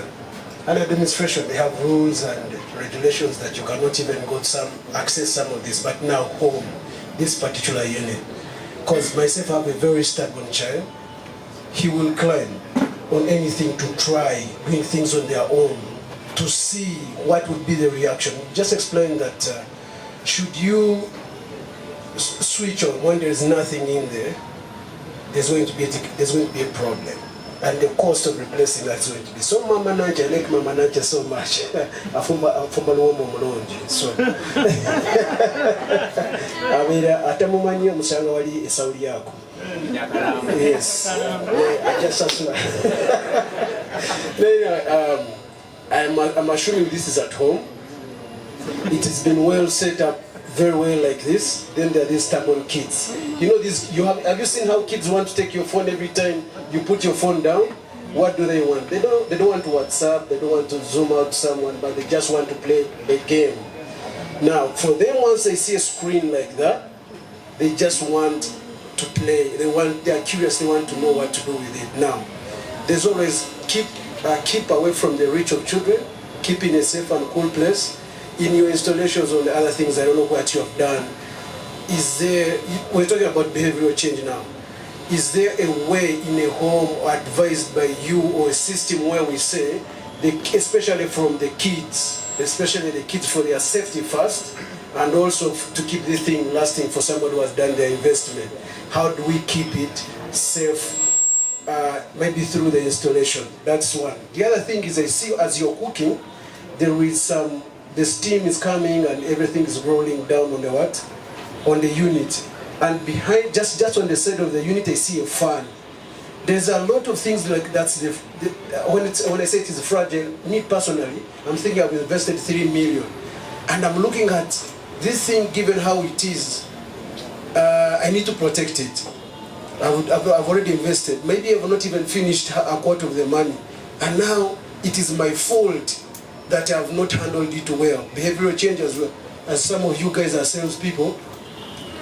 an administration. They have rules and regulations that you cannot even go access some of this. But now home, this particular unit, because myself I have a very stubborn child, he will climb on anything to try doing things on their own, to see what would be the reaction. Just explain that should you switch on when there's nothing in there, there's going to be a problem. And the cost of replacing that's going to be. So Mama Naja, I like Mama Naja so much. So I mean, atamumanya musanga wali esauli yako. Yes. I just I'm assuming this is at home. It has been well set up, very well like this. Then there are these stubborn kids. You know this. Have you seen how kids want to take your phone every time you put your phone down? What do they want? They don't want to WhatsApp. They don't want to zoom out someone, but they just want to play a game. Now, for them, once they see a screen like that, they just want to play. They are curious. They want to know what to do with it. Now, there's always keep away from the reach of children. Keep in a safe and cool place. In your installations on the other things, I don't know what you have done. We're talking about behavioral change now. Is there a way in a home advised by you or a system where we say, especially from the kids, especially the kids for their safety first, and also to keep this thing lasting for somebody who has done their investment? How do we keep it safe? Maybe through the installation. That's one. The other thing is I see as you're cooking, there is the steam is coming and everything is rolling down on the what? On the unit. And behind, just on the side of the unit, I see a fan. There's a lot of things like that's when I say it is fragile, me personally, I'm thinking I've invested 3 million. And I'm looking at this thing, given how it is, I need to protect it. I've already invested. Maybe I've not even finished a quarter of the money. And now it is my fault that have not handled it well. Behavioral change as well. As some of you guys are salespeople,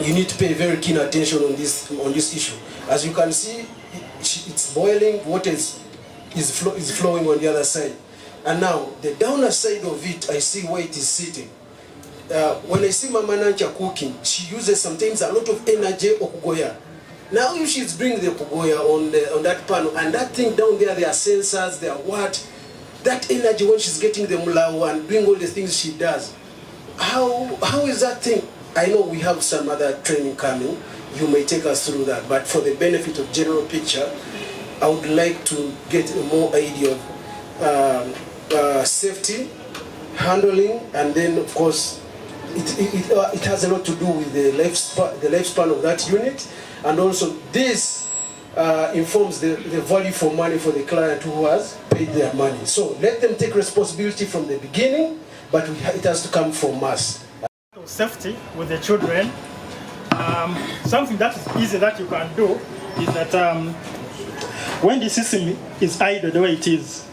you need to pay very keen attention on this issue. As you can see, it's boiling. Water is flowing on the other side. And now the downer side of it, I see where it is sitting. When I see Mama Nancha cooking, she uses sometimes a lot of energy okugoya. Now if she's bringing the okugoya on that panel, and that thing down there are sensors, they are what? That energy when she's getting the mulawa and doing all the things she does, how is that thing? I know we have some other training coming. You may take us through that, but for the benefit of general picture, I would like to get a more idea of safety, handling, and then of course it has a lot to do with the lifespan of that unit, and also this informs the value for money for the client who has paid their money. So let them take responsibility from the beginning, but it has to come from us. Safety with the children, something that is easy that you can do is that when the system is idle the way it is,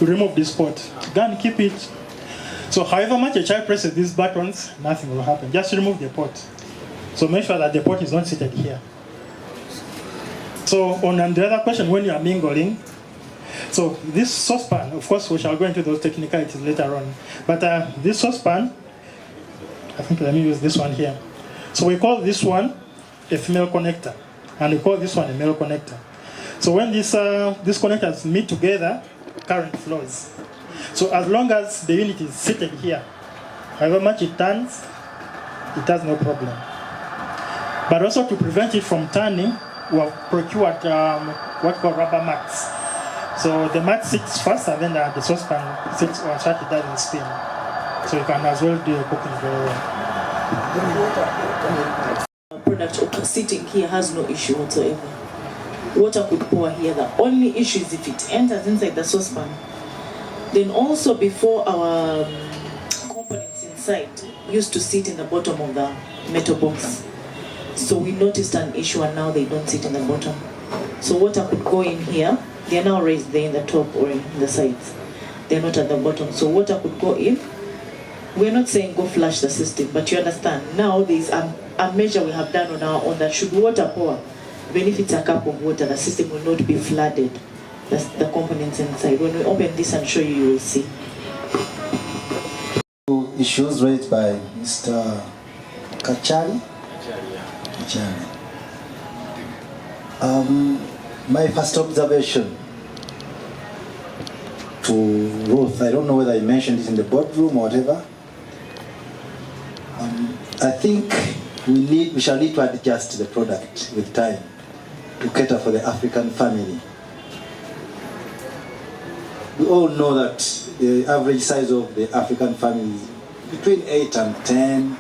you remove this pot. Go and keep it. So however much a child presses these buttons, nothing will happen. Just remove the pot. So make sure that the pot is not seated here. So on the other question, when you are mingling, so this saucepan, of course we shall go into those technicalities later on, but this saucepan, I think let me use this one here. So we call this one a female connector, and we call this one a male connector. So when these connectors meet together, current flows. So as long as the unit is seated here, however much it turns, it has no problem. But also to prevent it from turning, we have procured what we call rubber mats. So the mat sits first, and then the saucepan sits on such it doesn't spin. So you can as well do your cooking very well. Product sitting here has no issue whatsoever. Water could pour here. The only issue is if it enters inside the saucepan. Then also before our components inside used to sit in the bottom of the metal box. So we noticed an issue and now they don't sit in the bottom. So water could go in here. They are now raised there in the top or in the sides. They're not at the bottom. So water could go in. We're not saying go flush the system, but you understand. Now there's a measure we have done on our own that should water pour, even if it's a cup of water, the system will not be flooded. That's the components inside. When we open this and show you, you will see. Issues raised by Mr. Kachari. My first observation to Ruth, I don't know whether I mentioned it in the boardroom or whatever. I think we shall need to adjust the product with time to cater for the African family. We all know that the average size of the African family is between 8 and 10,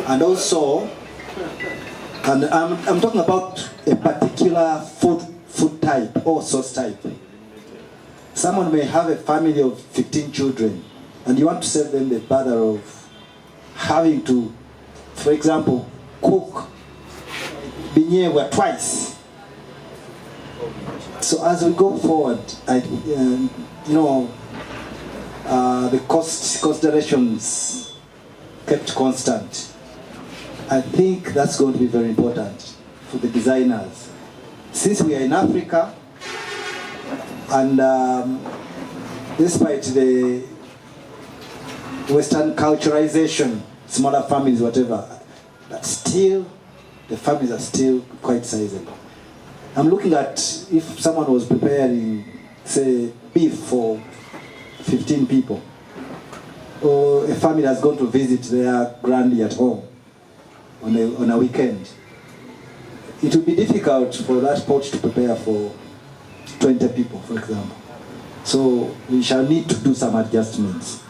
and also, and I'm talking about a particular food type or sauce type. Someone may have a family of 15 children, and you want to save them the bother of having to, for example, cook binyewa twice. So as we go forward, the cost considerations kept constant. I think that's going to be very important for the designers. Since we are in Africa, and despite the Western culturalization, smaller families, whatever, but still, the families are still quite sizable. I'm looking at if someone was preparing, say, beef for 15 people, or a family has gone to visit their granny at home on a weekend. It would be difficult for that pot to prepare for 20 people, for example. So we shall need to do some adjustments.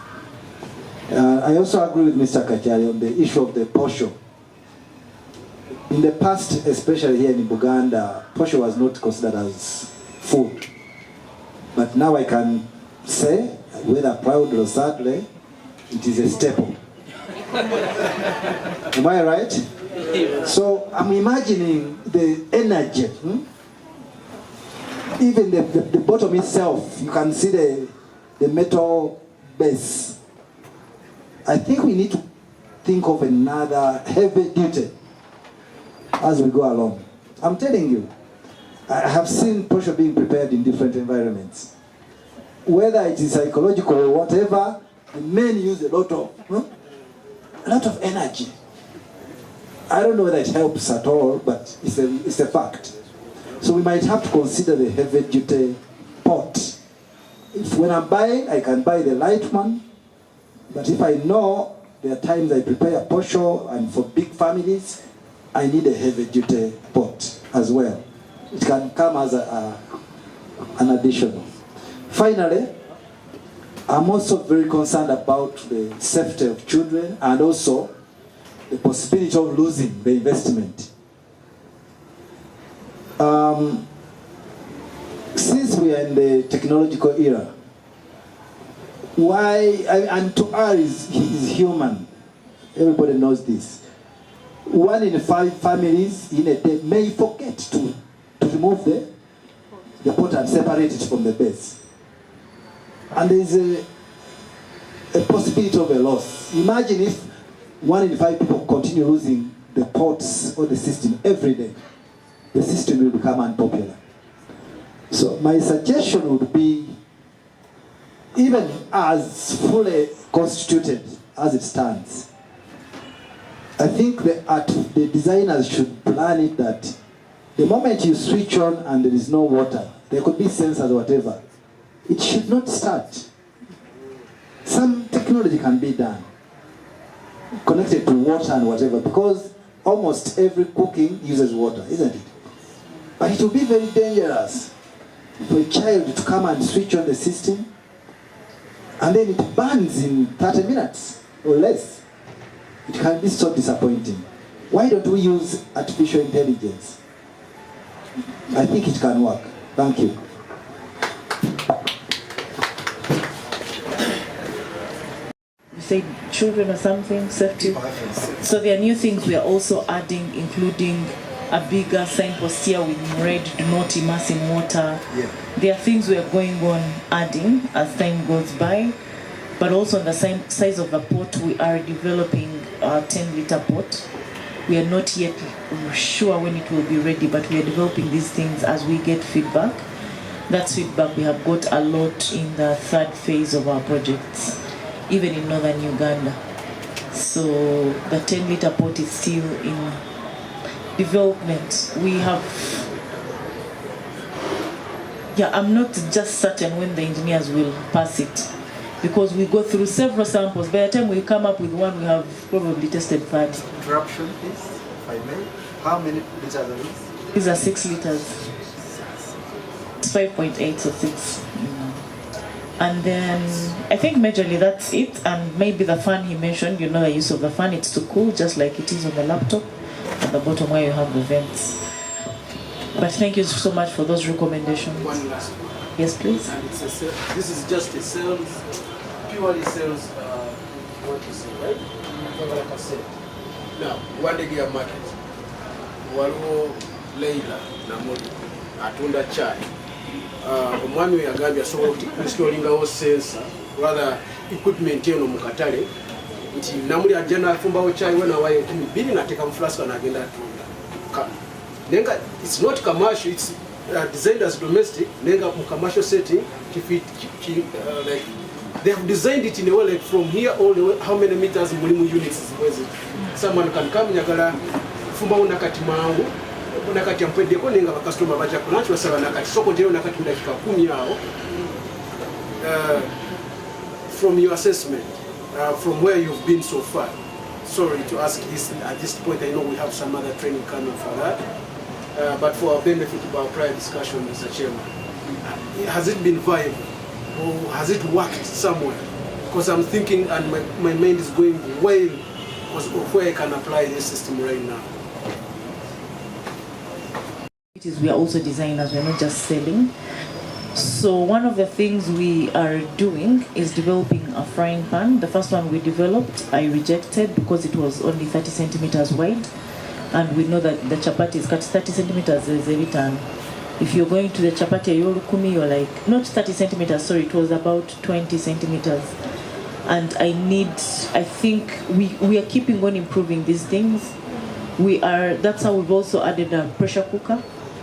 I also agree with Mr. Kachari on the issue of the posho. In the past, especially here in Buganda, posho was not considered as food. But now I can say, whether proud or sadly, it is a staple. Am I right? So I'm imagining the energy. Even the bottom itself, you can see the metal base. I think we need to think of another heavy duty as we go along. I'm telling you, I have seen posho being prepared in different environments. Whether it is psychological or whatever, the men use a lot of energy. I don't know whether it helps at all, but it's a fact. So we might have to consider the heavy duty pot. If when I'm buying, I can buy the light one, but if I know there are times I prepare a posho, and for big families, I need a heavy duty pot as well. It can come as an additional. Finally, I'm also very concerned about the safety of children and also the possibility of losing the investment. Since we are in the technological era, and to us is human, everybody knows this. 1 in 5 families in a day may forget to remove the pot and separate it from the base. And there is a possibility of a loss. Imagine if 1 in 5 people continue losing the pots or the system every day. The system will become unpopular. So my suggestion would be, even as fully constituted as it stands, I think the designers should plan it that the moment you switch on and there is no water, there could be sensors or whatever, it should not start. Some technology can be done, connected to water and whatever, because almost every cooking uses water, isn't it? But it will be very dangerous for a child to come and switch on the system, and then it burns in 30 minutes or less. It can be so disappointing. Why don't we use artificial intelligence? I think it can work. Thank you. You say children or something, safety. So there are new things we are also adding, including a bigger signpost here with red, do not immerse in water. Yeah. There are things we are going on adding as time goes by, but also on the same size of the pot, we are developing a 10-liter pot. We are not yet sure when it will be ready, but we are developing these things as we get feedback. That's feedback we have got a lot in the 3rd phase of our projects, even in northern Uganda. So the 10-liter pot is still in development. We have, I'm not just certain when the engineers will pass it, because we go through several samples. By the time we come up with one, we have probably tested 30. Interruption, please, if I may. How many liters are these? These are 6 liters. It's 5.8, so 6. And then I think majorly that's it. And maybe the fan he mentioned, you know the use of the fan, it's to cool, just like it is on the laptop, at the bottom where you have the vents. But thank you so much for those recommendations. One last one. Yes, please. And it's this is just a sales, purely sales, what you say, right? Like I said. Now, one day gear market. Waliwo Leila Namodi atunda chai. Omwami we yagambye asobola okuinstalingawo sensor, rather equipment eno mu katale, nti namuli ajja n'afumbawo chai we nawayo 12 n'ateeka mu flask n'agenda atunda. Nenga it's not commercial, it's designed as domestic. Nenga mu commercial setting, like they have designed it in a way like from here all the way, how many meters mulimu units is it? Someone can come nyagala fumbawo nakati mangu nakati ampeddeko nenga bakasitoma bajja kunanchi basaba nakati soko tero nakati mu dakika 10 awo. From your assessment, from where you've been so far, sorry to ask this at this point, I know we have some other training coming for that, but for our benefit of our prior discussion, Mr. Chairman, has it been viable or has it worked somewhere? Because I'm thinking and my mind is going well of where I can apply this system right now. We are also designers, we're not just selling. So one of the things we are doing is developing a frying pan. The first one we developed, I rejected because it was only 30 centimeters wide. And we know that the chapati is cut 30 centimeters, there is a return. If you're going to the chapati yolukumi, you're like, not 30 centimeters, sorry, it was about 20 centimeters. And I think we are keeping on improving these things. That's how we've also added a pressure cooker,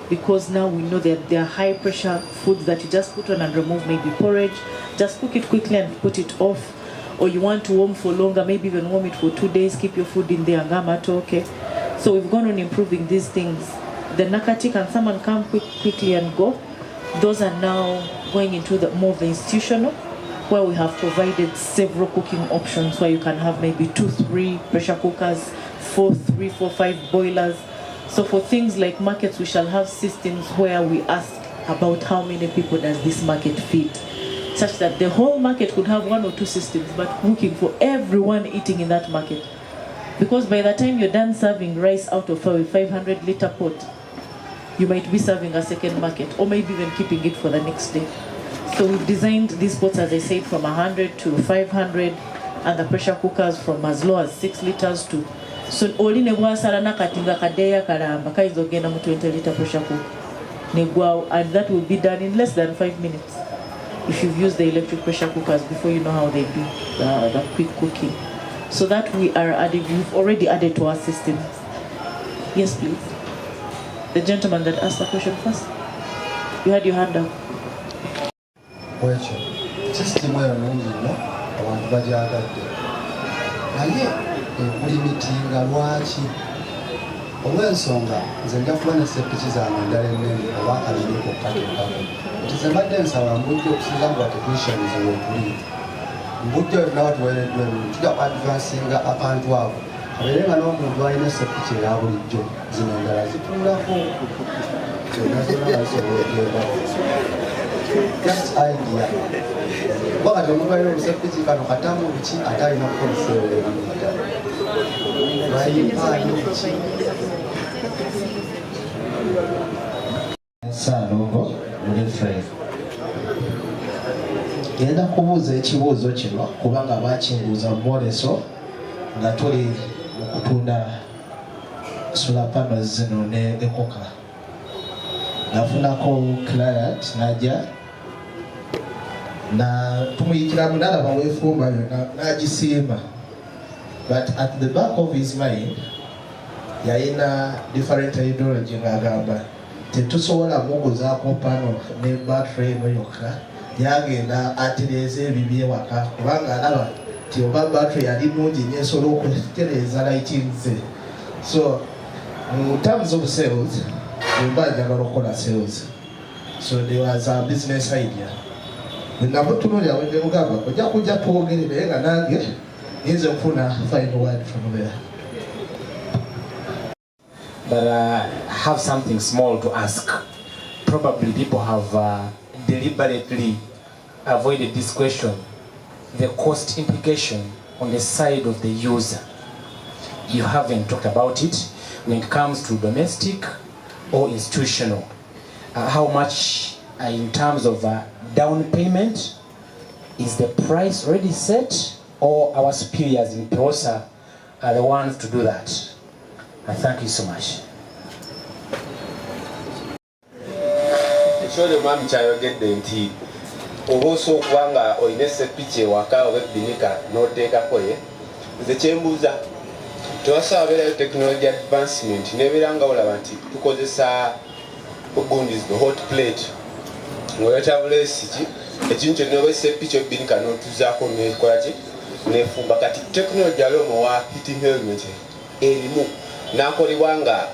because now we know that there are high pressure foods that you just put on and remove, maybe porridge, just cook it quickly and put it off. Or you want to warm for longer, maybe even warm it for 2 days, keep your food in there, okay. So we've gone on improving these things. The nakati, can someone come quickly and go? Those are now going into more of the institutional, where we have provided several cooking options, where you can have maybe 2, 3 pressure cookers, 3, 4, 5 boilers. So for things like markets, we shall have systems where we ask about how many people does this market feed, such that the whole market could have 1 or 2 systems, but cooking for everyone eating in that market. Because by the time you're done serving rice out of a 500-liter pot, you might be serving a second market, or maybe even keeping it for the next day. So we've designed these pots, as I said, from 100 to 500, and the pressure cookers from as low as 6 liters to. So oli ne bwasala nakatinga kadeya kalamba kaizogenda mu 20-liter pressure cooker. And that will be done in less than 5 minutes if you've used the electric pressure cookers before you know how they do the quick cooking. So that we've already added to our system. Yes, please. The gentleman that asked the question first. You had your hand up. System where no abantu bajagadde naye ekulimittinga lwaki olw'ensonga nze nja kuba ne sepiki zange endala ennene oba akaliniko okukateekako nti ze mbadde nsaba mbujja okusinga mu batekinicians weetuli mbujja nawe tuweereddwa ebintu tujja ku advansinga abantu abo abeere nga n'omuntu alina sepiki eya bulijjo zino endala zituulako zonna zonna bazisobola just idea wakati omuntu alina olusepiki kano katamu biki ate alina kukozesa bayipaani biki Salongo Wilfred. Ngenda kubuuza ekibuuzo kino kubanga bakimbuuza mu mwoleso nga tuli mu kutunda solar panels zino ne ECOCA. Nafunako client najja na tumuyitira munalaba weefumba yonna n'agisiima, but at the back of his mind yalina different ideology ng'agamba tetusobola muguzaako pano ne battery eno yokka, yagenda atereeza ebibi ewaka kubanga alaba nti oba battery yali nnungi nnyo esobola okutereeza lighting ze. So in terms of sales, we njagala okukola sales, so there was a business idea. Namutunuulira wende mugamba ojja kujja twogere naye nga nange nyinza okufuna final word from there. But I have something small to ask. Probably people have deliberately avoided this question. The cost implication on the side of the user. You haven't talked about it when it comes to domestic or institutional. How much in terms of down payment, is the price already set, or our superiors in PEWOSA are the ones to do that? Thank you so much. Ekyo mwami kyayogedde nti oba osookuba nga olina esepiki ewaka oba ebbinika n'oteekako ye, nze kyembuuza tewasobola beerayo technology advancement nebeera nga olaba nti tukozesa gundi zino hot plate ng'oyotabulesi ki ekintu kyonna oba esepiki ebbinika n'otuzaako nekola ki nefumba. Kati technology alomo wa heating element erimu nakolebwa nga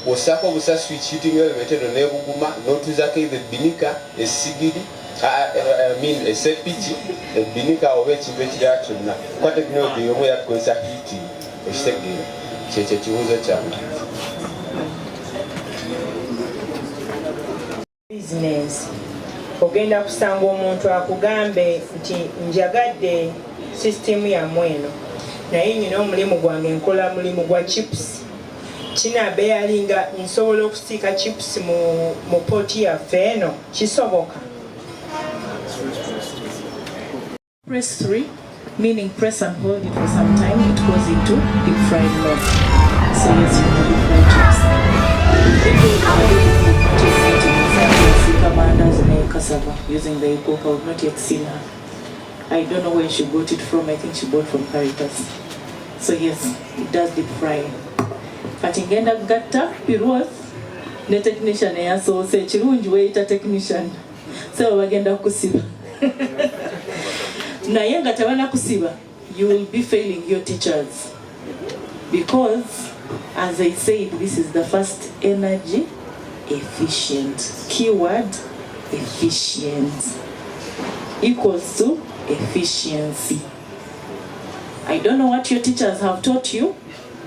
osaako obusa switch heating element eno nebuguma n'otuzaako either ebbinika esigiri esepiki ebbinika oba ekintu ekirala kyonna kwa technology yomu yakukozesa heating ekitegeero kyekyo ekibuuzo kyange. Business ogenda kusanga omuntu akugambe nti njagadde system yammwe eno naye nyina omulimu gwange nkola mulimu gwa chips, kinabeeyalinga nsobola okusiika chips mu poti yaffe eno kisoboka? Press 3, meaning press and hold it for some time, it goes into deep fried mode. So yes, you can deep fry chips. cassava using the ECOCA. I've not yet seen her. I don't know where she got it from. I think she bought from Caritas. So yes, it does deep fry. Kati ngenda gatta piruos ne technician eyasoose kirungi weeyita technician so bagenda kusiba naye nga tebana kusiba, you will be failing your teachers because, as I said, this is the first energy efficient. Keyword efficient equals to efficiency. I don't know what your teachers have taught you,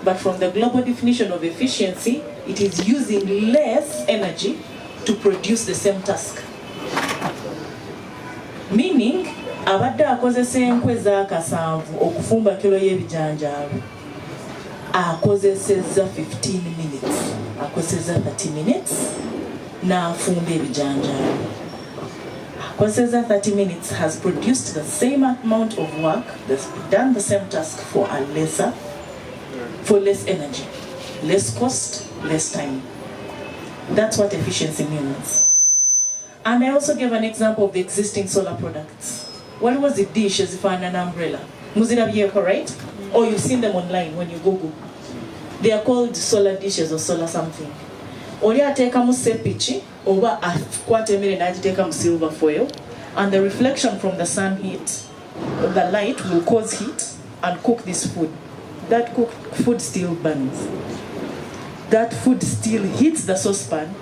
but from the global definition of efficiency, it is using less energy to produce the same task. Meaning, abadde akozesa enkwe za kasanvu okufumba kilo y'ebijanjaalo akozesezza 15 minutes, akozesezza 30 minutes n'afumba ebijanjaalo. Akozesezza 30 minutes has produced the same amount of work, that's done the same task for less energy, less cost, less time. That's what efficiency means. And I also gave an example of the existing solar products. What was the dish as if an umbrella? Muzirabyeko, right? Or you've seen them online when you Google. They are called solar dishes or solar something. Oli ateekamu sepichi oba akwata emmere n'agiteeka silver foil, and the reflection from the sun heat, the light will cause heat and cook this food. That cooked food still burns. That food still hits the saucepan,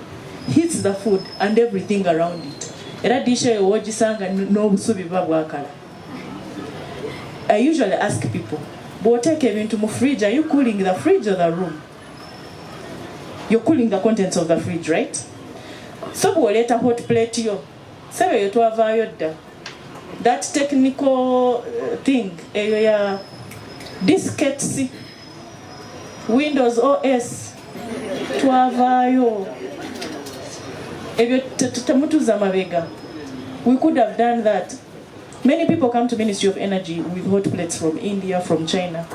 hits the food and everything around it. Era dish eyo wogisanga n'obusubi buba bwakala. I usually ask people, bw'oteeka ebintu mu fridge, are you cooling the fridge or the room? You're cooling the contents of the fridge, right? So bw'oleeta hot plate yo, sebe yo twavaayo dda. That technical thing, eyo ya diskettes, Windows OS, twavaayo. Ebyo temutuza mabega. We could have done that. Many people come to Ministry of Energy with hot plates from India, from China.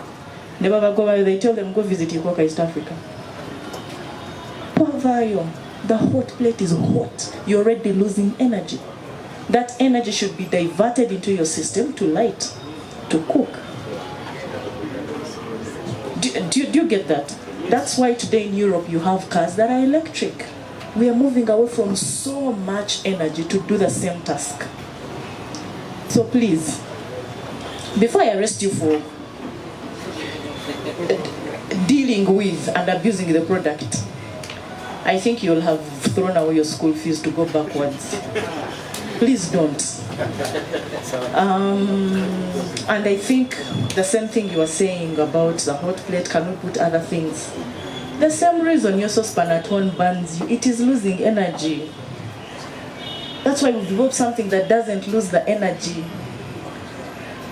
Never go, they tell them, go visit ECOCA East Africa. Twavaayo. The hot plate is hot. You're already losing energy. That energy should be diverted into your system to light, to cook. Do you get that? That's why today in Europe you have cars that are electric. We are moving away from so much energy to do the same task. So please, before I arrest you for dealing with and abusing the product, I think you'll have thrown away your school fees to go backwards. Please don't. And I think the same thing you were saying about the hot plate, can we put other things? The same reason your saucepan at home burns you, it is losing energy. That's why we develop something that doesn't lose the energy.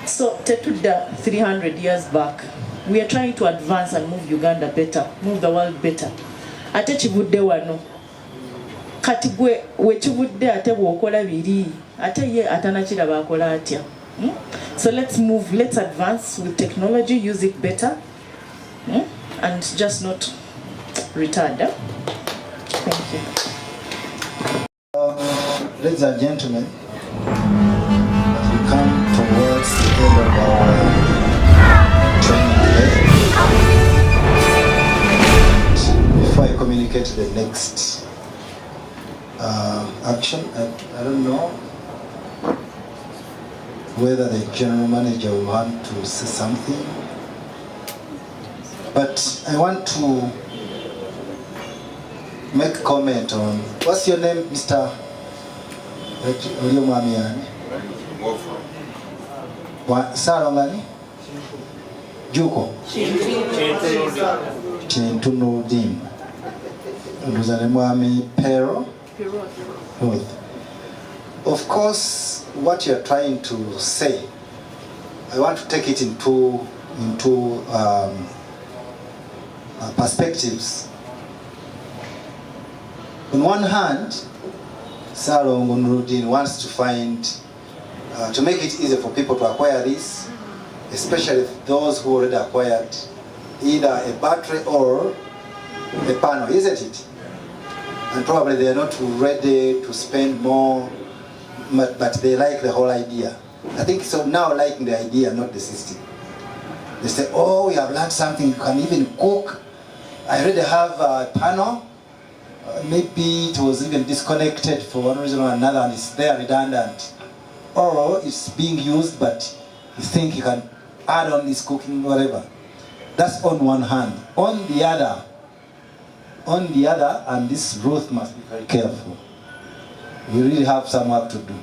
So, Tetuda 300 years back, we are trying to advance and move Uganda better, move the world better. Ate kivudde wano. Kati gwe wekivudde ate bw'okola biri, ate ye atanakiraba akola atya. So let's move, let's advance with technology, use it better, and just not retard. Thank you. Ladies and gentlemen, as we come towards the end of our training today, before I communicate the next action, I don't know whether the general manager will want to say something, but I want to make a comment on, what's your name, Mr. Sarongani? Juko? Chintunudin. Mwami Pero? Of course, what you're trying to say, I want to take it into perspectives. On one hand, Sarong Nurudin wants to find, to make it easier for people to acquire this, especially those who already acquired either a battery or a panel, isn't it? And probably they are not ready to spend more but they like the whole idea. I think so now liking the idea, not the system. They say, oh, we have learned something, you can even cook. I already have a panel. Maybe it was even disconnected for one reason or another and it's there redundant. Or it's being used, but you think you can add on this cooking, whatever. That's on one hand. On the other, and this Ruth must be very careful. We really have some work to do.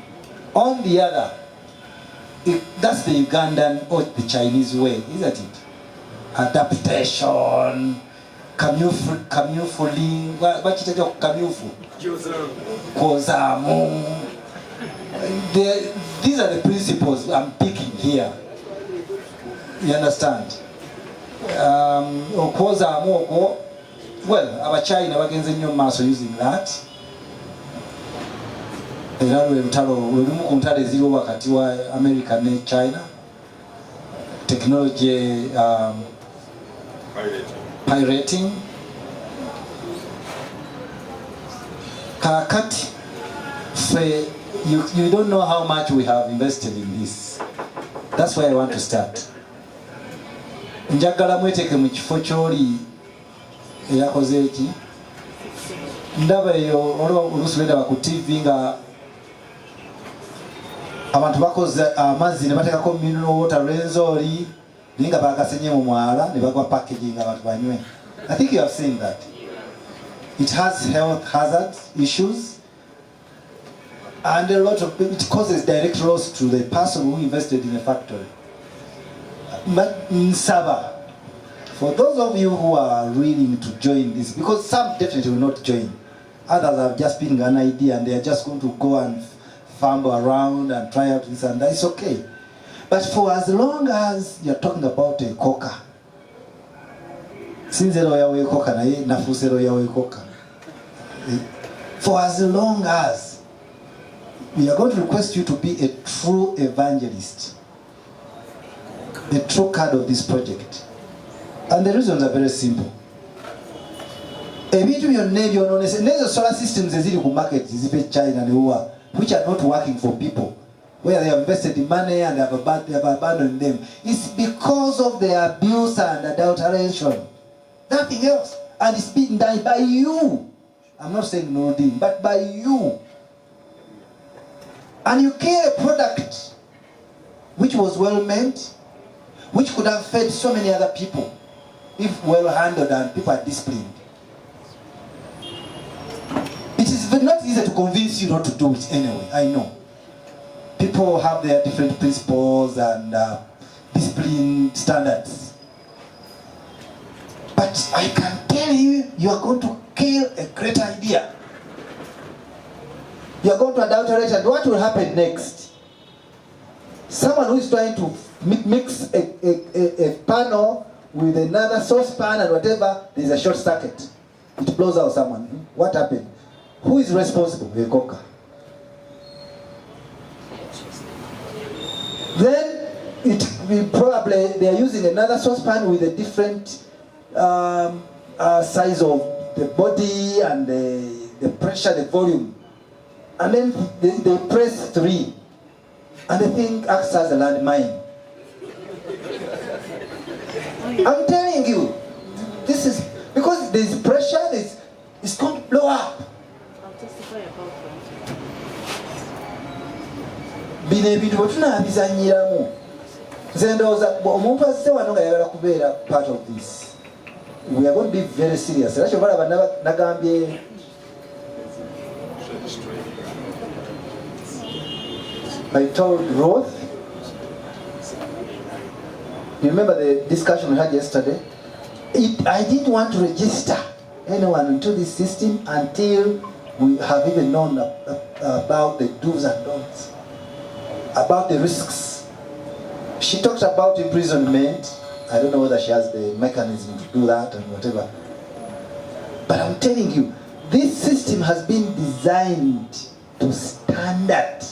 On the other, that's the Ugandan or the Chinese way, isn't it? Adaptation, kamufling, kamufu, kozamu. These are the principles I'm picking here. You understand? Well, our China against the new mass using that. America and China. Technology pirating. Kakati, you don't know how much we have invested in this. That's why I want to start. Njagala mweteke mu kifo ky'oli eyakoze eki ndaba eyo oluusi lwendaba ku TV nga abantu bakoze amazzi ne bateekako mineral water lw'enzooli naye nga bagasenye mu mwala ne bagwa packaging abantu banywe. I think you have seen that. It has health hazard issues and a lot of it causes direct loss to the person who invested in a factory. But Nsaba, for those of you who are willing to join this, because some definitely will not join, others have just been an idea and they are just going to go and fumble around and try out this and that, it's okay. But for as long as you're talking about a ECOCA, for as long as we are going to request you to be a true evangelist, the true card of this project. And the reasons are very simple. There's solar systems in market China which are not working for people, where they have invested in money and they have abandoned them. It's because of the abuse and adulteration. Nothing else. And it's being done by you. I'm not saying Nordin, but by you. And you kill a product which was well meant, which could have fed so many other people if well handled and people are disciplined. It is not easy to convince you not to do it anyway, I know. People have their different principles and discipline standards. But I can tell you, you are going to kill a great idea. You are going to adulterate, and what will happen next? Someone who is trying to mix a panel with another saucepan and whatever, there is a short circuit. It blows out someone. What happened? Who is responsible? ECOCA. Then it will probably they are using another saucepan with a different size of the body and the pressure, the volume. And then they press 3. And the thing acts as a landmine. I'm telling you, this is because there's pressure, it's going to blow up. I'll testify about that. Bino ebintu bwe tunaabizanyiramu nze ndowooza omuntu azze wano nga yagala kubeera part of this, we are going to be very serious. Era kyova laba nagambye I told Ruth, you remember the discussion we had yesterday? I didn't want to register anyone into this system until we have even known about the do's and don'ts, about the risks. She talked about imprisonment. I don't know whether she has the mechanism to do that and whatever. But I'm telling you, this system has been designed to standard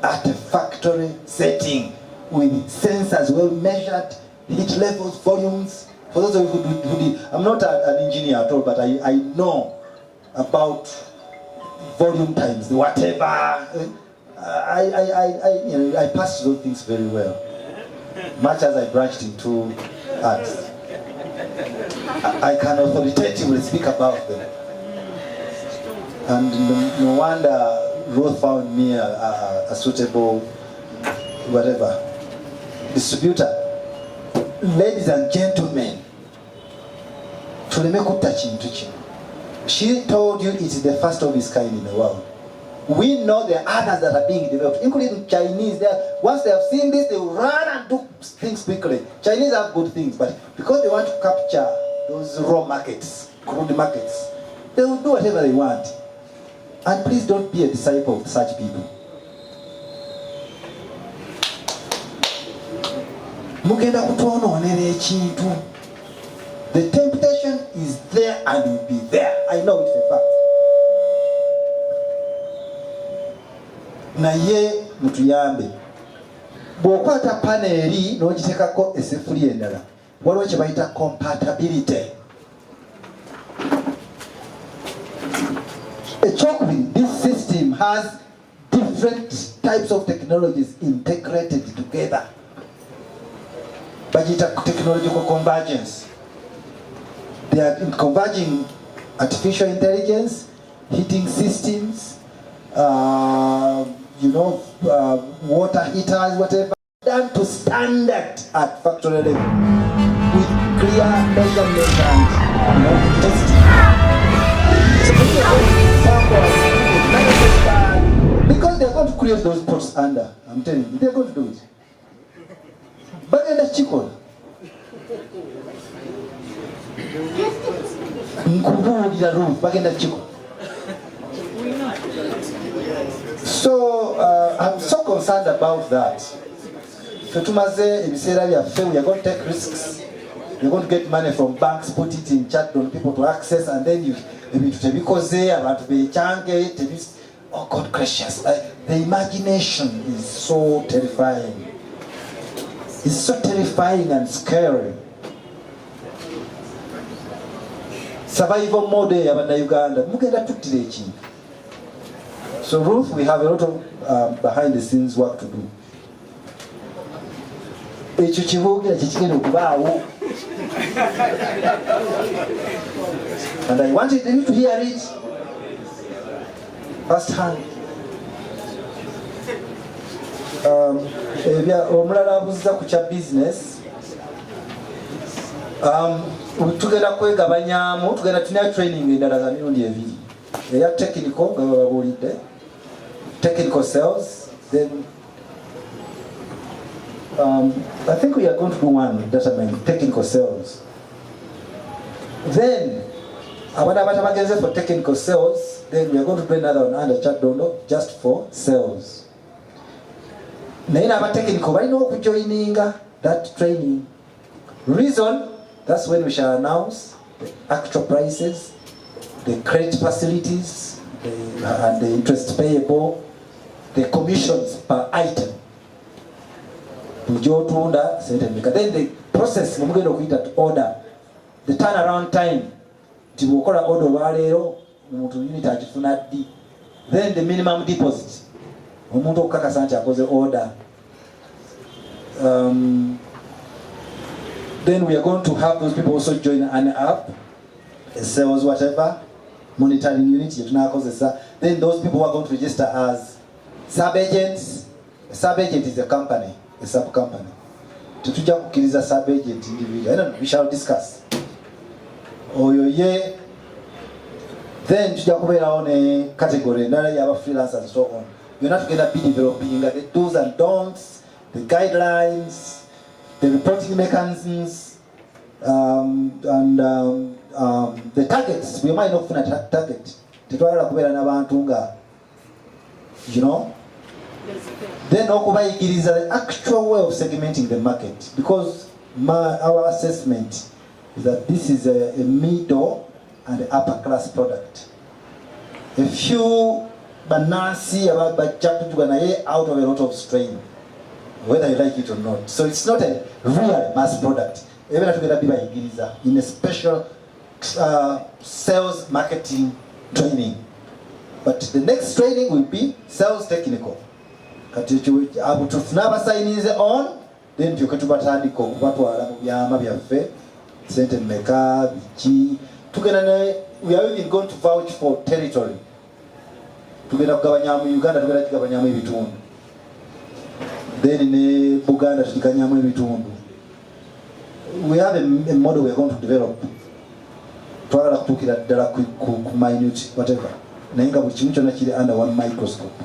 at a factory setting with sensors well measured, heat levels, volumes. For those of you who did, I'm not an engineer at all, but I know about volume times, whatever. I passed those things very well, much as I branched into arts. I can authoritatively speak about them. And no wonder Ruth found me a suitable, whatever, distributor. Ladies and gentlemen, she told you it's the first of its kind in the world. We know there are others that are being developed, including Chinese. Once they have seen this, they will run and do things quickly. Chinese have good things, but because they want to capture those raw markets, crude markets, they will do whatever they want. And please don't be a disciple of such people. The temptation is there and will be there. I know it's a fact. Naye mutuyambe bw'okwata paneri n'ogitekako eseffuliya endala waliwo kye bayita compatibility. Ekyokubiri, this system has different types of technologies integrated together. Bagiyita technological convergence. They are converging artificial intelligence, heating systems, water heaters, whatever, done to standard at factory level with clear measurement and testing. Because they're going to create those pots under, I'm telling you, they're going to do it. But then that's chicken. So I'm so concerned about that. We are going to take risks. You're going to get money from banks, put it in chat on people to access, and then you oh God gracious. The imagination is so terrifying. It's so terrifying and scary. Survival mode yabanda Uganda. Mugenda tutire ekintu. So Ruth, we have a lot of behind the scenes work to do. Ekyo kibuugira kikigenda okubaawo. And I wanted you to hear it first hand. Omulala abuuza ku kya business. Tugenda kwegabanyaamu, tugenda tulina training endala za mirundi ebiri. Eya technical nga bababuulidde. Technical sales, then I think we are going to do one data mining, technical sales. Then, for technical sales, then we are going to do another one under Kyaddondo just for sales. Now, technical, I know joining that training. Reason, that's when we shall announce the actual prices, the credit facilities, and the interest payable, the commissions per item. Then the process, order, the turnaround time, then the minimum deposit. Order. Then we are going to have those people also join an app, a sales whatever, monitoring unit. Then those people are going to register as sub-agents. A sub-agent is a company, a sub-company. Tutuja kukiriza sub-agent individual. I don't know, we shall discuss. Then tuja kubeera on a category, nala yaba freelancers and so on. You're not going to be developing the do's and don'ts, the guidelines, the reporting mechanisms, and the targets. We might not find a target. You know? Then the actual way of segmenting the market. Because our assessment is that this is a middle and upper class product. A few banansi about out of a lot of strain, whether you like it or not. So it's not a real mass product. Even in a special sales marketing training. But the next training will be sales technical. kati abo tunaba signing on then tubatandika okubatwala mu byama byaffe sente meka biki tugenda ne we are even going to vouch for territory tugenda kugabanya mu Uganda tugenda kugabanya mu ebitundu then ne Buganda tukigabanya mu ebitundu we have a model we are going to develop twagala kutukira ddala ku minute whatever naye nga buli kimu kyonna kiri under one microscope.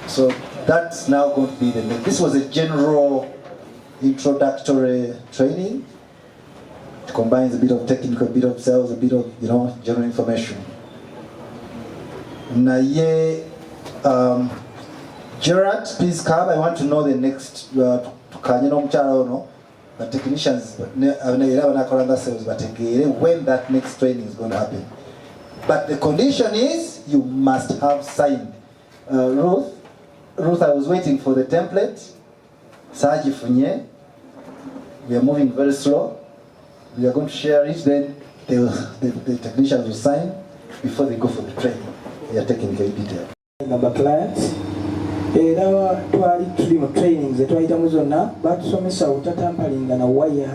So that's now going to be the next. This was a general introductory training. It combines a bit of technical, a bit of sales, a bit of general information. Now, Gerard, please come. I want to know the next. The technicians, when that next training is going to happen. But the condition is you must have signed. Ruth, I was waiting for the template. Saji Funye, we are moving very slow. We are going to share it, then the technicians will sign before they go for the training. They are taking very detail. Number clients, era twali tuli mu trainings etwayitamu zonna batusomesa obutatambalinga na waya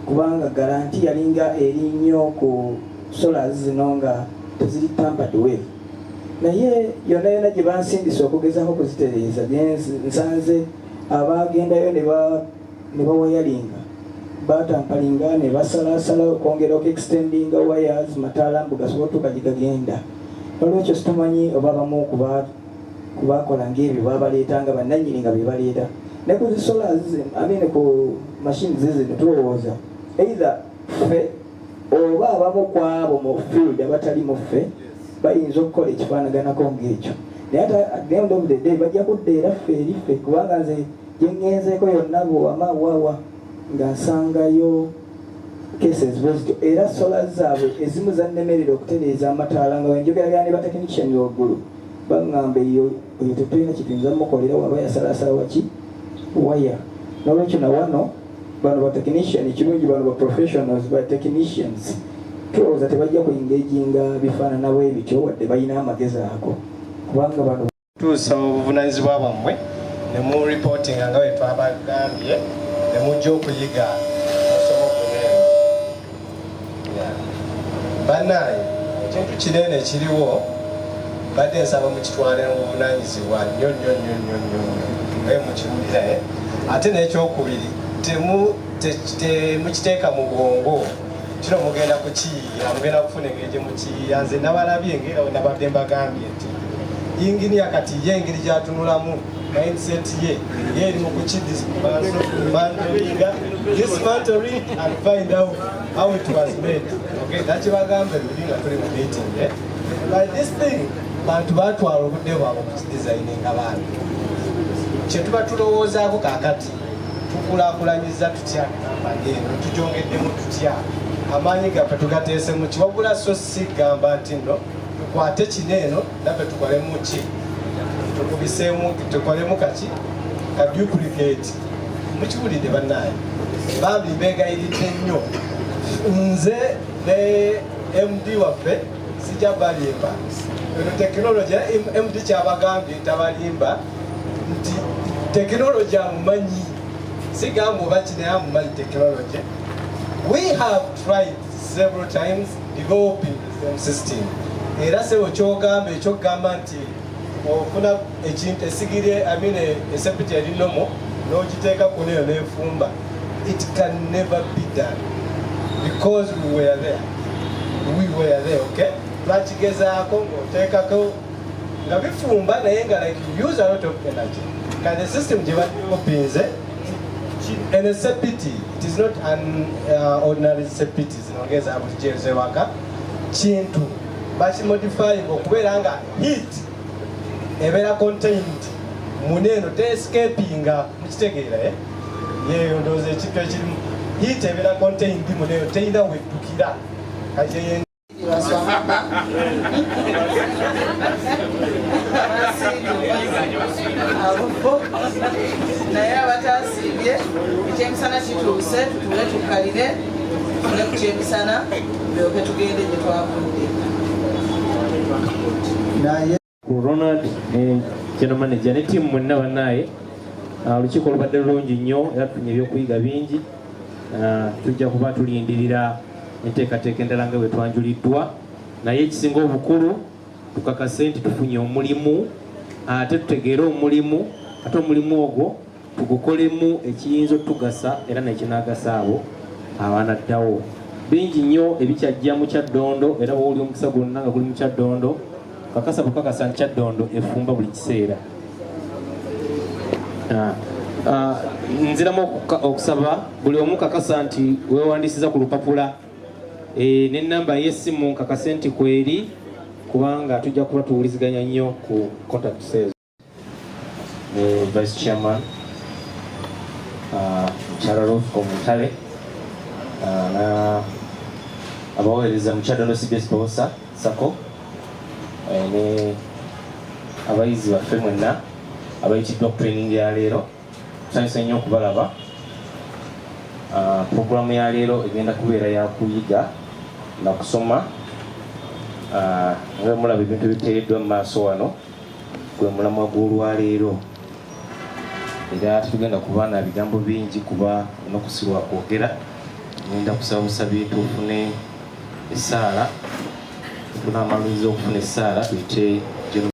kubanga garanti yalinga eri nnyo ku solars zino nga teziri tampered with. Naye yonna yonna gye bansindisa okugezaako okuzitereeza nsanze abagendayo ne bawayalinga batampalinga ne basalasala okwongera extendinga wires matalambu gasobola otuuka gye gagenda. Olwekyo situmanyi oba bamu kubakola ng'ebyo babaleetanga bannannyini nga bebaleeta ne ku zisolars ku machines zino tulowooza either ffe oba abamu ku abo mu field abatali mu ffe bayinza okukola ekifaanaganako ng'ekyo naye at the end of the day bajja kudda era ffe eri ffe kubanga nze gye ngenzeeko yonna bw'amaawawa nga nsangayo cases bwezityo era solars zaabwe ezimu zannemerera okutereeza amataala nga wenjogeragana ne batekinikishani waggulu baŋŋamba eyo tetulina kituyinza mukolera waba yasalasala waki waya n'olwekyo na wano bano batekinishiani kirungi bano baprofessionals batechnicians tulowooza tebajja kuingaginga bifaananawo ebityo wadde balina amagezi ago kubanga bano tuusa obuvunaanyizibwa bwammwe ne mu reportinga nga bwe twabagambye ne mujja okuyiga musomo kunene bannaaye ekintu kinene ekiriwo badde nsaba mukitwale mu buvunaanyizibwa nnyo naye mukiwuliraye ate n'ekyokubiri temukiteeka mu bwongo kino mugenda kukiyiira mugenda kufuna engeri gye mukiyiira nze nabalabye engeri nabadde mbagambye nti inginiya kati ye engeri gyatunulamu mindset ye eri mu dismantling and find out how it was made. Okay, nakibagambe luli nga tuli mu meeting but this thing bantu batwala obudde bwabwe okukidesigninga bantu kyetuba tulowoozaako kakati tukulaakulanyiza tutya amagendo tujongeddemu tutya amaanyi gaffe tugateese mu kiwabula so si gamba nti nno tukwate kineeno naffe tukolemu ki tukubiseemu tukolemu kaki kaduplicate mukiwulidde bannaaye bambi mbeegayiridde nnyo nze ne MD waffe sijja balimba eno tekinologi MD kyabagambye tabalimba nti tekinologi amumanyi sigamba oba kinaye amumanyi tekinologi. We have tried several times developing the same system era sebo kyogamba ekyokugamba nti ofuna ekintu esigire esepiti erinomo n'ogiteeka ku neyo n'efumba it can never be done because we were there, okay? Twakigezaako ng'oteekako nga bifumba naye nga like you use a lot of energy kandi the system gye baopinze and a sepiti it is not an ordinary sepiti zinongeza bulijezewaka kintu bakimodifying okubeera nga heat ebeera contained muneeno tescapinga mukitegeera yeyo ndowooza ekintu ekirimu heat ebeera contained muneeno teyina weddukira naye abatasiibye ekyemisana kituuse tutule tukalire tufune ku kyemisana tulyoke tugende gye twavudde. Ronald general manager ne team mwenna bannaye. Olukiiko lubadde lulungi nnyo era tufunye ebyokuyiga bingi. Tujja kuba tulindirira enteekateeka endala nga bwe twanjuliddwa, naye ekisinga obukulu tukakase nti tufunye omulimu, ate tutegeere omulimu, ate omulimu ogwo tugukolemu ekiyinza otugasa era nekinagasa abo abanaddawo. Bingi nnyo ebikyajja mu Kyaddondo era bw'oli omukisa gwonna nga guli mu Kyaddondo, kakasa bukakasa nti Kyaddondo efumba buli kiseera. Nziramu okusaba buli omu kakasa nti weewandisiza ku lupapula n'ennamba y'essimu nkakase nti kweri, kubanga tujja kuba tuwuliziganya nnyo ku contact sales. Vice Chairman Charles Omutale na abaweereza mu Kyaddondo CBS PEWOSA SACCO ne abayizi baffe mwenna abayitiddwa ku training ya leero. Tusanyuse nnyo okubalaba. Programu ya leero egenda kubeera ya kuyiga na kusoma. Nga mulaba ebintu biteereddwa mu maaso wano gwe mulamwa gw'olwaleero. Era tugenda kuba na bigambo bingi kuba nokusirwa kwogera. Ngenda kusaba busabi tufune essaala, tufune amalwalirizo okufuna essaala tuyite